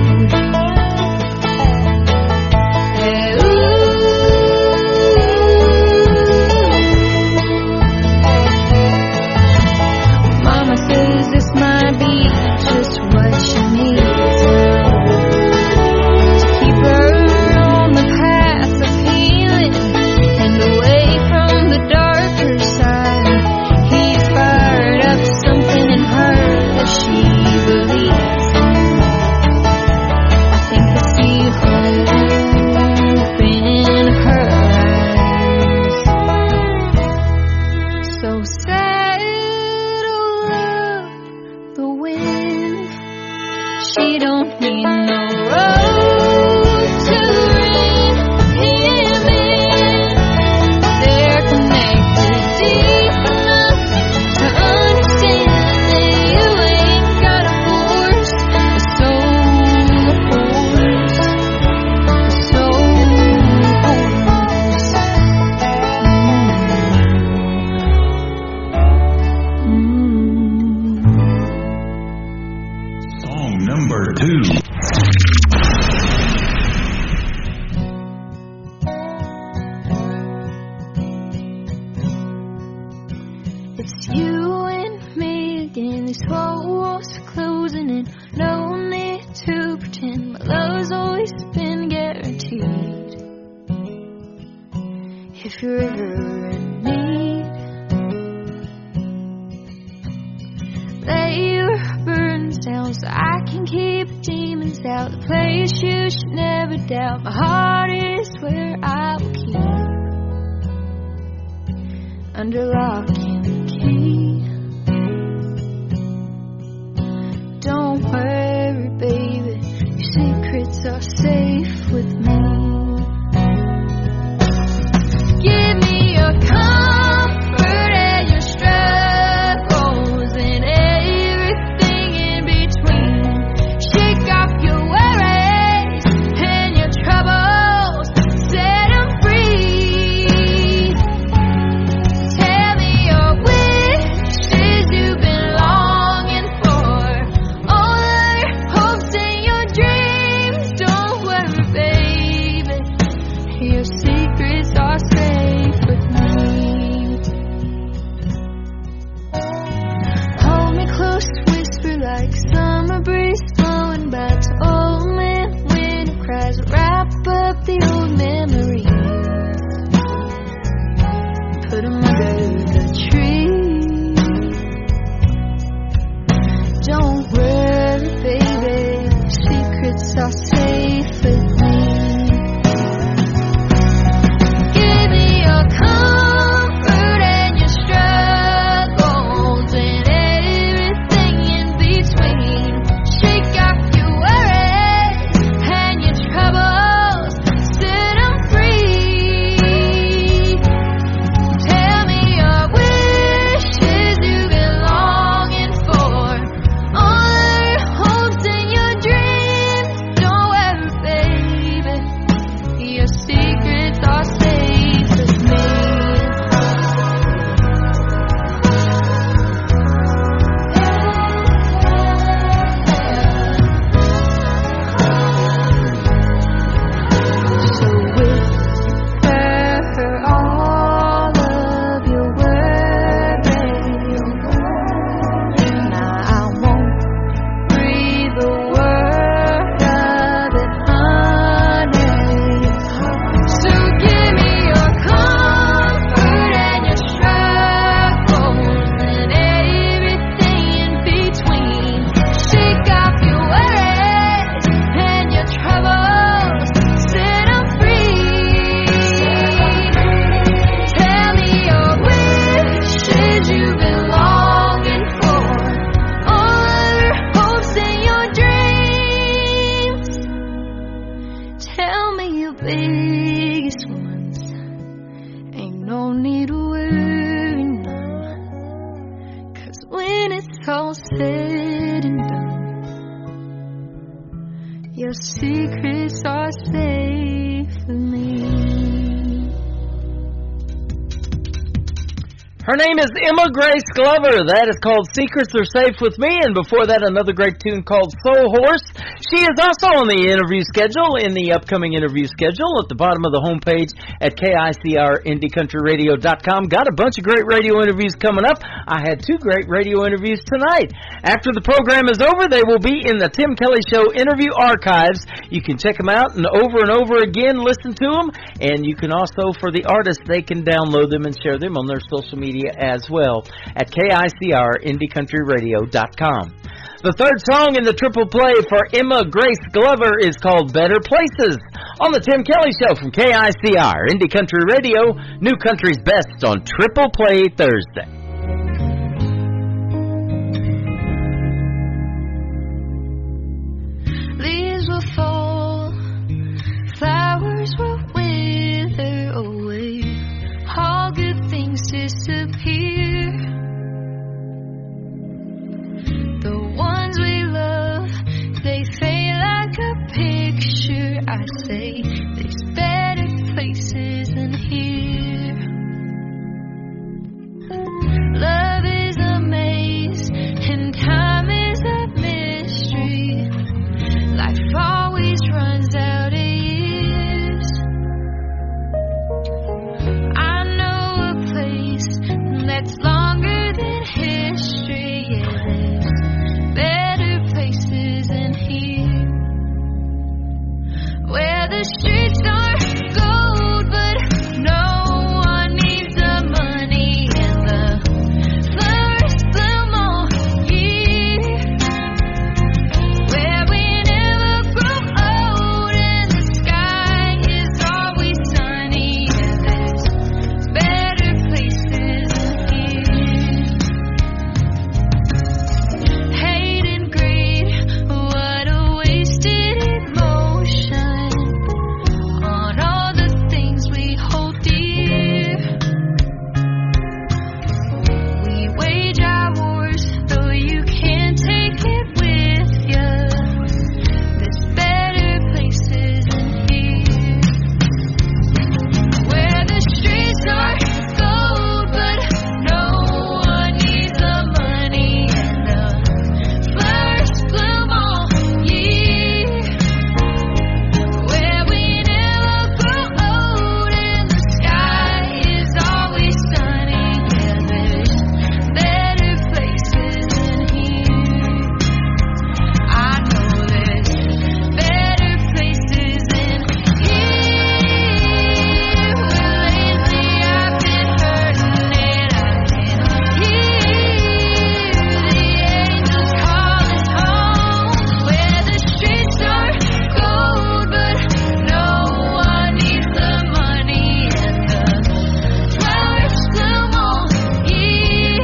Tell me your said and done, your secrets are safe with me. Her name is Emma Grace Glover. That is called Secrets Are Safe With Me. And before that, another great tune called Soul Horse. She is also on the interview schedule, in the upcoming interview schedule at the bottom of the homepage at KICRIndieCountryRadio.com. Got a bunch of great radio interviews coming up. I had 2 great radio interviews tonight. After the program is over, they will be in the Tim Kelly Show interview archives. You can check them out and over again listen to them. And you can also, for the artists, they can download them and share them on their social media as well at KICRIndieCountryRadio.com. The third song in the triple play for Emma Grace Glover is called Better Places on the Tim Kelly Show from KICR Indie Country Radio, New Country's Best on Triple Play Thursday. Leaves will fall, flowers will wither away, all good things disappear. The ones we love, they fade like a picture. I say there's better places than here. Love is a maze and time is a mystery. Life always runs out of years. I know a place that's longer than history. Yeah, there's better places than here, where the streets are gold, but no one needs the money, and the flowers bloom all year, where we never grow old and the sky is always sunny. Yeah, there's better places than here. Hate and greed, what a wasted emotion on all the things we hold dear. We wage our wars, though you can't take it with ya. There's better places than here, where the streets are gold, but no one needs the money, and the flowers bloom all year, where we never grow old and the sky is always sunny. Yeah, there's better places than here. I know there's better places than here. Well, lately I've been hurting and I can hear the angels calling home, where the streets are gold, but no one needs the money, and the flowers bloom all year.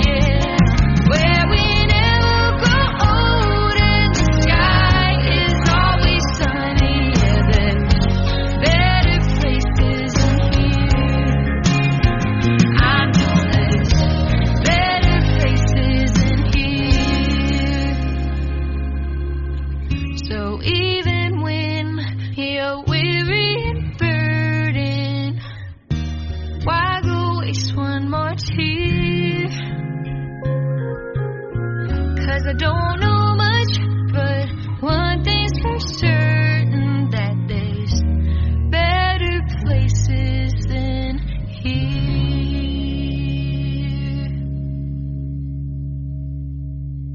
Yeah, where we never grow old and the sky is always sunny. Yeah, there's better places than here. I know there's better places than here. So even when you're weary and burdened, why go waste one more tear? 'Cause I don't know much, but one thing's for certain, that there's better places than here.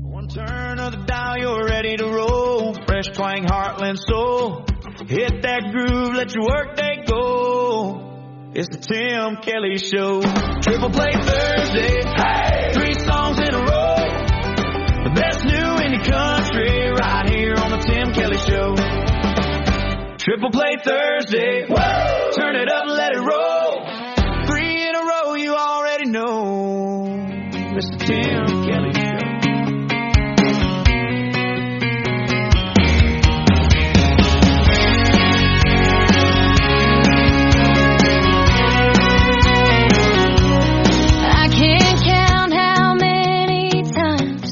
One turn of the dial, you're ready to roll. Fresh twang, heartland soul. Hit that groove, let your work day go. It's the Tim Kelly Show. Triple Play Thursday. Hey! 3 songs in a row. The best new indie country right here on the Tim Kelly Show. Triple Play Thursday. Woo! Turn it up and let it roll. 3 in a row, you already know. It's the Tim Kelly Show. I can't count how many times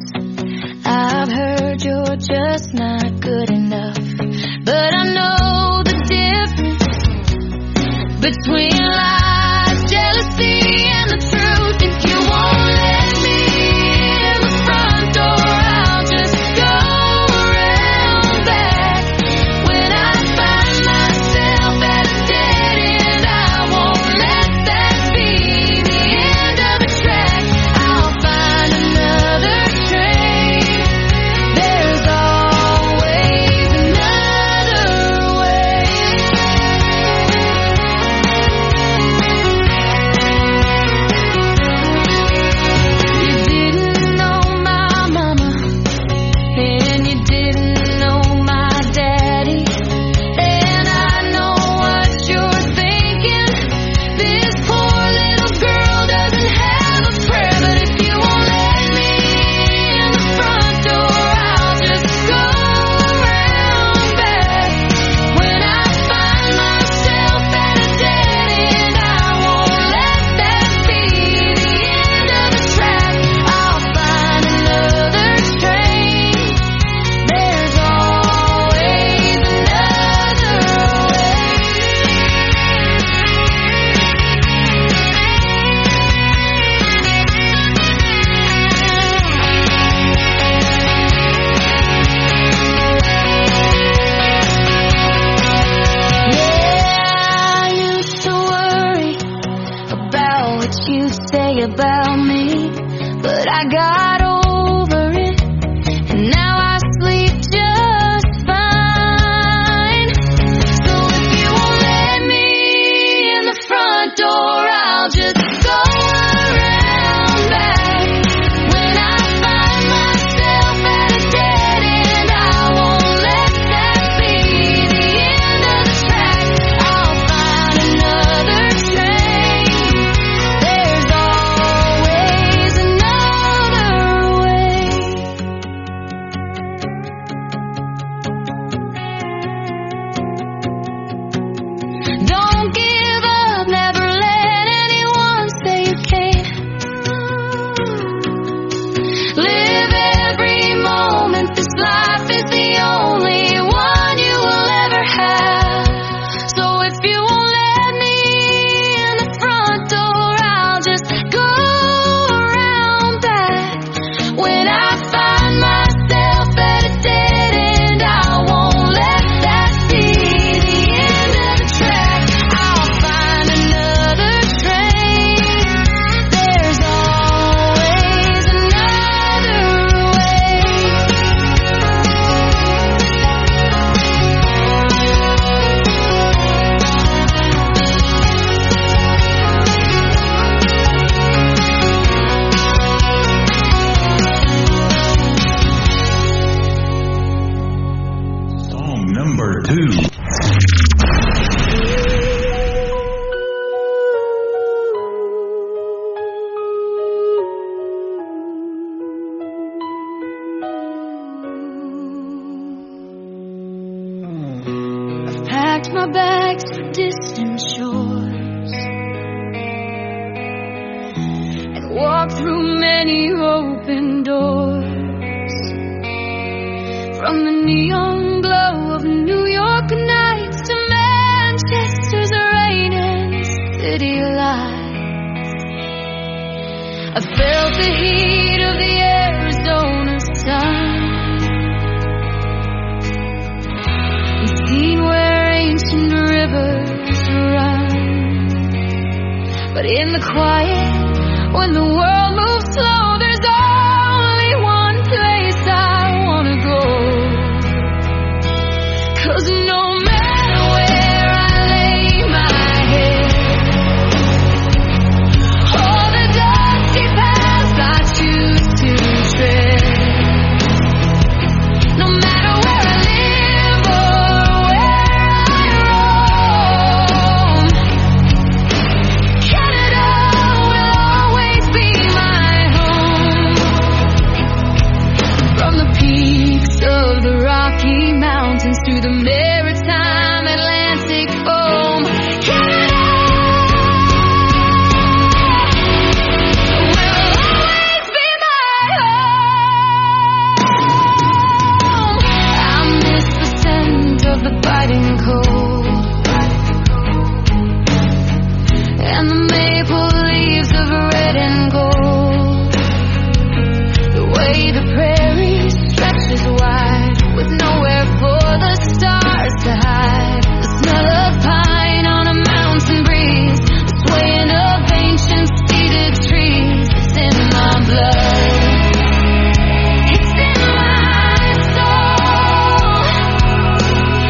say about me, but I got over it, and now I sleep just fine. So if you won't let me in the front door, I'll just go around back. When I find myself at a dead end, I won't let that be the end of the track. I'll find another train. There's always another way. Don't give up, never let anyone say you can't. Live every moment, this life is the only one you will ever have. So if you won't let me in the front door, I'll just go around back. When I find myself at a dead end, I won't let that be the end of the track. I'll find another train. There's always another way. Song number 2. I've packed my bags for distant shores and walked through many open doors. From the neon glow of New York nights to Manchester's raining city lights, I felt the heat of the Arizona sun. Seen where ancient rivers run, but in the quiet, when the world moves slow, there's only one place I wanna go. 'Cause no matter where I lay my head, all the dusty paths I choose to tread, no matter where I live or where I roam, Canada will always be my home. From the peaks of the Rocky Mountains to the maritime Atlantic foam, Canada will always be my home. I miss the scent of the biting cold and the maple leaves of red and gold. The way the prairie stretches wide with nowhere for the stars to hide. The smell of pine on a mountain breeze, the swaying of ancient seeded trees. It's in my blood. It's in my soul.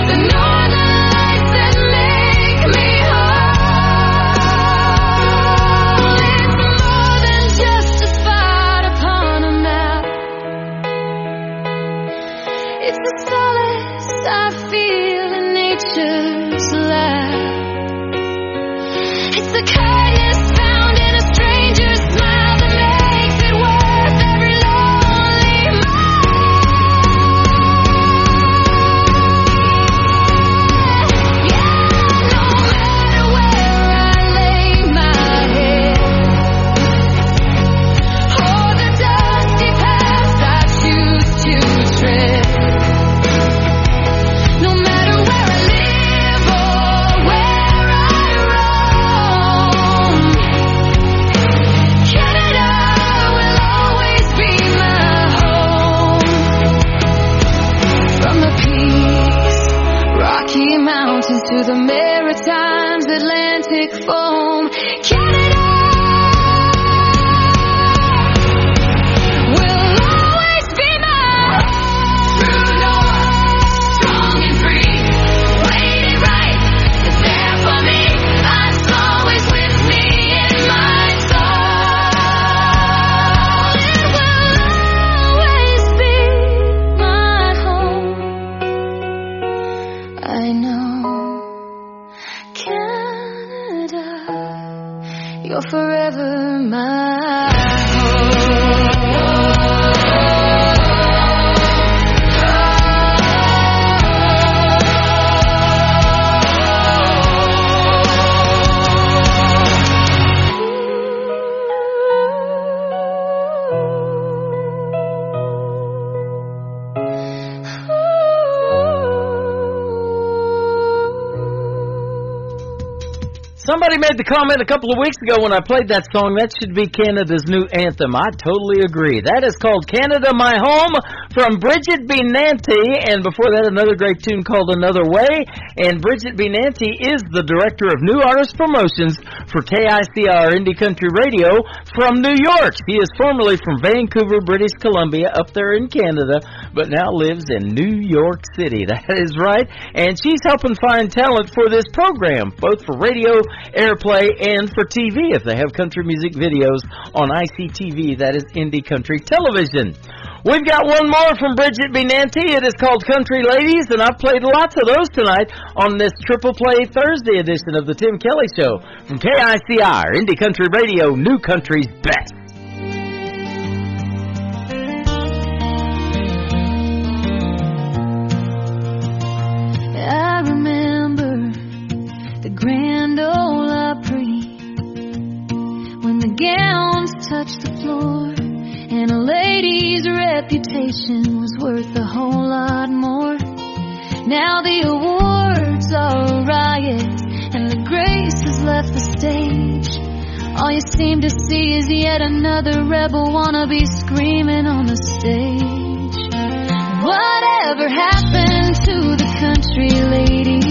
The northern lights that make me whole. It's more than just a spot upon a map. It's the solace I feel in nature's lap. It's the kindness found in a stranger's smile that makes it worth every lonely mile. Yeah, no matter where I lay my head, or the dusty paths I choose to tread, no matter where I live or where I roam, Canada will always be my home. From the peaks, Rocky Mountains to the Maritimes Atlantic foam, Canada You're forever my home. Somebody made the comment a couple of weeks ago when I played that song, that should be Canada's new anthem. I totally agree. That is called Canada My Home from Bridget B. Nanty, and before that another great tune called Another Way. And Bridget B. Nanty is the Director of New Artist Promotions for KICR Indie Country Radio from New York. She is formerly from Vancouver, British Columbia, up there in Canada, but now lives in New York City. That is right. And she's helping find talent for this program, both for radio airplay and for TV if they have country music videos on ICTV, that is Indie Country Television. We've got one more from Bridget B. Nanty. It is called Country Ladies, and I've played lots of those tonight on this Triple Play Thursday edition of the Tim Kelly Show from KICR, Indie Country Radio, New Country's best. I remember the Grand Ole Opry when the gowns touched the floor and a lady's reputation was worth a whole lot more. Now the awards are a riot and the grace has left the stage. All you seem to see is yet another rebel wannabe screaming on the stage. Whatever happened to the country ladies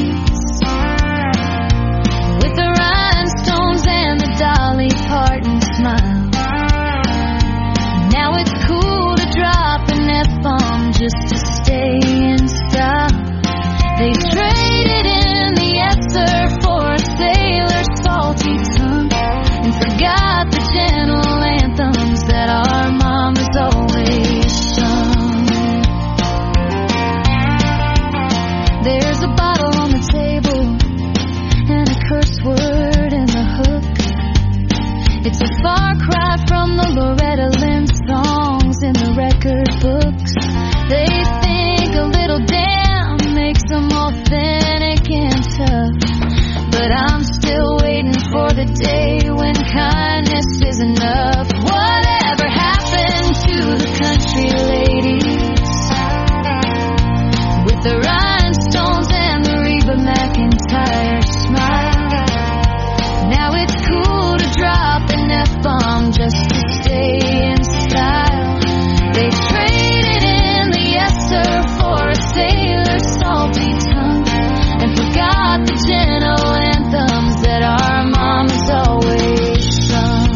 with the rhinestones and the Dolly Parton smile? Now it's cool to drop an F-bomb just to stay in style. They traded in the yes sir for a sailor's salty tongue and forgot the gentle anthems that our mamas always sung. There's a bottle on the table and a curse word in the hook. It's a far cry from the Loretta Lynn songs in the record books. They think a little damn makes them authentic and tough, but I'm still waiting for the day when kindness is enough. Whatever happened to the country ladies with the rhinestones and the Reba McEntire smile? Now it's cool to drop an F-bomb just to stay in style. They traded in the yes sir for a sailor's salty tongue and forgot the gentle anthems that our mamas always sung.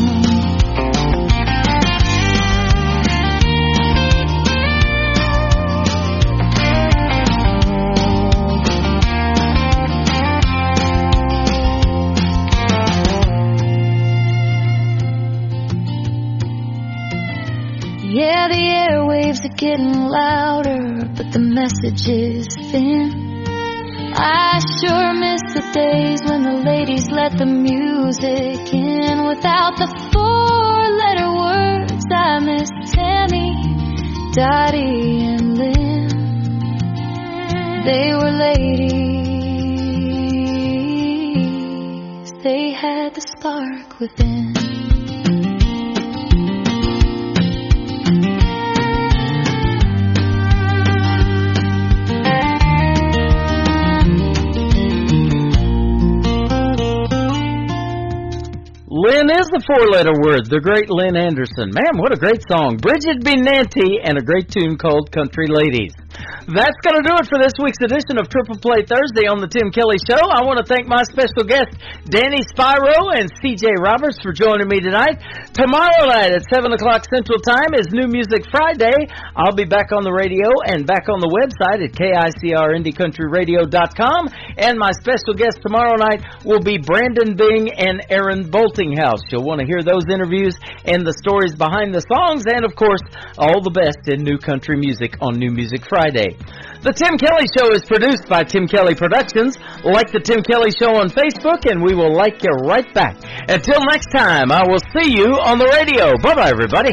Yeah, the airwaves are getting louder, but the message is thin. I sure miss the days when the ladies let the music in. Without the four-letter words, I miss Tammy, Dottie, and Lynn. They were ladies. They had the spark within. Lynn is the four-letter word, the great Lynn Anderson. Man, what a great song. Bridget B. Nanty and a great tune called Country Ladies. That's going to do it for this week's edition of Triple Play Thursday on the Tim Kelly Show. I want to thank my special guests, Danny Spyro and C.J. Roberts, for joining me tonight. Tomorrow night at 7 o'clock Central Time is New Music Friday. I'll be back on the radio and back on the website at KICRIndieCountryRadio.com. And my special guest tomorrow night will be Brandon Bing and Aaron Boltinghouse. You'll want to hear those interviews and the stories behind the songs and, of course, all the best in new country music on New Music Friday. Friday. The Tim Kelly Show is produced by Tim Kelly Productions. Like the Tim Kelly Show on Facebook, and we will like you right back. Until next time, I will see you on the radio. Bye-bye, everybody.